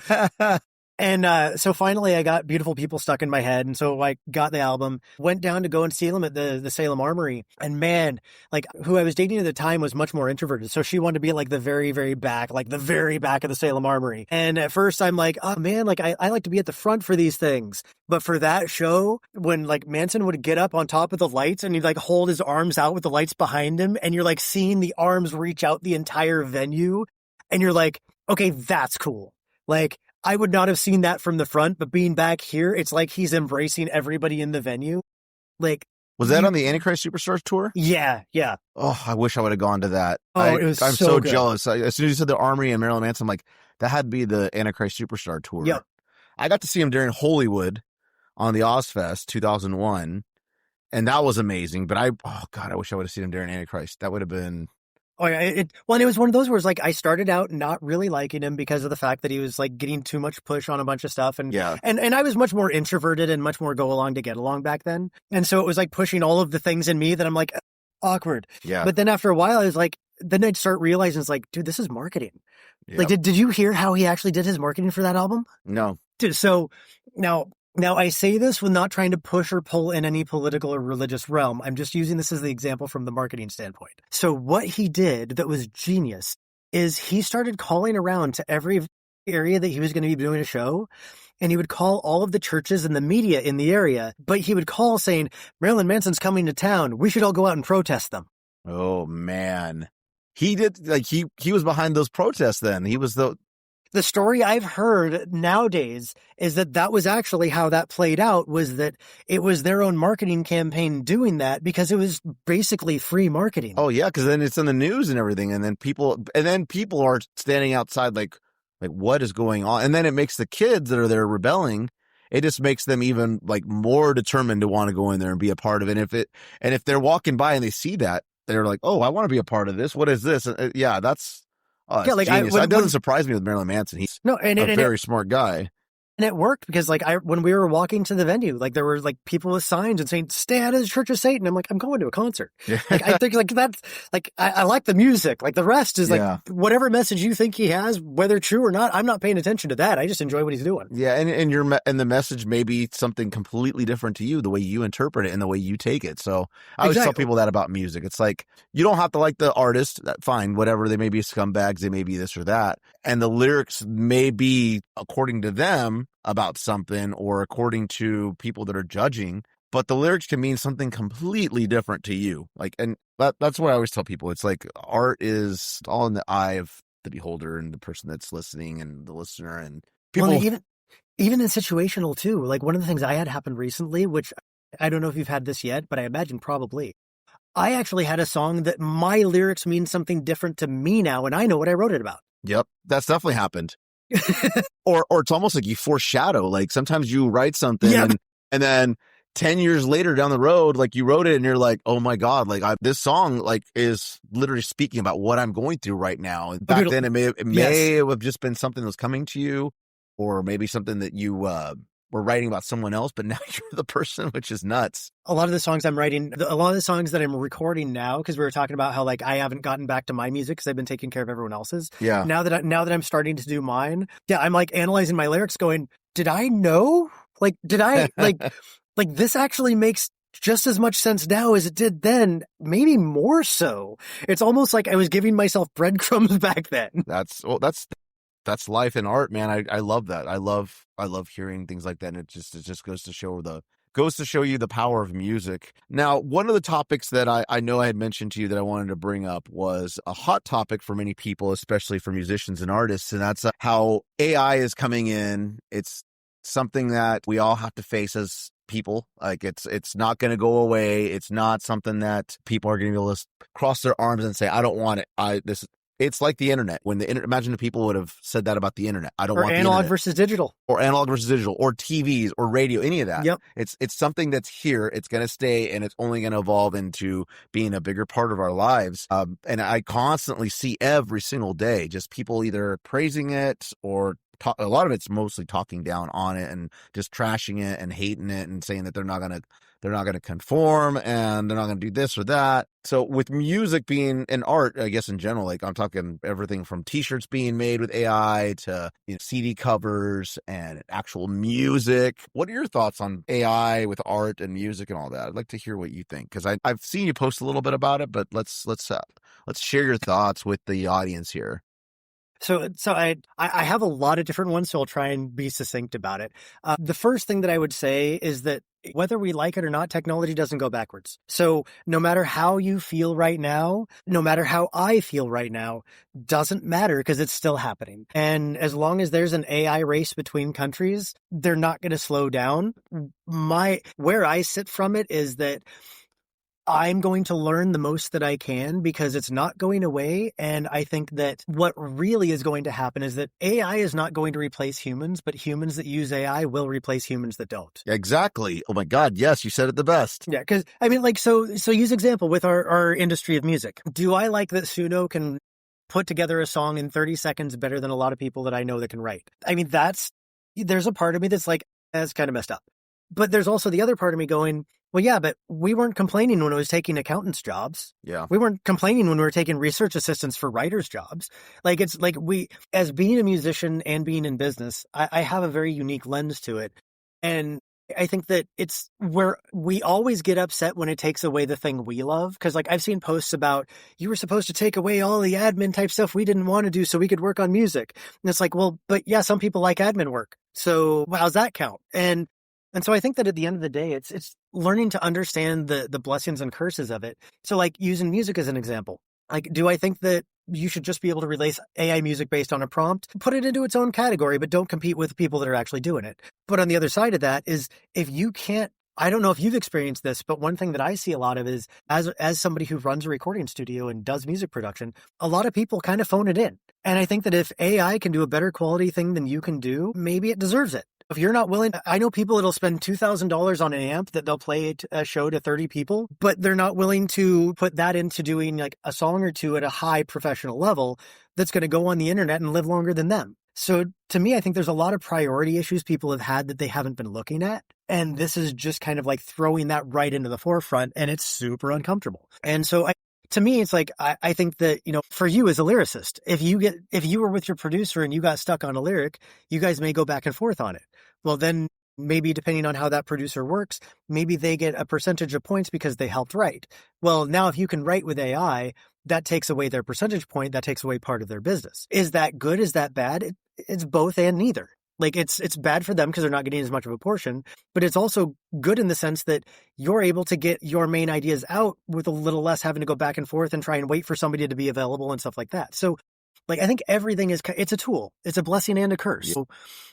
And so finally I got Beautiful People stuck in my head. And so I got the album, went down to go and see them at the Salem Armory. And man, like who I was dating at the time was much more introverted. So she wanted to be like the very, very back, like the very back of the Salem Armory. And at first I'm like, oh man, like I like to be at the front for these things. But for that show, when like Manson would get up on top of the lights and he'd like hold his arms out with the lights behind him, and you're like seeing the arms reach out the entire venue. And you're like, okay, that's cool. Like, I would not have seen that from the front, but being back here, it's like he's embracing everybody in the venue. Like, was that on the Antichrist Superstars tour? Yeah. Oh, I wish I would have gone to that. Oh, I'm so jealous. As soon as you said the Armory and Marilyn Manson, I'm like, that had to be the Antichrist Superstar tour. Yep. I got to see him during Hollywood on the Ozfest 2001, and that was amazing. But I wish I would have seen him during Antichrist. That would have been. Oh yeah, and it was one of those where it's like I started out not really liking him because of the fact that he was like getting too much push on a bunch of stuff, and I was much more introverted and much more go along to get along back then, and so it was like pushing all of the things in me that I'm like awkward. Yeah. But then after a while, I was like, then I'd start realizing it's like, dude, this is marketing. Yep. Like, did you hear how he actually did his marketing for that album? No. Dude, so Now, I say this with not trying to push or pull in any political or religious realm. I'm just using this as the example from the marketing standpoint. So what he did that was genius is he started calling around to every area that he was going to be doing a show, and he would call all of the churches and the media in the area, but he would call saying, Marilyn Manson's coming to town. We should all go out and protest them. Oh, man. He did, like, he was behind those protests then. He was The story I've heard nowadays is that was actually how that played out, was that it was their own marketing campaign doing that because it was basically free marketing. Oh yeah, because then it's in the news and everything, and then people are standing outside like what is going on? And then it makes the kids that are there rebelling. It just makes them even like more determined to want to go in there and be a part of it. And if they're walking by and they see that, they're like, oh, I want to be a part of this. What is this? Yeah, that's. Oh, yeah, like that doesn't surprise me with Marilyn Manson. He's a very smart guy. And it worked because like when we were walking to the venue, like there were like people with signs and saying, stay out of the Church of Satan. I'm like, I'm going to a concert. Yeah. Like, I think like that's like, I like the music. Like the rest is like whatever message you think he has, whether true or not, I'm not paying attention to that. I just enjoy what he's doing. Yeah. And the message may be something completely different to you, the way you interpret it and the way you take it. So I always tell people that about music. It's like, you don't have to like the artist, fine, whatever. They may be scumbags. They may be this or that. And the lyrics may be according to them about something or according to people that are judging, but the lyrics can mean something completely different to you. Like, and that's what I always tell people. It's like art is all in the eye of the beholder and the person that's listening and the listener, and people. Well, even in situational too. Like one of the things I had happen recently, which I don't know if you've had this yet, but I imagine probably. I actually had a song that my lyrics mean something different to me now, and I know what I wrote it about. Yep, that's definitely happened. or it's almost like you foreshadow. Like sometimes you write something and then 10 years later down the road, like you wrote it and you're like, oh my God, like this song like is literally speaking about what I'm going through right now. And back then it may have just been something that was coming to you, or maybe something that you were writing about someone else, but now you're the person, which is nuts. A lot of the songs I'm writing, a lot of the songs that I'm recording now, because we were talking about how like I haven't gotten back to my music because I've been taking care of everyone else's. Yeah. Now that I'm starting to do mine, I'm like analyzing my lyrics, going, did I know? Like, did I like this actually makes just as much sense now as it did then, maybe more so. It's almost like I was giving myself breadcrumbs back then. That's life in art, man. I love that. I love hearing things like that, and it just goes to show you the power of music. Now, one of the topics that I know I had mentioned to you that I wanted to bring up was a hot topic for many people, especially for musicians and artists, and that's how AI is coming in. It's something that we all have to face as people. Like it's not going to go away. It's not something that people are going to be able to cross their arms and say, I don't want it. It's like the internet. When the internet, imagine if people would have said that about the internet. I don't want the internet. Or analog versus digital. Or analog versus digital, or TVs, or radio, any of that. Yep. It's something that's here. It's going to stay, and it's only going to evolve into being a bigger part of our lives. And I constantly see every single day just people either praising it or a lot of it's mostly talking down on it and just trashing it and hating it and saying that they're not going to conform and they're not going to do this or that. So with music being an art, I guess in general, like I'm talking everything from t-shirts being made with AI to CD covers and actual music. What are your thoughts on AI with art and music and all that? I'd like to hear what you think, because I've seen you post a little bit about it, but let's share your thoughts with the audience here. So I have a lot of different ones, so I'll try and be succinct about it. The first thing that I would say is that whether we like it or not, technology doesn't go backwards. So no matter how you feel right now, no matter how I feel right now, doesn't matter because it's still happening. And as long as there's an AI race between countries, they're not going to slow down. Where I sit from it is that I'm going to learn the most that I can because it's not going away. And I think that what really is going to happen is that AI is not going to replace humans, but humans that use AI will replace humans that don't. Exactly. Oh my God. Yes, you said it the best. Yeah. Because I mean, like, so use example with our industry of music. Do I like that Suno can put together a song in 30 seconds better than a lot of people that I know that can write? I mean, there's a part of me that's like, that's kind of messed up. But there's also the other part of me going, well, yeah, but we weren't complaining when I was taking accountants' jobs. Yeah. We weren't complaining when we were taking research assistants for writers' jobs. Like, it's like as being a musician and being in business, I have a very unique lens to it. And I think that it's where we always get upset when it takes away the thing we love. Because like I've seen posts about, you were supposed to take away all the admin type stuff we didn't want to do so we could work on music. And it's like, well, but yeah, some people like admin work. So how's that count? And so I think that at the end of the day, it's learning to understand the blessings and curses of it. So like using music as an example, like, do I think that you should just be able to release AI music based on a prompt? Put it into its own category, but don't compete with people that are actually doing it. But on the other side of that is if you can't, I don't know if you've experienced this, but one thing that I see a lot of is as somebody who runs a recording studio and does music production, a lot of people kind of phone it in. And I think that if AI can do a better quality thing than you can do, maybe it deserves it. If you're not willing, I know people that'll spend $2,000 on an amp that they'll play a show to 30 people, but they're not willing to put that into doing like a song or two at a high professional level that's going to go on the internet and live longer than them. So to me, I think there's a lot of priority issues people have had that they haven't been looking at. And this is just kind of like throwing that right into the forefront, and it's super uncomfortable. And so to me, it's like, I think that, for you as a lyricist, if you were with your producer and you got stuck on a lyric, you guys may go back and forth on it. Well, then maybe depending on how that producer works, maybe they get a percentage of points because they helped write. Well, now if you can write with AI, that takes away their percentage point. That takes away part of their business. Is that good? Is that bad? It's both and neither. Like it's bad for them because they're not getting as much of a portion, but it's also good in the sense that you're able to get your main ideas out with a little less having to go back and forth and try and wait for somebody to be available and stuff like that. So like, I think everything it's a tool. It's a blessing and a curse. So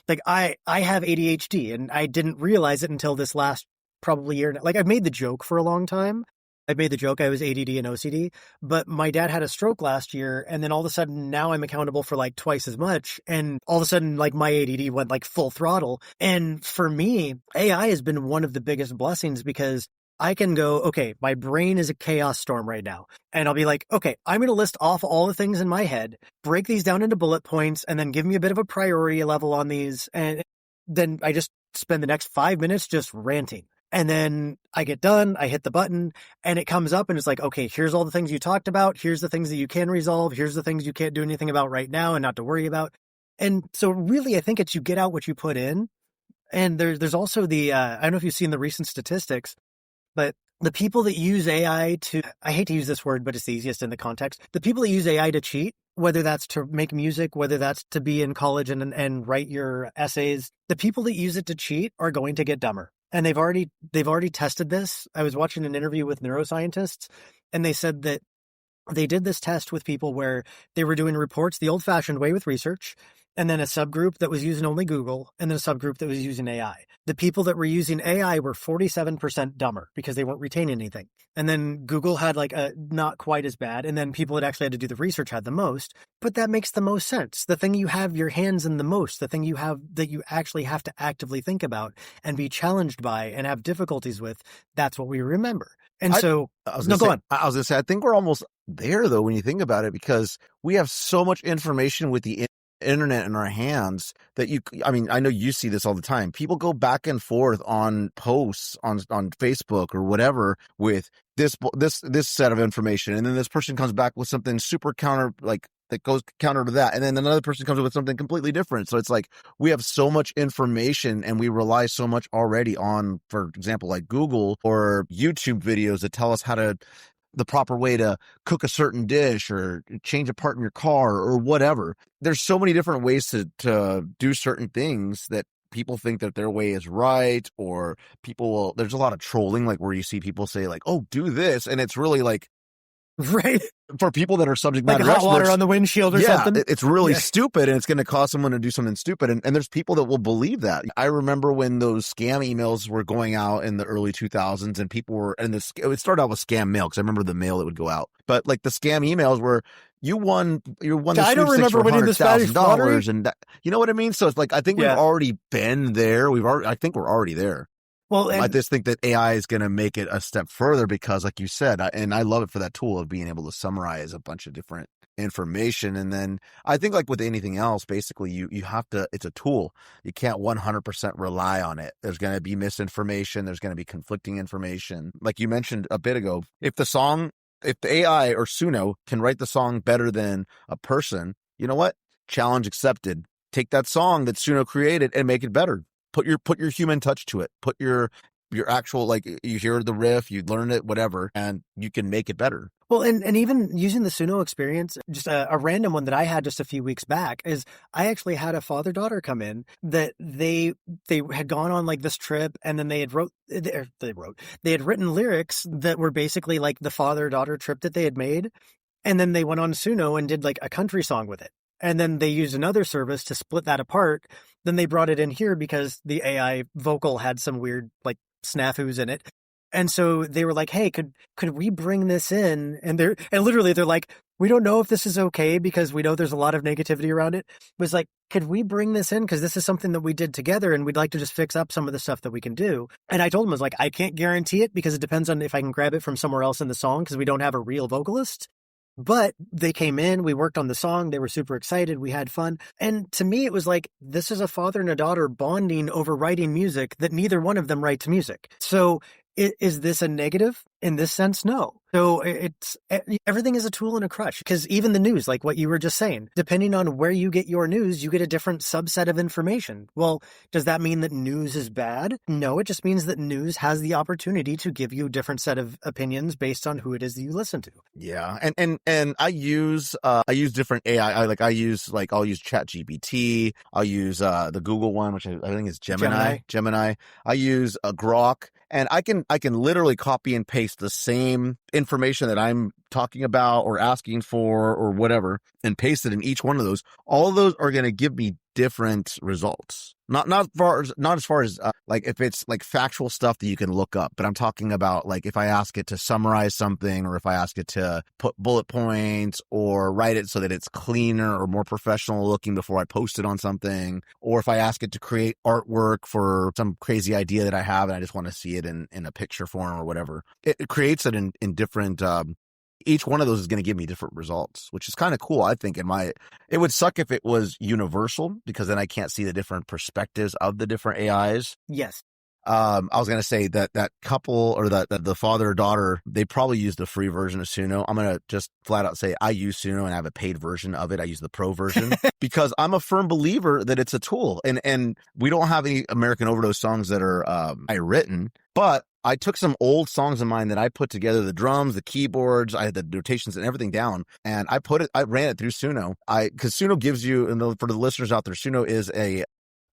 like I have ADHD and I didn't realize it until this last probably year. Like I've made the joke for a long time. I made the joke I was ADD and OCD, but my dad had a stroke last year. And then all of a sudden now I'm accountable for like twice as much. And all of a sudden, like my ADD went like full throttle. And for me, AI has been one of the biggest blessings because I can go, okay, my brain is a chaos storm right now. And I'll be like, okay, I'm going to list off all the things in my head, break these down into bullet points, and then give me a bit of a priority level on these. And then I just spend the next 5 minutes just ranting. And then I get done, I hit the button, and it comes up and it's like, okay, here's all the things you talked about. Here's the things that you can resolve. Here's the things you can't do anything about right now and not to worry about. And so really, I think it's you get out what you put in. And there's also the, I don't know if you've seen the recent statistics, but the people that use AI to, I hate to use this word, but it's the easiest in the context. The people that use AI to cheat, whether that's to make music, whether that's to be in college and write your essays, the people that use it to cheat are going to get dumber. And they've already tested this. I was watching an interview with neuroscientists, and they said that they did this test with people where they were doing reports the old-fashioned way with research, and then a subgroup that was using only Google, and then a subgroup that was using AI. The people that were using AI were 47% dumber because they weren't retaining anything. And then Google had like a not quite as bad. And then people that actually had to do the research had the most. But that makes the most sense. The thing you have your hands in the most, the thing you have that you actually have to actively think about and be challenged by and have difficulties with, that's what we remember. And go on. I was going to say, I think we're almost there, though, when you think about it, because we have so much information with the internet in our hands that I know you see this all the time. People go back and forth on posts on Facebook or whatever with this set of information. And then this person comes back with something super counter, like that goes counter to that. And then another person comes with something completely different. So it's like we have so much information and we rely so much already on, for example, like Google or YouTube videos that tell us the proper way to cook a certain dish or change a part in your car or whatever. There's so many different ways to do certain things that people think that their way is right, or there's a lot of trolling, like where you see people say like, oh, do this. And it's really like, right. For people that are subject matter like hot experts, water on the windshield or something. It's really stupid, and it's going to cause someone to do something stupid. And there's people that will believe that. I remember when those scam emails were going out in the early 2000s, and people were, and it started out with scam mail, because I remember the mail that would go out. But like the scam emails were, you won the I don't remember winning the Spanish lottery. And you know what I mean? So it's like, I think we've already been there. I think we're already there. Well, I just think that AI is going to make it a step further because, like you said, and I love it for that tool of being able to summarize a bunch of different information. And then I think, like with anything else, basically you have to, it's a tool. You can't 100% rely on it. There's going to be misinformation. There's going to be conflicting information. Like you mentioned a bit ago, if the AI or Suno can write the song better than a person, you know what? Challenge accepted. Take that song that Suno created and make it better. Put your human touch to it. Put your actual, like, you hear the riff, you learn it, whatever, and you can make it better. Well, and even using the Suno experience, just a random one that I had just a few weeks back is I actually had a father-daughter come in that they had gone on like this trip, and then they had written lyrics that were basically like the father-daughter trip that they had made, and then they went on Suno and did like a country song with it. And then they used another service to split that apart. Then they brought it in here because the AI vocal had some weird like snafus in it. And so they were like, hey, could we bring this in? And literally they're like, we don't know if this is okay because we know there's a lot of negativity around it. It was like, could we bring this in? Because this is something that we did together and we'd like to just fix up some of the stuff that we can do. And I told him, I was like, I can't guarantee it because it depends on if I can grab it from somewhere else in the song because we don't have a real vocalist. But they came in, we worked on the song, they were super excited, we had fun. And to me, it was like, this is a father and a daughter bonding over writing music that neither one of them writes music. So is this a negative? In this sense, no. So everything is a tool and a crutch, because even the news, like what you were just saying, depending on where you get your news, you get a different subset of information. Well, does that mean that news is bad? No, it just means that news has the opportunity to give you a different set of opinions based on who it is that you listen to. Yeah. And I use different AI. I'll use ChatGPT. I'll use the Google one, which I think is Gemini. I use Grok. And I can literally copy and paste the same information that I'm talking about or asking for or whatever and paste it in each one of those. All of those are going to give me different results. Not as far as like if it's like factual stuff that you can look up, but I'm talking about like if I ask it to summarize something, or if I ask it to put bullet points or write it so that it's cleaner or more professional looking before I post it on something, or if I ask it to create artwork for some crazy idea that I have and I just want to see it in a picture form or whatever, it creates it in different each one of those is going to give me different results, which is kind of cool. I think it would suck if it was universal, because then I can't see the different perspectives of the different AIs. Yes. I was going to say that couple, or the father or daughter, they probably use the free version of Suno. I'm going to just flat out say I use Suno and I have a paid version of it. I use the pro version because I'm a firm believer that it's a tool, and we don't have any American Overdose songs that are I written, but I took some old songs of mine that I put together, the drums, the keyboards, I had the notations and everything down, and I ran it through Suno. Because Suno gives you, and for the listeners out there, Suno is a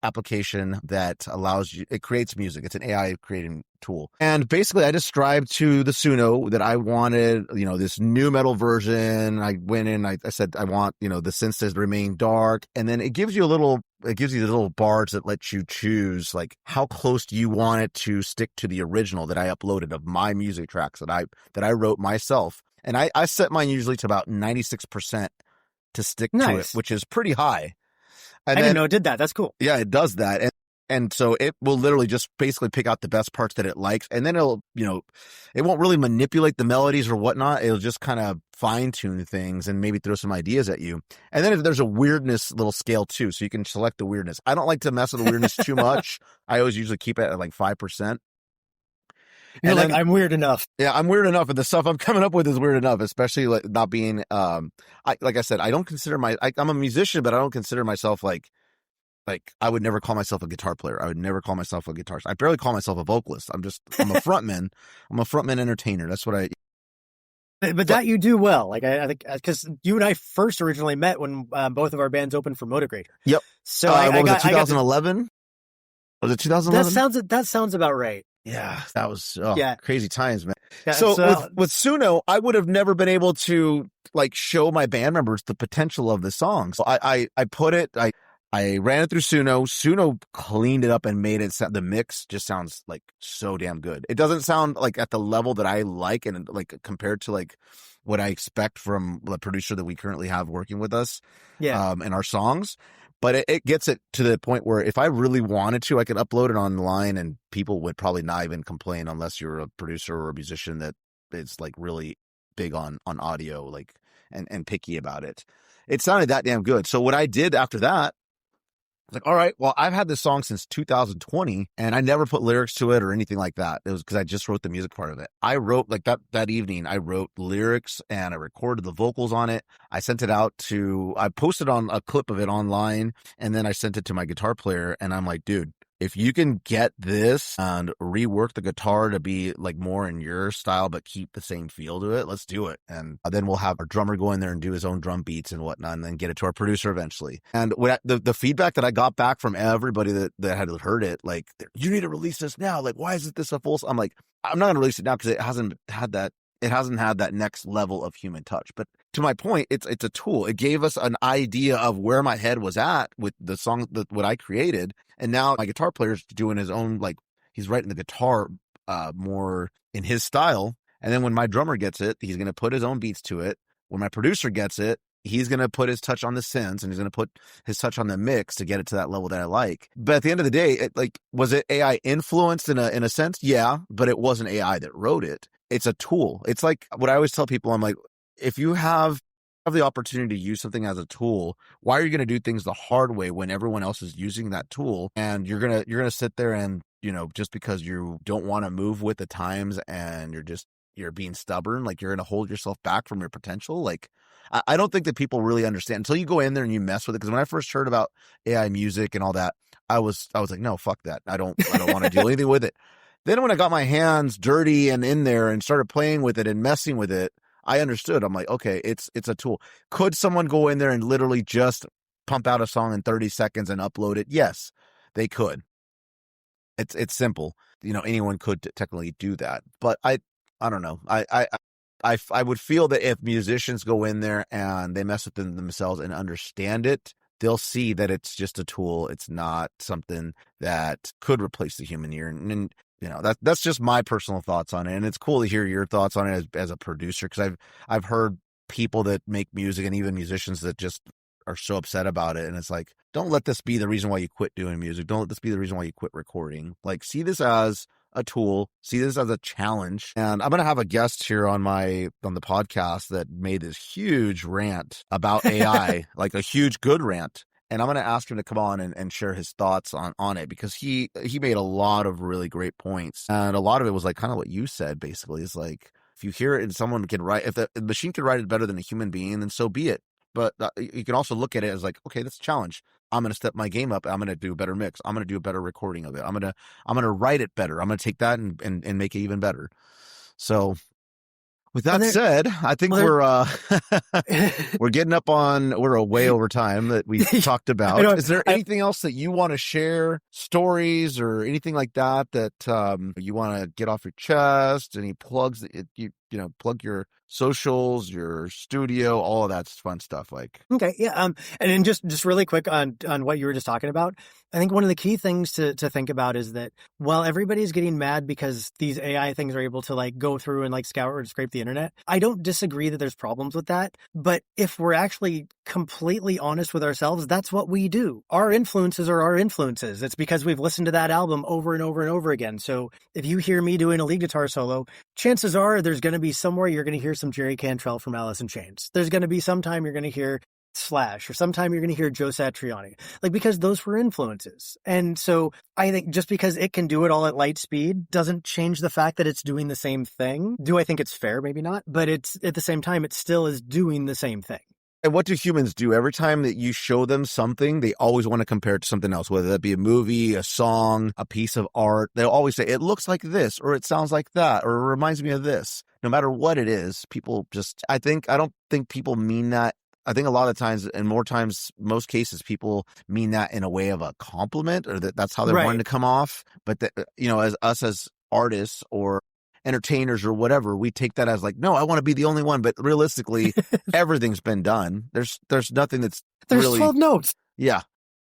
application that allows you, it creates music. It's an AI creating tool. And basically I described to the Suno that I wanted, this new metal version. I went in, I said, I want, the synths to remain dark. And then it gives you the little bars that let you choose like how close do you want it to stick to the original that I uploaded of my music tracks that I wrote myself. And I set mine usually to about 96% to stick to it, which is pretty high. And I didn't know it did that. That's cool. Yeah, it does that. And so it will literally just basically pick out the best parts that it likes. And then it'll, it won't really manipulate the melodies or whatnot. It'll just kind of fine tune things and maybe throw some ideas at you. And then if there's a weirdness little scale too, so you can select the weirdness. I don't like to mess with the weirdness too much. I always usually keep it at like 5%. You're like, I'm weird enough. Yeah, I'm weird enough, and the stuff I'm coming up with is weird enough, especially like not being, like I said, I don't consider I'm a musician, but I don't consider myself like I would never call myself a guitar player. I would never call myself a guitarist. I barely call myself a vocalist. I'm a frontman. I'm a frontman entertainer. That's what I. But that you do well. Like I think because you and I first originally met when both of our bands opened for Motigrator. Yep. So what was it, 2011? Was it 2011? That sounds about right. Yeah, that was crazy times, man. Yeah, so with Suno, I would have never been able to like show my band members the potential of the songs. So I ran it through Suno. Suno cleaned it up and made it the mix just sounds like so damn good. It doesn't sound like at the level that I like, and like compared to like what I expect from the producer that we currently have working with us, in our songs. But it gets it to the point where if I really wanted to, I could upload it online and people would probably not even complain, unless you're a producer or a musician that is like really big on audio, like, and picky about it. It sounded that damn good. So what I did after that, I was like, all right, well, I've had this song since 2020 and I never put lyrics to it or anything like that. It was because I just wrote the music part of it. I wrote like that evening, I wrote lyrics and I recorded the vocals on it. I sent it out I posted on a clip of it online, and then I sent it to my guitar player, and I'm like, dude, if you can get this and rework the guitar to be like more in your style, but keep the same feel to it, let's do it. And then we'll have our drummer go in there and do his own drum beats and whatnot, and then get it to our producer eventually. And the feedback that I got back from everybody that had heard it, like, you need to release this now. Like, why isn't this a full? I'm like, I'm not going to release it now because it hasn't had that next level of human touch. But to my point, it's a tool. It gave us an idea of where my head was at with the song, what I created. And now my guitar player's doing his own, like, he's writing the guitar more in his style. And then when my drummer gets it, he's going to put his own beats to it. When my producer gets it, he's going to put his touch on the synths, and he's going to put his touch on the mix to get it to that level that I like. But at the end of the day, was it AI influenced in a sense? Yeah, but it wasn't AI that wrote it. It's a tool. It's like what I always tell people. I'm like, if you have the opportunity to use something as a tool, why are you going to do things the hard way when everyone else is using that tool? And you're going to sit there and, just because you don't want to move with the times and you're being stubborn, like, you're going to hold yourself back from your potential. Like, I don't think that people really understand until you go in there and you mess with it. Because when I first heard about AI music and all that, I was like, no, fuck that. I don't want to do anything with it. Then when I got my hands dirty and in there and started playing with it and messing with it, I understood. I'm like, okay, it's a tool. Could someone go in there and literally just pump out a song in 30 seconds and upload it? Yes, they could. It's simple. Anyone could technically do that. But I don't know. I would feel that if musicians go in there and they mess with themselves and understand it, they'll see that it's just a tool. It's not something that could replace the human ear. And that's just my personal thoughts on it. And it's cool to hear your thoughts on it as a producer, because I've heard people that make music and even musicians that just are so upset about it. And it's like, don't let this be the reason why you quit doing music. Don't let this be the reason why you quit recording. Like, see this as a tool, see this as a challenge. And I'm going to have a guest here on the podcast that made this huge rant about AI, like a huge good rant. And I'm going to ask him to come on and share his thoughts on it, because he made a lot of really great points. And a lot of it was like kind of what you said, basically. It's like, if you hear it and someone can write, if the machine can write it better than a human being, then so be it. But you can also look at it as like, okay, that's a challenge. I'm going to step my game up. I'm going to do a better mix. I'm going to do a better recording of it. I'm going to write it better. I'm going to take that and make it even better. So with that said, I think we're getting up on, we're way over time that we talked about. Is there anything else that you want to share, stories or anything like that you want to get off your chest? Any plugs that you plug your socials, your studio, all of that fun stuff? Like, okay, yeah. And then just really quick on what you were just talking about. I think one of the key things to think about is that while everybody's getting mad because these AI things are able to like go through and like scour and scrape the internet, I don't disagree that there's problems with that. But if we're actually completely honest with ourselves, that's what we do. Our influences are our influences. It's because we've listened to that album over and over and over again. So if you hear me doing a lead guitar solo, chances are there's going to be somewhere you're going to hear some Jerry Cantrell from Alice in Chains. There's going to be sometime you're going to hear Slash, or sometime you're going to hear Joe Satriani, like, because those were influences. And so I think just because it can do it all at light speed doesn't change the fact that it's doing the same thing. Do I think it's fair? Maybe not, but it's at the same time, it still is doing the same thing. And what do humans do? Every time that you show them something, they always want to compare it to something else, whether that be a movie, a song, a piece of art. They'll always say, it looks like this, or it sounds like that, or it reminds me of this. No matter what it is, people just, I don't think people mean that. I think a lot of times, and more times, most cases, people mean that in a way of a compliment, or that's how they're wanting to come off. But that, as artists or entertainers or whatever, we take that as like, no, I want to be the only one. But realistically, everything's been done. There's nothing there's really 12 notes. Yeah.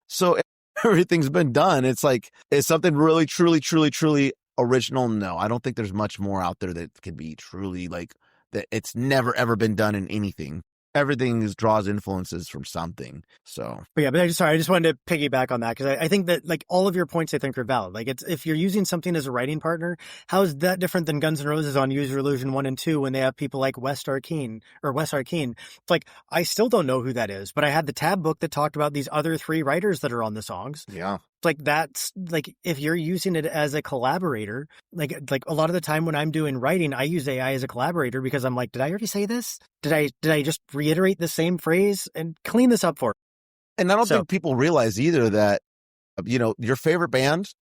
So everything's been done. It's like, is something really, truly, truly, truly original? No, I don't think there's much more out there that could be truly like that. It's never, ever been done in anything. Everything draws influences from something. So, but I just wanted to piggyback on that, because I think that like all of your points I think are valid. Like, it's, if you're using something as a writing partner, how is that different than Guns N' Roses on Use Your Illusion 1 and 2 when they have people like Wes Arkeen? It's like, I still don't know who that is, but I had the tab book that talked about these other 3 writers that are on the songs. Yeah. Like, that's like, if you're using it as a collaborator, like a lot of the time when I'm doing writing, I use AI as a collaborator, because I'm like, did I already say this? Did I just reiterate the same phrase and clean this up for it? And I don't think people realize either that, your favorite band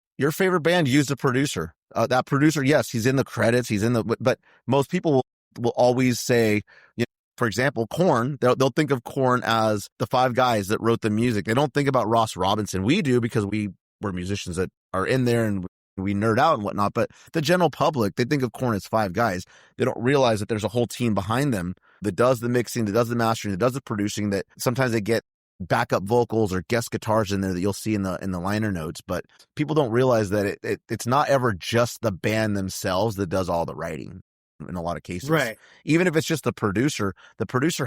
used a producer. That producer, yes, he's in the credits, but most people will always say, for example, Korn, they'll think of Korn as the 5 guys that wrote the music. They don't think about Ross Robinson. We do, because we're musicians that are in there and we nerd out and whatnot. But the general public, they think of Korn as 5 guys. They don't realize that there's a whole team behind them that does the mixing, that does the mastering, that does the producing, that sometimes they get backup vocals or guest guitars in there that you'll see in the liner notes. But people don't realize that it's not ever just the band themselves that does all the writing. In a lot of cases, right? Even if it's just the producer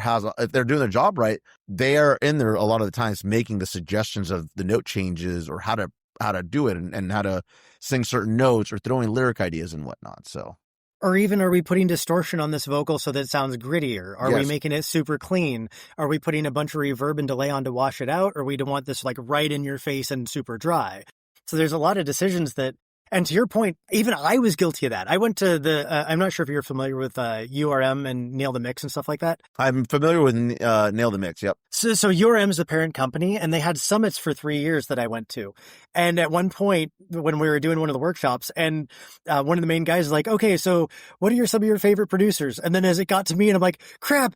has, if they're doing their job right, they are in there a lot of the times making the suggestions of the note changes or how to do it and how to sing certain notes or throwing lyric ideas and whatnot. So, or even, are we putting distortion on this vocal so that it sounds grittier? Are we making it super clean? Are we putting a bunch of reverb and delay on to wash it out? Or we don't want this like right in your face and super dry? So there's a lot of decisions that. And to your point, even I was guilty of that. I went to I'm not sure if you're familiar with URM and Nail the Mix and stuff like that. I'm familiar with Nail the Mix, yep. So URM is the parent company, and they had summits for 3 years that I went to. And at one point, when we were doing one of the workshops, and one of the main guys is like, okay, so what are some of your favorite producers? And then as it got to me, and I'm like, crap.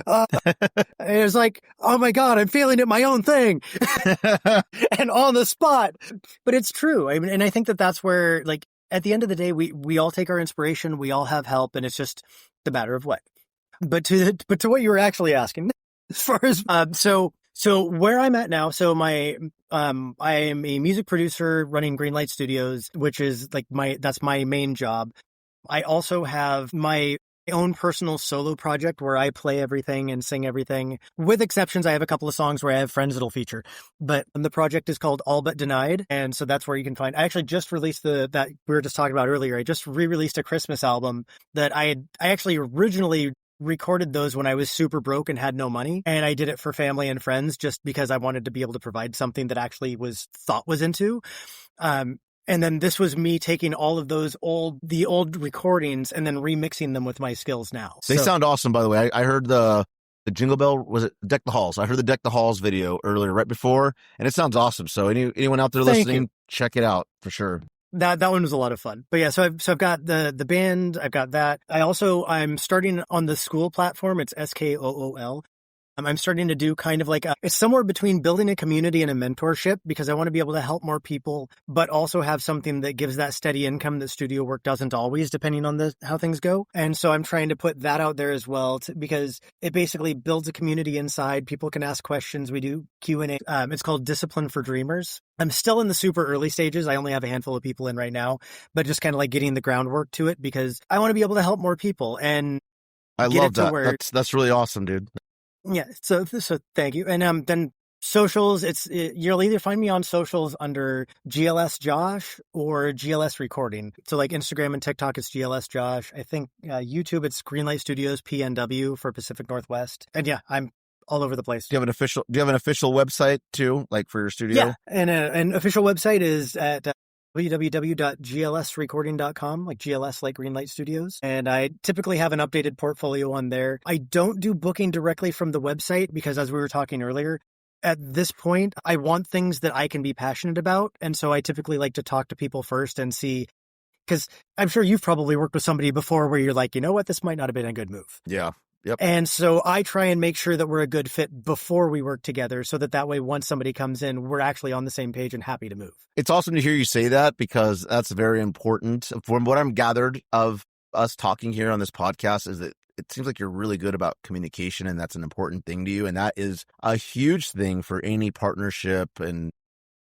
And it was like, oh my God, I'm failing at my own thing. And on the spot. But it's true. I mean, and I think that's where, like, at the end of the day, we all take our inspiration, we all have help, and it's just the matter of what. But to what you were actually asking, as far as so where I'm at now, so I am a music producer running Greenlight Studios, which is like that's my main job. I also have my own personal solo project where I play everything and sing everything. With exceptions, I have a couple of songs where I have friends that'll feature. But the project is called All But Denied. And so that's where you can find. I actually just released that we were just talking about earlier. I just re-released a Christmas album that I actually originally recorded those when I was super broke and had no money. And I did it for family and friends just because I wanted to be able to provide something that actually was into. And then this was me taking all of the old recordings and then remixing them with my skills now. They sound awesome, by the way. I heard the Jingle Bell, was it Deck the Halls? I heard the Deck the Halls video earlier, right before, and it sounds awesome. So anyone out there listening, check it out for sure. That one was a lot of fun. But yeah, so I've got the band, I've got that. I'm starting on the School platform. It's SKOOL. I'm starting to do kind of like it's somewhere between building a community and a mentorship because I want to be able to help more people, but also have something that gives that steady income that studio work doesn't always, depending on how things go. And so I'm trying to put that out there as well because it basically builds a community inside. People can ask questions. We do Q&A. It's called Discipline for Dreamers. I'm still in the super early stages. I only have a handful of people in right now, but just kind of like getting the groundwork to it because I want to be able to help more people. And I love that. That's really awesome, dude. Yeah, so thank you. And then socials, you'll either find me on socials under GLS Josh or GLS Recording. So like Instagram and TikTok, it's GLS Josh. I think YouTube, it's Greenlight Studios PNW for Pacific Northwest. And yeah, I'm all over the place. Do you have an official website too, like for your studio? Yeah, and an official website is at www.glsrecording.com, like GLS, like Greenlight Studios. And I typically have an updated portfolio on there. I don't do booking directly from the website because, as we were talking earlier, at this point, I want things that I can be passionate about. And so I typically like to talk to people first and see, because I'm sure you've probably worked with somebody before where you're like, you know what, this might not have been a good move. Yeah. Yep. And so I try and make sure that we're a good fit before we work together so that way, once somebody comes in, we're actually on the same page and happy to move. It's awesome to hear you say that because that's very important. From what I'm gathered of us talking here on this podcast is that it seems like you're really good about communication and that's an important thing to you. And that is a huge thing for any partnership and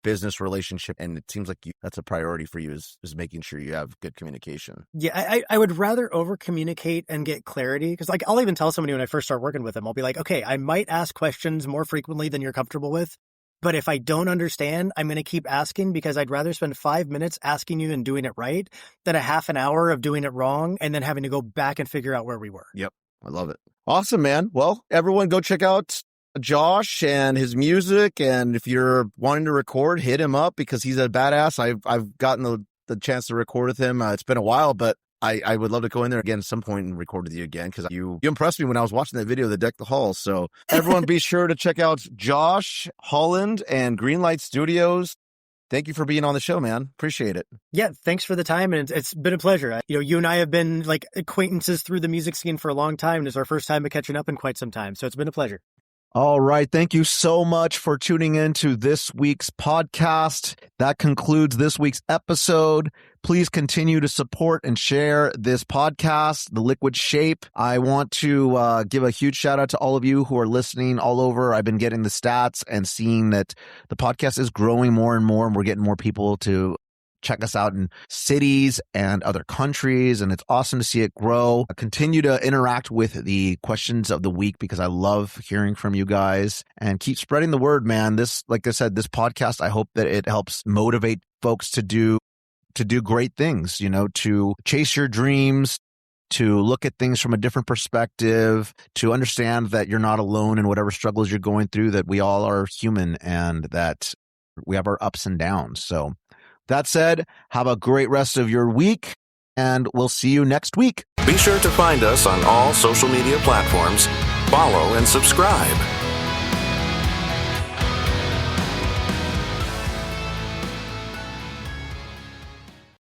business relationship, and it seems like that's a priority for you is making sure you have good communication. Yeah, I would rather over communicate and get clarity because like I'll even tell somebody when I first start working with them, I'll be like, okay, I might ask questions more frequently than you're comfortable with, but if I don't understand, I'm going to keep asking because I'd rather spend 5 minutes asking you and doing it right than a half an hour of doing it wrong and then having to go back and figure out where we were. Yep, I love it. Awesome, man. Well, everyone go check out Josh and his music, and if you're wanting to record, hit him up because he's a badass. I've gotten the chance to record with him. It's been a while, but I would love to go in there again at some point and record with you again because you impressed me when I was watching that video of the Deck the Halls. So everyone be sure to check out Josh Holland and Greenlight Studios. Thank you for being on the show, man. Appreciate it. Yeah, thanks for the time, and it's been a pleasure. You and I have been like acquaintances through the music scene for a long time, and it's our first time of catching up in quite some time, so it's been a pleasure. All right. Thank you so much for tuning in to this week's podcast. That concludes this week's episode. Please continue to support and share this podcast, The Liquid Shape. I want to give a huge shout out to all of you who are listening all over. I've been getting the stats and seeing that the podcast is growing more and more, and we're getting more people to check us out in cities and other countries, and it's awesome to see it grow. Continue to interact with the questions of the week because I love hearing from you guys, and keep spreading the word, man. This, like I said, this podcast, I hope that it helps motivate folks to do great things, to chase your dreams, to look at things from a different perspective, to understand that you're not alone in whatever struggles you're going through, that we all are human and that we have our ups and downs. So that said, have a great rest of your week, and we'll see you next week. Be sure to find us on all social media platforms, follow and subscribe.